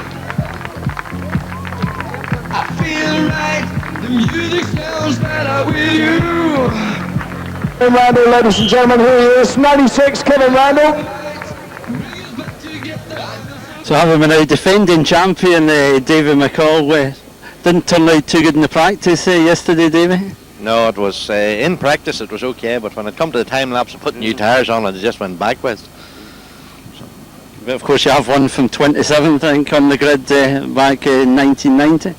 I feel right. The music sounds better with you. Kevin Randall, ladies and gentlemen, here he is, 96, Kevin Randall. So having been a defending champion, David McCall, didn't turn out too good in the practice yesterday, Davey? No, it was in practice it was okay, but when it come to the time lapse of putting new tyres on, it just went backwards. But of course you have one from 27th, I think, on the grid back in 1990.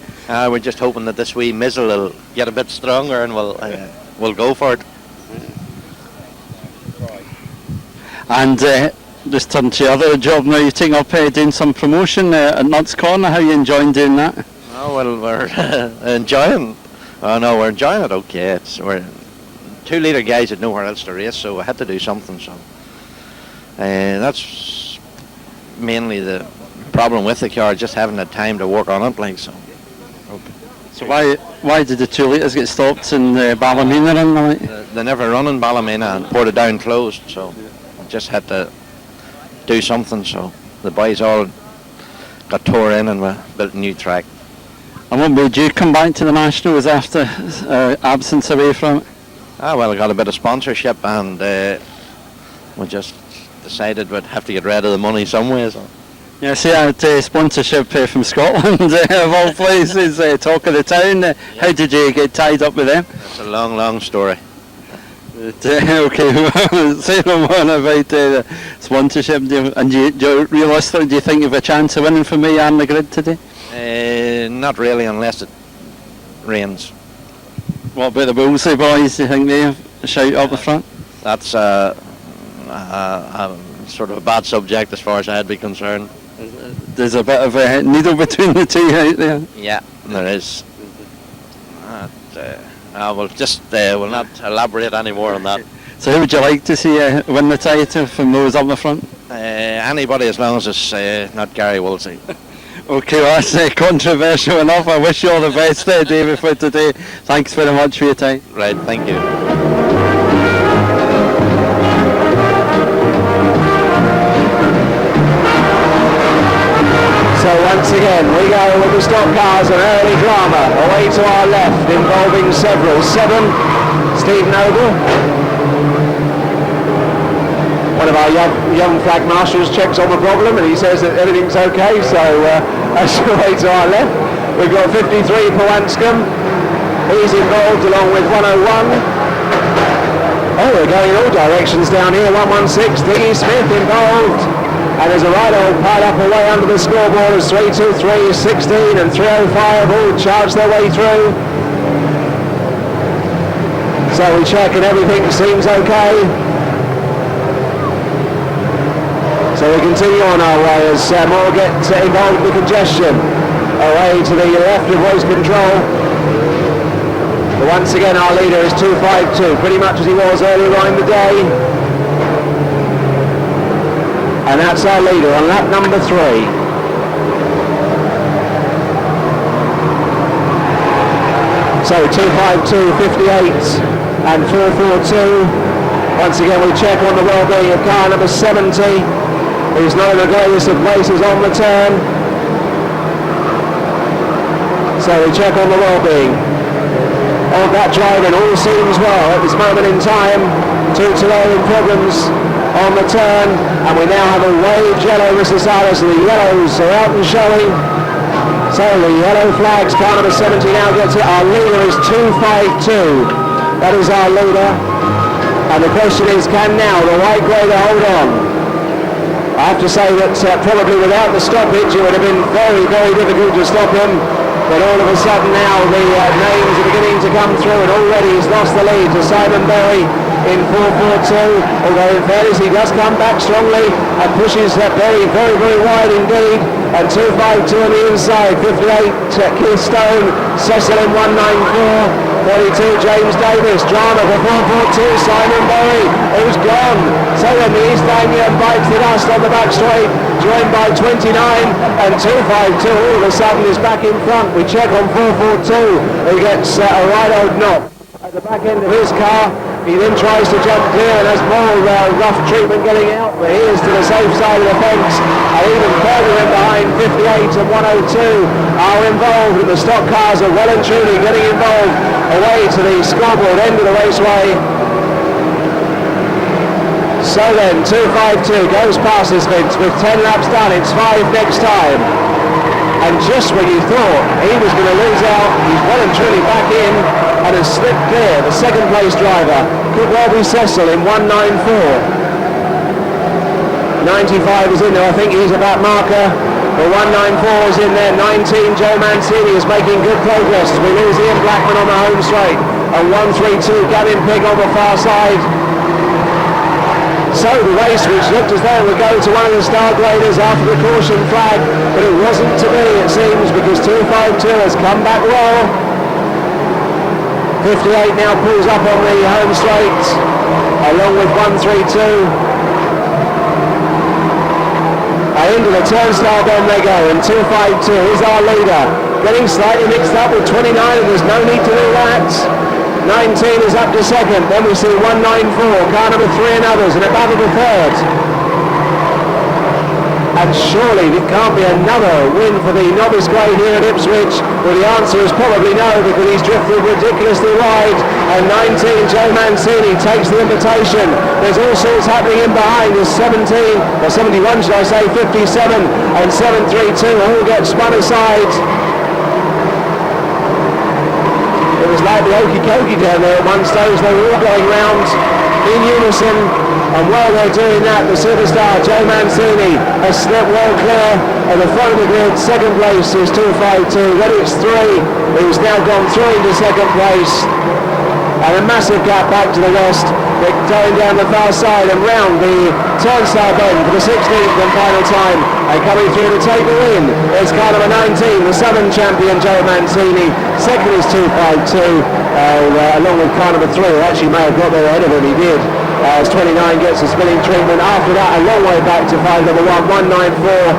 We're just hoping that this wee mizzle will get a bit stronger and we'll go for it. And just turn to your other job now. You're taking up doing some promotion at Nuts Corner. How are you enjoying doing that? Oh, well, we're enjoying. Oh no, we're enjoying it. Okay, we're 2-litre guys had nowhere else to race, so I had to do something. So that's mainly the problem with the car, just having the time to work on it, like so. So why did the 2 litres get stopped in Ballymena and like? They never run in Ballymena and Portadown closed, so I just had to do something. So the boys all got tore in and we built a new track. And what made you come back to the Nationals after absence away from it? Well, I got a bit of sponsorship and we just decided we'd have to get rid of the money somewhere. So. Yeah, see, I had sponsorship from Scotland, of all places, talk of the town. How did you get tied up with them? It's a long, long story. Okay, say no more about sponsorship. Realistically, do you think you have a chance of winning for me on the grid today? Not really, unless it rains. What about the Wolseley boys? Do you think they have a shout up the front? That's sort of a bad subject as far as I'd be concerned. There's a bit of a needle between the two out there. Yeah, there is. We'll not elaborate any more on that. So who would you like to see win the title from those up the front? Anybody, as long as it's not Gary Wolseley. Okay, well, that's controversial enough. I wish you all the best, David, for today. Thanks very much for your time. Right, thank you. So once again, we go with the stock cars and early drama away to our left, involving several. 7, Steve Noble. One of our young flag marshals checks on the problem and he says that everything's okay, so that's away to our left. We've got 53 Powanscombe. He's involved along with 101. Oh, we're going all directions down here. 116, Diggy Smith involved. And there's a right old pile up away under the scoreboard as 323, 16 and 305 all charge their way through. So we check and everything seems okay. So we continue on our way as more get involved with the congestion. Away to the left of voice control. But once again our leader is 252, pretty much as he was earlier on in the day. And that's our leader on lap number 3. So 252, 58 and 442. Once again we check on the well-being of car number 70, who's not in the greatest of places on the turn. So we check on the well-being of that driver, and all seems well at this moment in time. 2-2 in problems on the turn, and we now have a waved yellow, Mr. Salas, and the yellows are out and showing. So the yellow flags, car number 70 now gets it. Our leader is 252. That is our leader. And the question is, can now the white grader hold on? I have to say that probably without the stoppage it would have been very, very difficult to stop him. But all of a sudden now the names are beginning to come through, and already he's lost the lead to Simon Berry in 442. Although in fairness he does come back strongly and pushes Berry very, very wide indeed. And 252 on the inside, 58 Keith Stone, Cecil in 194. 32 James Davis, drama for 442, Simon Berry, who's gone. So then the East Anglian bites the dust on the back straight, joined by 29, and 252 all of a sudden is back in front. We check on 442, who gets a right old knock at the back end of his car. He then tries to jump clear and has more rough treatment getting out, but he is to the safe side of the fence, and even further in behind 58 and 102 are involved, and the stock cars are well and truly getting involved away to the scoreboard end of the raceway. So then 252 goes past his fence with 10 laps done. It's 5 next time, and just when you thought he was going to lose out, he's well and truly back in and has slipped clear. The second place driver could well be Cecil in 194. 95 is in there, I think he's about marker. But 194 is in there. 19 Joe Mancini is making good progress. We lose Ian Blackman on the home straight, and 132 Gavin Pigg on the far side. So the race, which looked as though it would go to one of the star graders after the caution flag, but it wasn't to be, it seems, because 252 has come back well. 58 now pulls up on the home straight, along with 132. Into the turnstile then they go, and 252 is our leader, getting slightly mixed up with 29, and there's no need to do that. 19 is up to second, then we see 194, car number 3 and others, and a battle for third. And surely it can't be another win for the novice grade here at Ipswich. Well, the answer is probably no, because he's drifted ridiculously wide. And 19, Joe Mancini, takes the invitation. There's all sorts happening in behind. There's 17, or 71 should I say, 57 and 732 all get spun aside. It was like the Okie Dokie down there at one stage. They were all going round in unison, and while they're doing that, the superstar Joe Mancini has slipped well clear at the front of the grid. Second place is 252, then it's 3, who's now gone through into second place, and a massive gap back to the rest. They're going down the far side and round the turnstile bend for the 16th and final time, and coming through to take the win is car number 19, the Southern champion Joe Mancini. Second is 252, along with car number 3, who actually may have got there ahead of him. He did. As 29 gets a spinning treatment. After that, a long way back to 5 number 1, 194,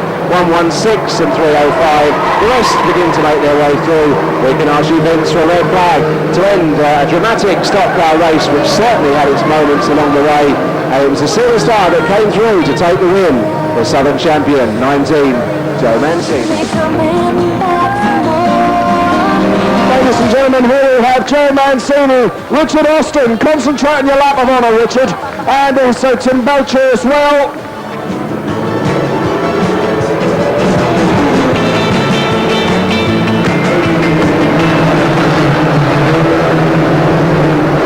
116 and 305. The rest begin to make their way through. We can ask you Vince for a red flag to end a dramatic stock car race, which certainly had its moments along the way. And it was a silver star that came through to take the win. The Southern champion, 19, Joe Mancini. Ladies and gentlemen, here we have Joe Mancini, Richard Austin, concentrate on your lap of honour, Richard, and also Tim Belcher as well.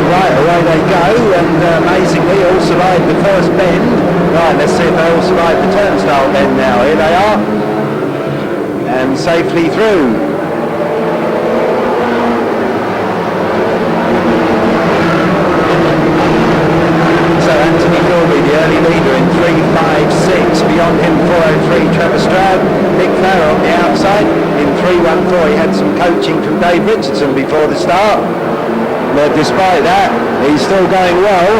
Right, away they go, and amazingly all survived the first bend. Right, let's see if they all survived the turnstile bend now. Here they are, and safely through. The early leader in 3.56, beyond him 4.03 Trevor Stroud, Nick Farrer on the outside in 3.14. He had some coaching from Dave Richardson before the start, but despite that he's still going well.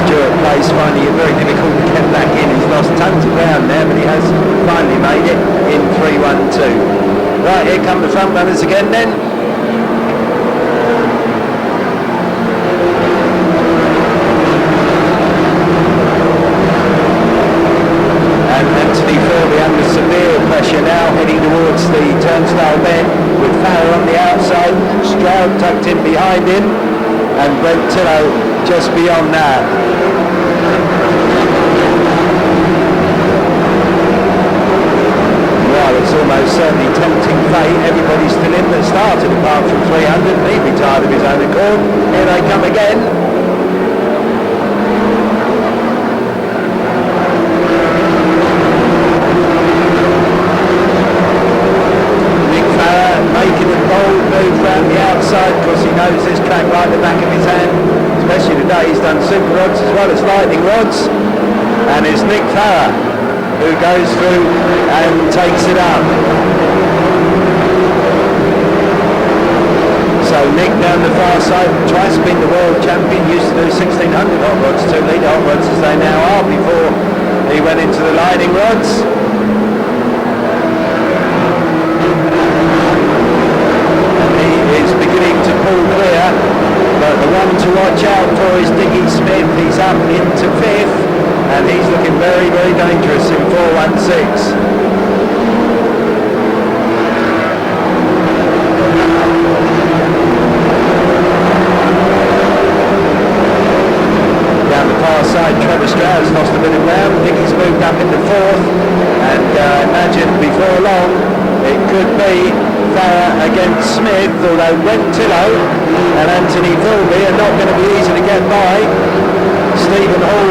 Stuart Place finding it very difficult to get back in. He's lost tons of ground there, but he has finally made it in 3.12. Right, here come the front runners again then. Under severe pressure now, heading towards the turnstile bend with Farrer on the outside, Stroud tucked in behind him, and Brent Tillo just beyond that. Well, it's almost certainly tempting fate. Everybody's still in that started apart from 300. He retired of his own accord. Here they come again. Making a bold move round the outside because he knows this track like the back of his hand, especially today. He's done super rods as well as lightning rods, and it's Nick Farrer who goes through and takes it up. So Nick down the far side, twice been the world champion, used to do 1600 hot rods, 2 litre hot rods as they now are, before he went into the lightning rods. Is beginning to pull clear, but the one to watch out for is Diggy Smith. He's up into 5th, and he's looking very, very dangerous in 4.16. Down the far side, Trevor Stroud's lost a bit of ground. Diggy's moved up into 4th, and imagine before long it could be Farrer against Smith, although Brent Tillo and Anthony Philby are not going to be easy to get by. Stephen Hall,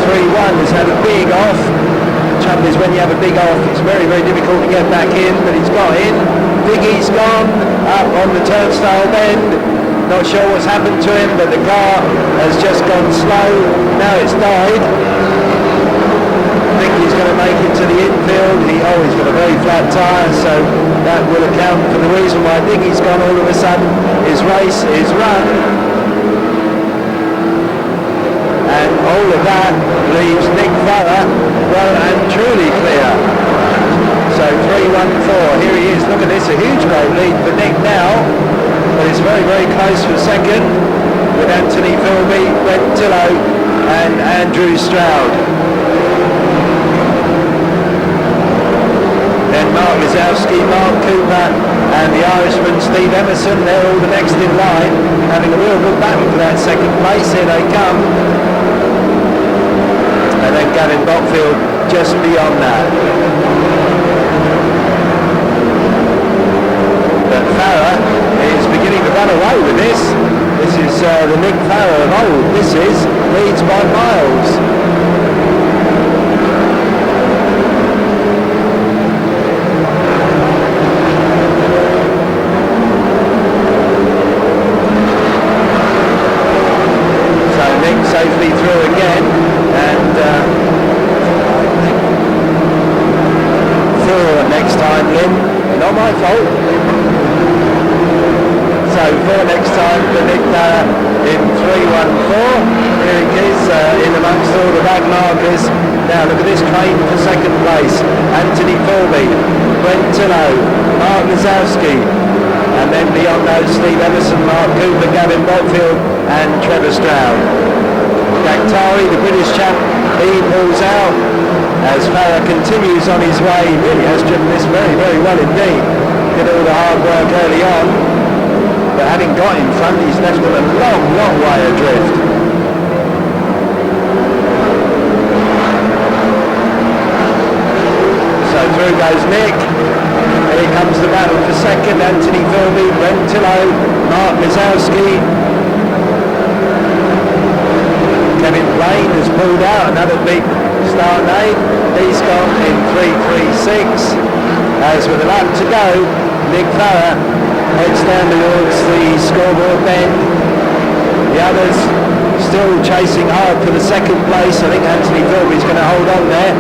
5.31, has had a big off. The trouble is when you have a big off, it's very, very difficult to get back in, but he's got in. Diggy's gone up on the turnstile bend. Not sure what's happened to him, but the car has just gone slow. Now it's died. I think he's going to make it to the infield. He's got a very flat tyre, so that will account for the reason why Diggy's gone all of a sudden. His race is run, and all of that leaves Nick Farrer well and truly clear. So 3.14, here he is. Look at this, a huge great lead for Nick now, but it's very, very close for second with Anthony Philby, Brent Tillo and Andrew Stroud. Then Mark Lisowski, Mark Cooper and the Irishman Steve Emerson, they're all the next in line, having a real good battle for that second place. Here they come. And then Gavin Bockfield just beyond that. Farah is beginning to run away with this. This is the Nick Farah of old. This is leads by miles. Safely through again, and through next time, Lynn. Not my fault. So for next time, the Nick Farah in 3:14. Here he is in amongst all the bag markers. Now look at this train for second place. Anthony Philby, Brent Tillow, Mark Lazowski, and then beyond those Steve Emerson, Mark Cooper, Gavin Botfield, and Trevor Stroud. Daktari, the British champ, he pulls out as Farah continues on his way. He really has driven this very, very well indeed. Did all the hard work early on, but having got in front, he's left them a long, long way adrift. So through goes Nick. Here comes the battle for second. Anthony Philby, Brent Tillow, Mark Lazowski. Kevin Blaine has pulled out, another big start name. He's gone in 3:36. As with a lap to go, Nick Farah heads down towards the scoreboard bend. The others still chasing hard for the second place. I think Anthony Philby's going to hold on there.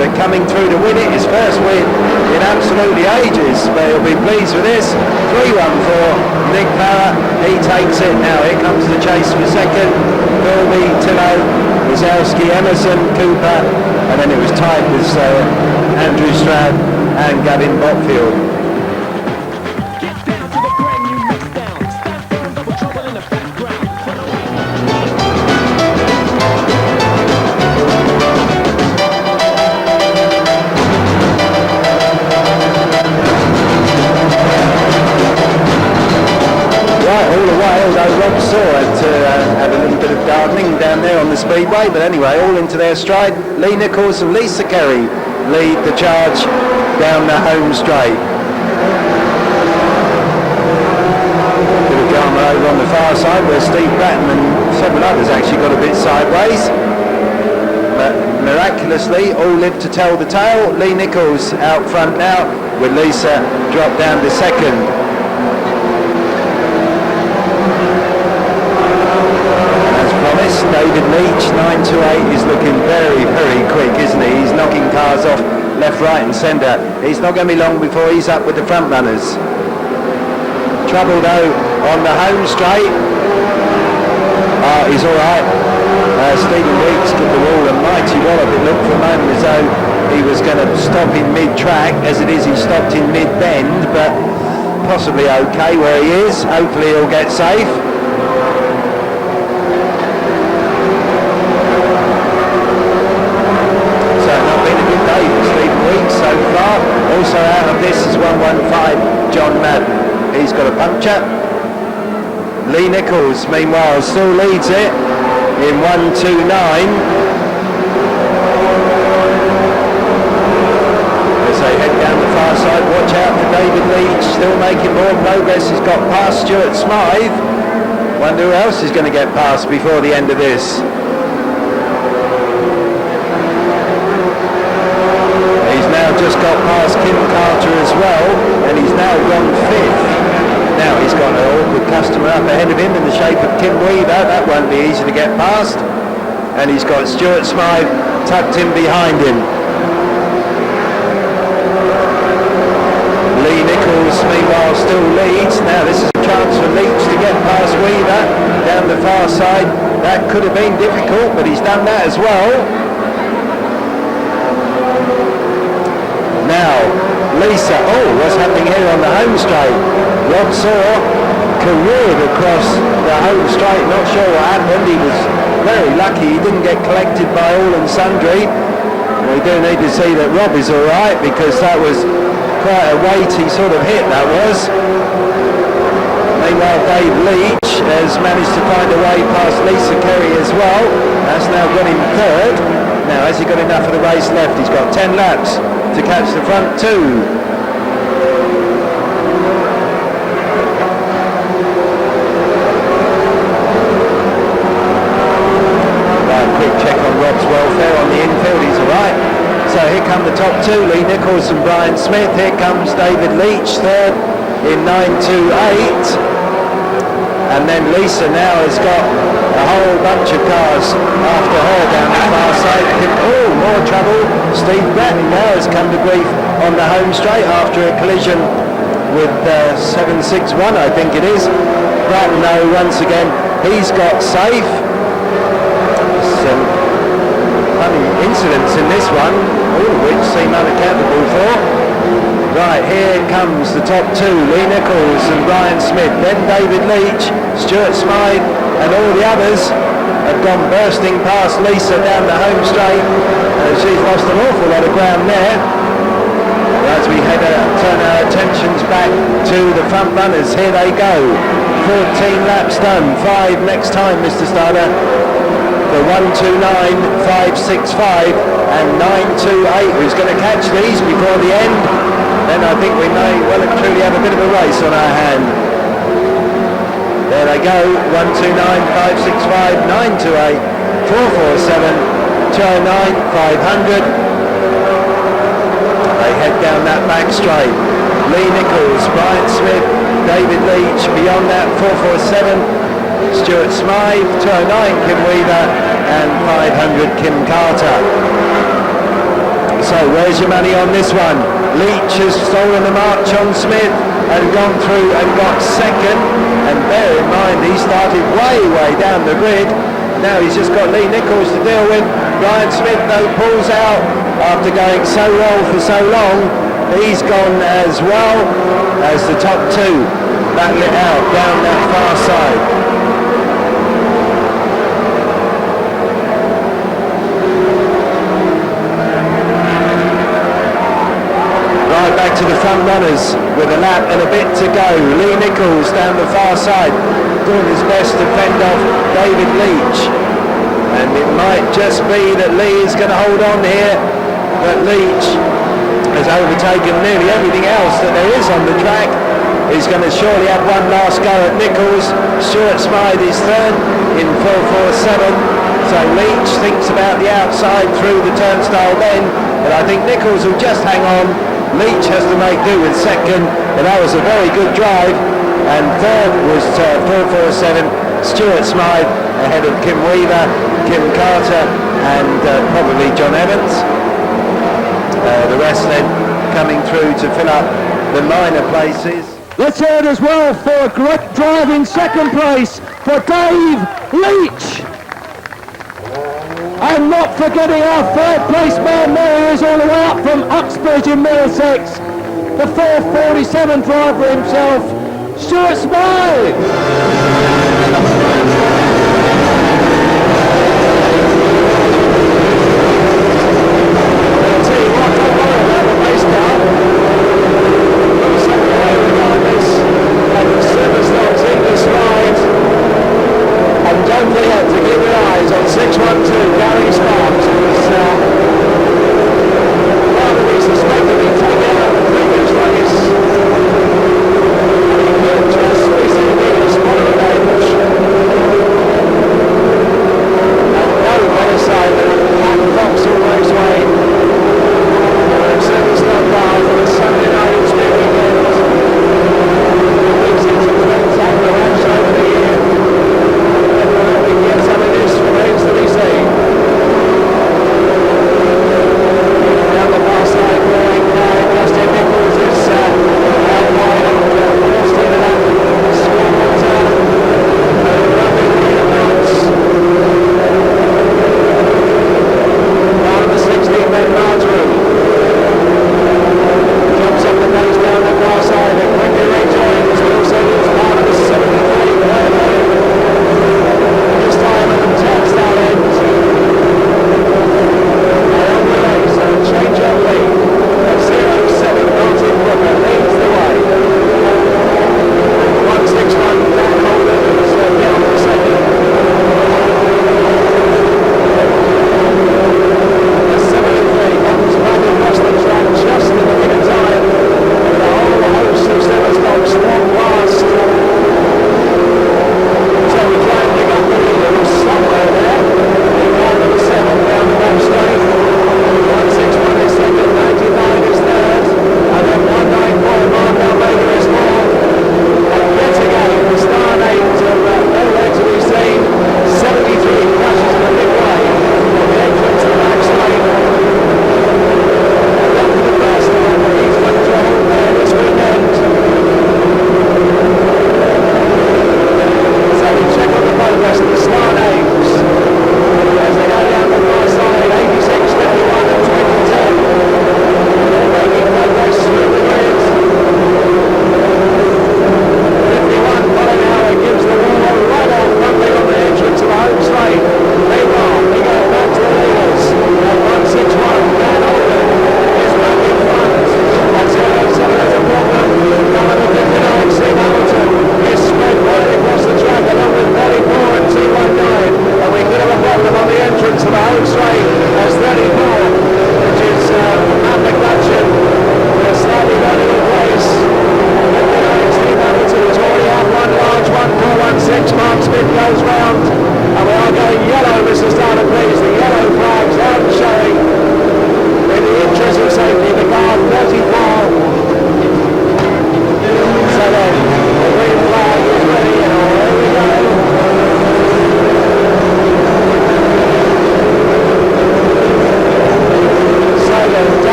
But coming through to win it, his first win in absolutely ages. But he'll be pleased with this. 3:14, Nick Farah, he takes it. Now here comes the chase for second. Philby, Tillow, Lazowski, Emerson, Cooper, and then it was tied with Andrew Stroud and Gavin Botfield. Had a little bit of gardening down there on the speedway, but anyway, all into their stride. Lee Nichols and Lisa Kerry lead the charge down the home straight. Bit of drama over on the far side where Steve Bratton and several others actually got a bit sideways, but miraculously all lived to tell the tale. Lee Nichols out front now, with Lisa dropped down to second. David Leach, 928, is looking very, very quick, isn't he? He's knocking cars off left, right and centre. He's not going to be long before he's up with the front runners. Trouble though on the home straight. He's all right. Stephen Weeks gave the wall a mighty wallop. It looked for a moment as though he was going to stop in mid-track. As it is, he stopped in mid-bend, but possibly okay where he is. Hopefully he'll get safe. Also out of this is 115, John Madden. He's got a puncture. Lee Nichols, meanwhile, still leads it in 129. As they head down the far side, watch out for David Leach, still making more progress. He's got past Stuart Smythe. Wonder who else is going to get past before the end of this. Just got past Kim Carter as well, and he's now gone fifth. Now he's got an awkward customer up ahead of him in the shape of Kim Weaver. That won't be easy to get past. And he's got Stuart Smythe tucked in behind him. Lee Nichols, meanwhile, still leads. Now this is a chance for Leach to get past Weaver down the far side. That could have been difficult, but he's done that as well. Now, Lisa, what's happening here on the home straight? Rob Saw careered across the home straight, not sure what happened. He was very lucky he didn't get collected by all and sundry. We do need to see that Rob is all right, because that was quite a weighty sort of hit, that was. Meanwhile, Dave Leach has managed to find a way past Lisa Kerry as well. That's now got him third. Now, has he got enough of the race left? He's got 10 laps to catch the front two. Rob's welfare on the infield, he's alright. So here come the top two, Lee Nichols and Brian Smith. Here comes David Leach, third in 928. And then Lisa now has got a whole bunch of cars after her down the far side. Oh, more trouble. Steve Bratton now has come to grief on the home straight after a collision with 761, I think it is. Bratton, though, once again, he's got safe. Some funny incidents in this one, all of which seem unaccountable for. Right, here comes the top two, Lee Nichols and Brian Smith, then David Leach, Stuart Smythe, and all the others have gone bursting past Lisa down the home straight. She's lost an awful lot of ground there. As we turn our attentions back to the front runners, here they go. 14 laps done, 5 next time, Mr. Starter. The 129.565 and 928. Who's going to catch these before the end? Then I think we may well and truly have a bit of a race on our hand. There they go, 129.565, 928, 447, 209, 500. They head down that back straight. Lee Nichols, Brian Smith, David Leach, beyond that 447, Stuart Smythe, 209, Kim Weaver, and 500, Kim Carter. So where's your money on this one? Leach has stolen the march on Smith and gone through and got second. And bear in mind, he started way down the grid. Now he's just got Lee Nichols to deal with. Brian Smith, though, pulls out after going so well for so long. He's gone as well as the top two battle it out down that far side. Right back to the front runners with a lap and a bit to go. Lee Nichols down the far side doing his best to fend off David Leach. And it might just be that Lee is going to hold on here, but Leach has overtaken nearly everything else that there is on the track. He's going to surely have one last go at Nichols. Stuart Smythe is third in 447. So Leach thinks about the outside through the turnstile then, but I think Nichols will just hang on. Leach has to make do with second, but that was a very good drive. And third was 447, Stuart Smythe ahead of Kim Weaver, Kim Carter, and probably John Evans. The rest then coming through to fill up the minor places. Let's hear it as well for a great drive in second place for Dave Leach. And not forgetting our third place man there is all the way up from Uxbridge in Middlesex, the 447 driver himself, Stuart Smythe. And don't forget to keep your eyes on 612 Gary Sparks, who was rather suspected of taking out the previous race. Just recently spotted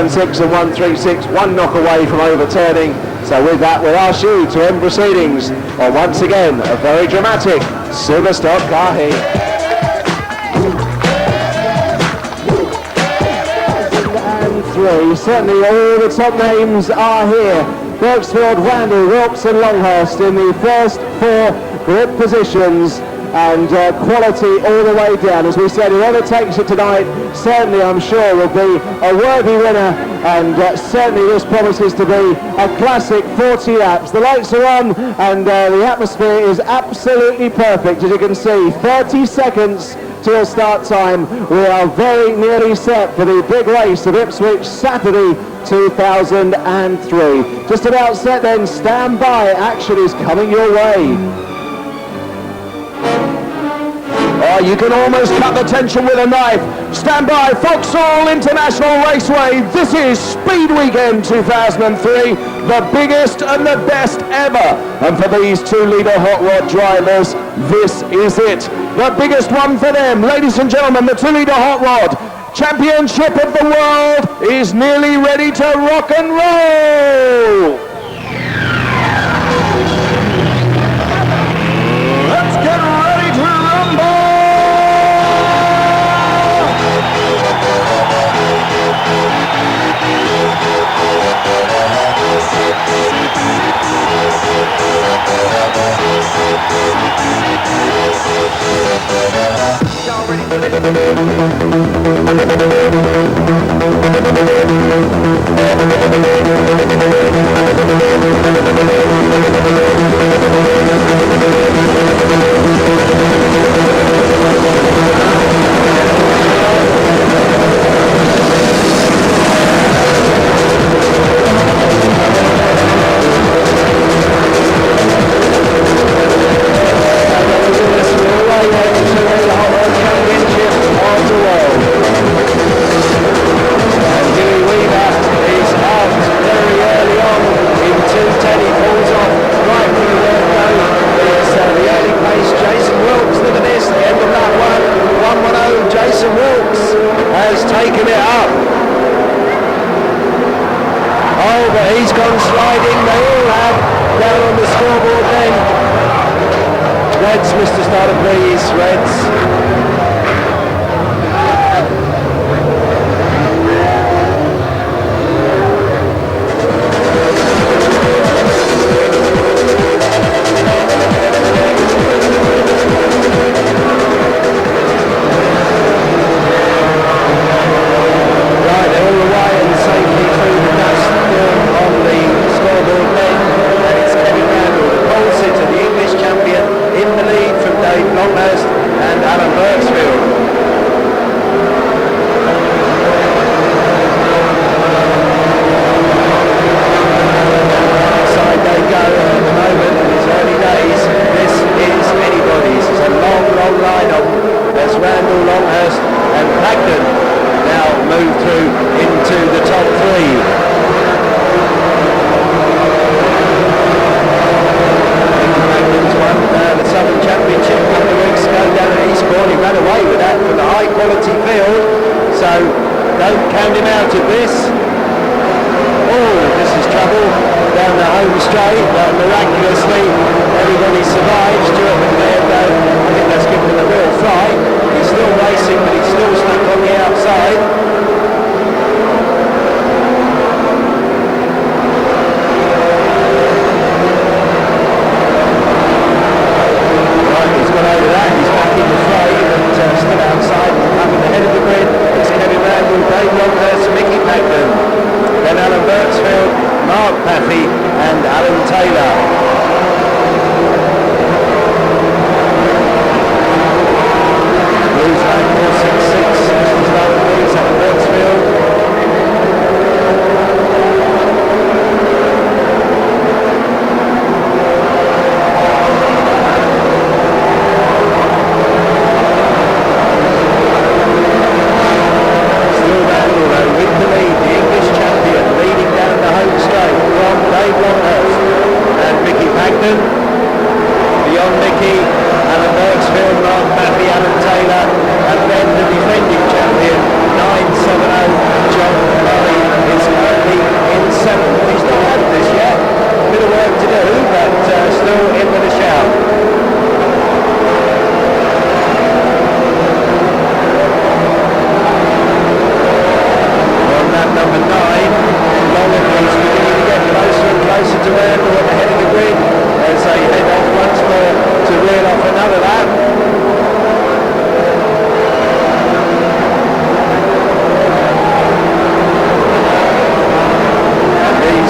136 and 136, one knock away from overturning. So with that, we'll ask you to end proceedings on once again a very dramatic Superstock car heat. Certainly all the top names are here. Berksfield, Randall, Wilkes and Longhurst in the first 4 grid positions, and quality all the way down. As we said, whoever takes it tonight certainly, I'm sure, will be a worthy winner, and certainly this promises to be a classic 40 laps. The lights are on and the atmosphere is absolutely perfect. As you can see, 30 seconds to a start time. We are very nearly set for the big race of Ipswich Saturday 2003. Just about set then, stand by, action is coming your way. Oh, you can almost cut the tension with a knife. Stand by, Vauxhall International Raceway. This is Speed Weekend 2003, the biggest and the best ever. And for these 2-litre hot rod drivers, this is it. The biggest one for them. Ladies and gentlemen, the 2-litre hot rod championship of the world is nearly ready to rock and roll. Let's get ready to rumble.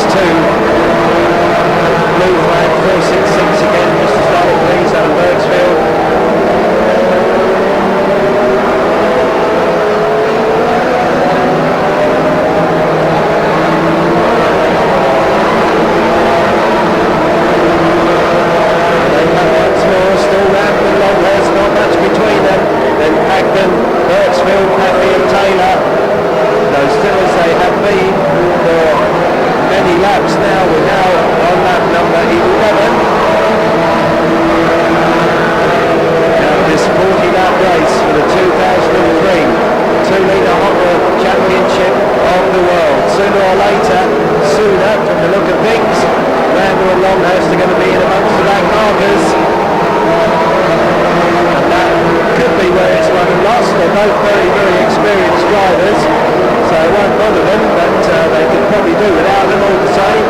2. Blue flag 466 again, Mr. Starter please, out of Bergsfield. They come once more, still Ramble and Longhurst, not much between them. Then Pagden, Bergsfield, Paffy and Taylor. Though still as they have been for many laps now, we're now on lap number 11. Now this 40-lap race for the 2003 2-litre Hot Rod Championship of the World. Sooner or later, sooner from the look of things, Randall and Longhurst are going to be in amongst the back markers. And that could be where it's won and lost. They're both very, very experienced drivers, so it won't bother them, but they could probably do without them all the same.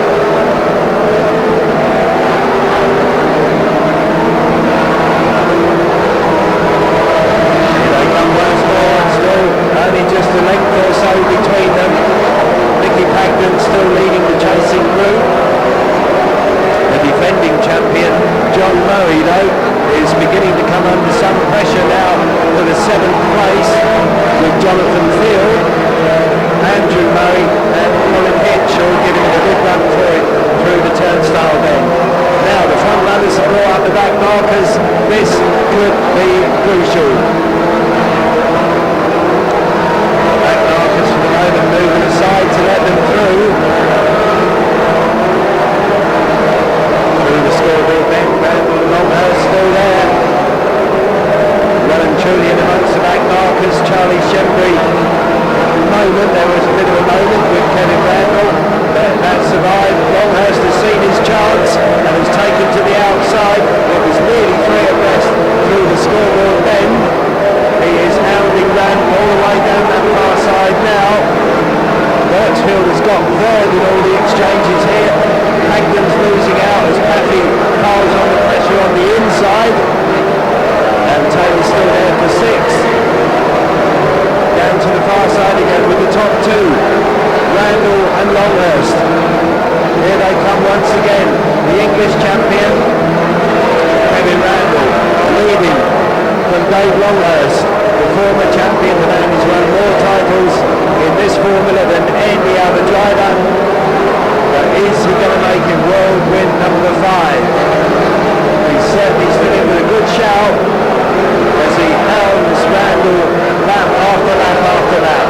Here they come once more, and still only just a length or so between them. Mickey Pagden still leading the chasing group. The defending champion, John Murray, though, is beginning to come under some pressure now for the 7th place with Jonathan Field, Andrew Murray and Colin Hitch all giving it a good run for it through the turnstile bend. Now the front runners have brought up the back markers. This could be crucial. Back markers for the moment moving aside to let them through. Through the scoreboard bend, Randall and Longhurst still there. Well and truly in amongst the back markers, Charlie Shembry. Moment, there was a bit of a moment with Kevin Randall, but that survived. Longhurst has seen his chance and has taken to the outside. It was nearly 3 abreast through the scoreboard bend. He is hounding Randall all the way down that far side now. Bergsfield has got third in all the exchanges here. Pagden's losing out as Paffy piles on the pressure on the inside. And Taylor's still there for 6th. Down to the far side again with the top 2, Randall and Longhurst. Here they come once again, the English champion, Kevin Randall, leading from Dave Longhurst, the former champion. The man has won more titles in this formula than any other driver. But is he going to make it world win number 5? He's certainly still in with a good shout as he hounds Randall lap after lap after lap.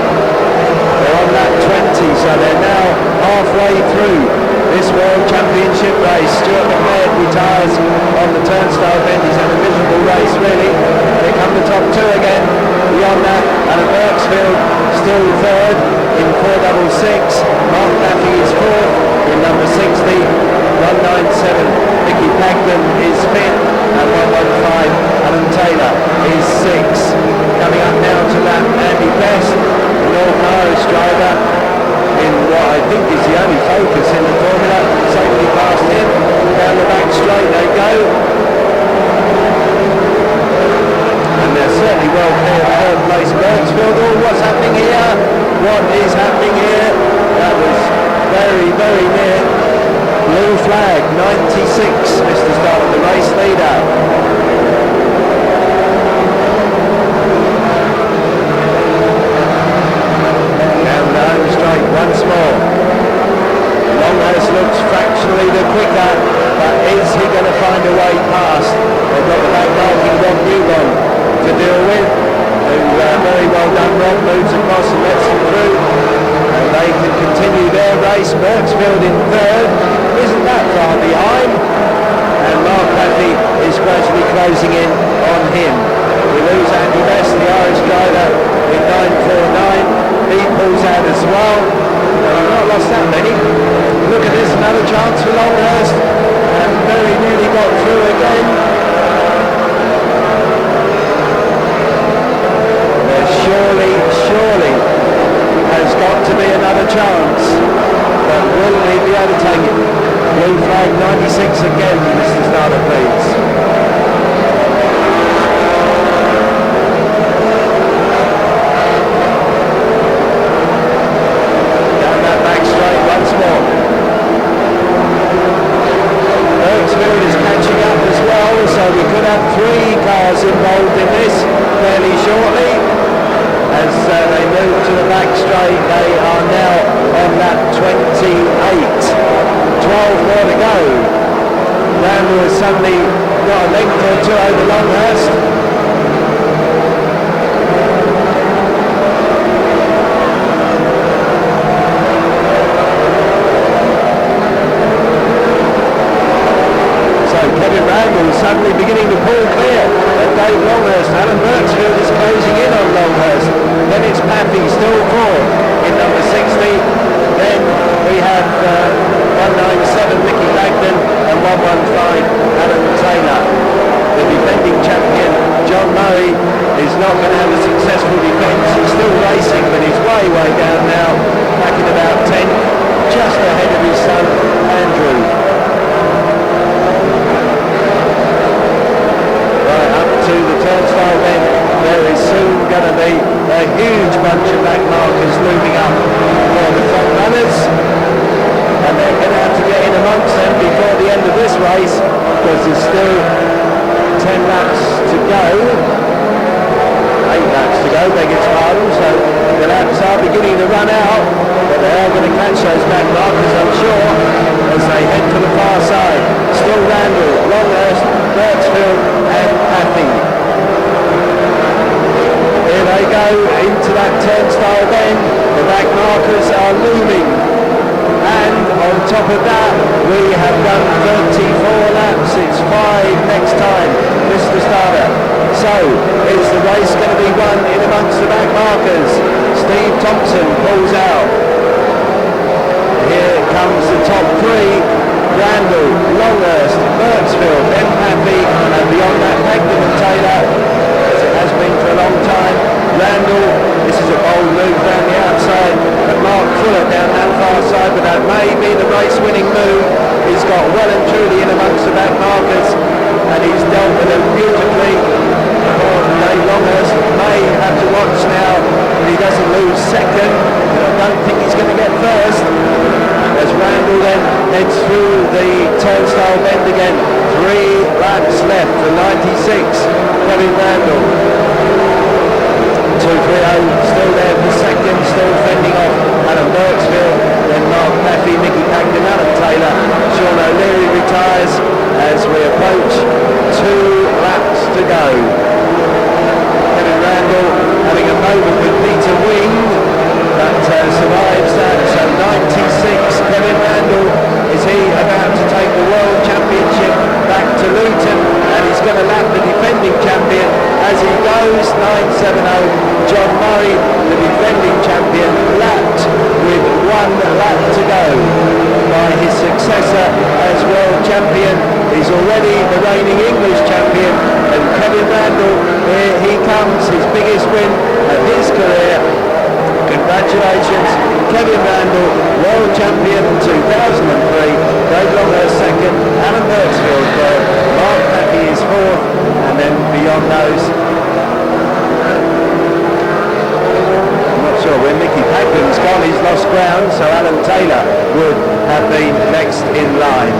They're on lap 20, so they're now halfway through this World Championship race. Stuart McLeod retires on the turnstile bend. He's had a miserable race, really. Here come the top 2 again. Beyond that, Alan Bergsfield still 3rd in 466. Mark Paffy is 4th in number 60. 197. Mickey Pagden is 5th, and 115. Alan Taylor is 6th. Coming up now to that Andy Best, the Northern Irish driver, in what I think is the only focus in the formula. Safely past him. Down the back straight they go. And they're certainly well clear of 3rd place Bergsfield. Oh, what's happening here? What is happening here? That was very, very near. Blue flag, 96 is the start of the race leader. Down the home straight once more. Longhurst looks fractionally the quicker, but is he going to find a way past? They've got the back marking Rob Newman to deal with, who very well done. Rob moves across and lets them through, and they can continue their race. Bergsfield in 3rd, isn't that far behind, and Mark Paffy is gradually closing in on him. We lose Andy Best, the Irish driver, in 949. He pulls out as well. We've not lost that many. Look at this, another chance for Longhurst, and very nearly got through again. There surely has got to be another chance, but will he be able to take it? Blue flag 96 again, Mr. Starter, please. Down that back straight once more. 12 more to go. Randall has suddenly got a length or two over Longhurst. Kevin Randall suddenly beginning to pull clear of Dave Longhurst. Alan Birchfield is closing in on Longhurst. Then it's Pappy still fourth in number 60. Then we have 197 Mickey Bagden and 115 Alan Taylor. The defending champion John Murray is not going to have a successful defence. He's still racing, but he's way down now, back in about 10th, just ahead of his son Andrew. To the turnstile then, there is soon going to be a huge bunch of back markers moving up for the front runners, and they're going to have to get in amongst them before the end of this race, because there's still 10 laps to go, 8 laps to go, beg its pardon, so the laps are beginning to run out, but they are going to catch those back markers, I'm sure, as they head to the far side. Still Randall, Longhurst, Birchfield and Pappy. Here they go into that turnstile bend. The back markers are looming. And on top of that, we have done 34 laps. It's 5 next time, Mr. Starter. So, is the race going to be won in amongst the back markers? Steve Thompson pulls out. Here comes the top three. Randall, Longhurst, Birchfield, then Pappy, and beyond that, Bagden and Taylor, as it has been for a long time. Randall, this is a bold move down the outside, and Mark Fuller down that far side, but that may be the race-winning move. He's got well and truly in amongst the back markers, and he's dealt with them beautifully. Dave Longhurst may have to watch now that he doesn't lose second, but I don't think he's going to get first. As Randall then heads through the turnstile bend again. 3 laps left for 96. Kevin Randall. 230 still there for second, still fending off Alan Birchfield. Then Mark Pappy, Mickey Bagden, Alan Taylor. Sean O'Leary retires as we approach 2 laps to go. Kevin Randall having a moment with Peter Wing. That survives that, so 96, Kevin Randall, is he about to take the World Championship back to Luton, and he's going to lap the defending champion as he goes, 970, John Murray, the defending champion, lapped with 1 lap to go by his successor as World Champion. He's already the reigning English champion, and Kevin Randall, here he comes, his biggest win of his career. Congratulations, Kevin Randall, World Champion 2003, Dave Longhurst second, Alan Birchfield third, Mark Pappy is fourth, and then beyond those, I'm not sure where Mickey Bagden's gone, he's lost ground, so Alan Taylor would have been next in line.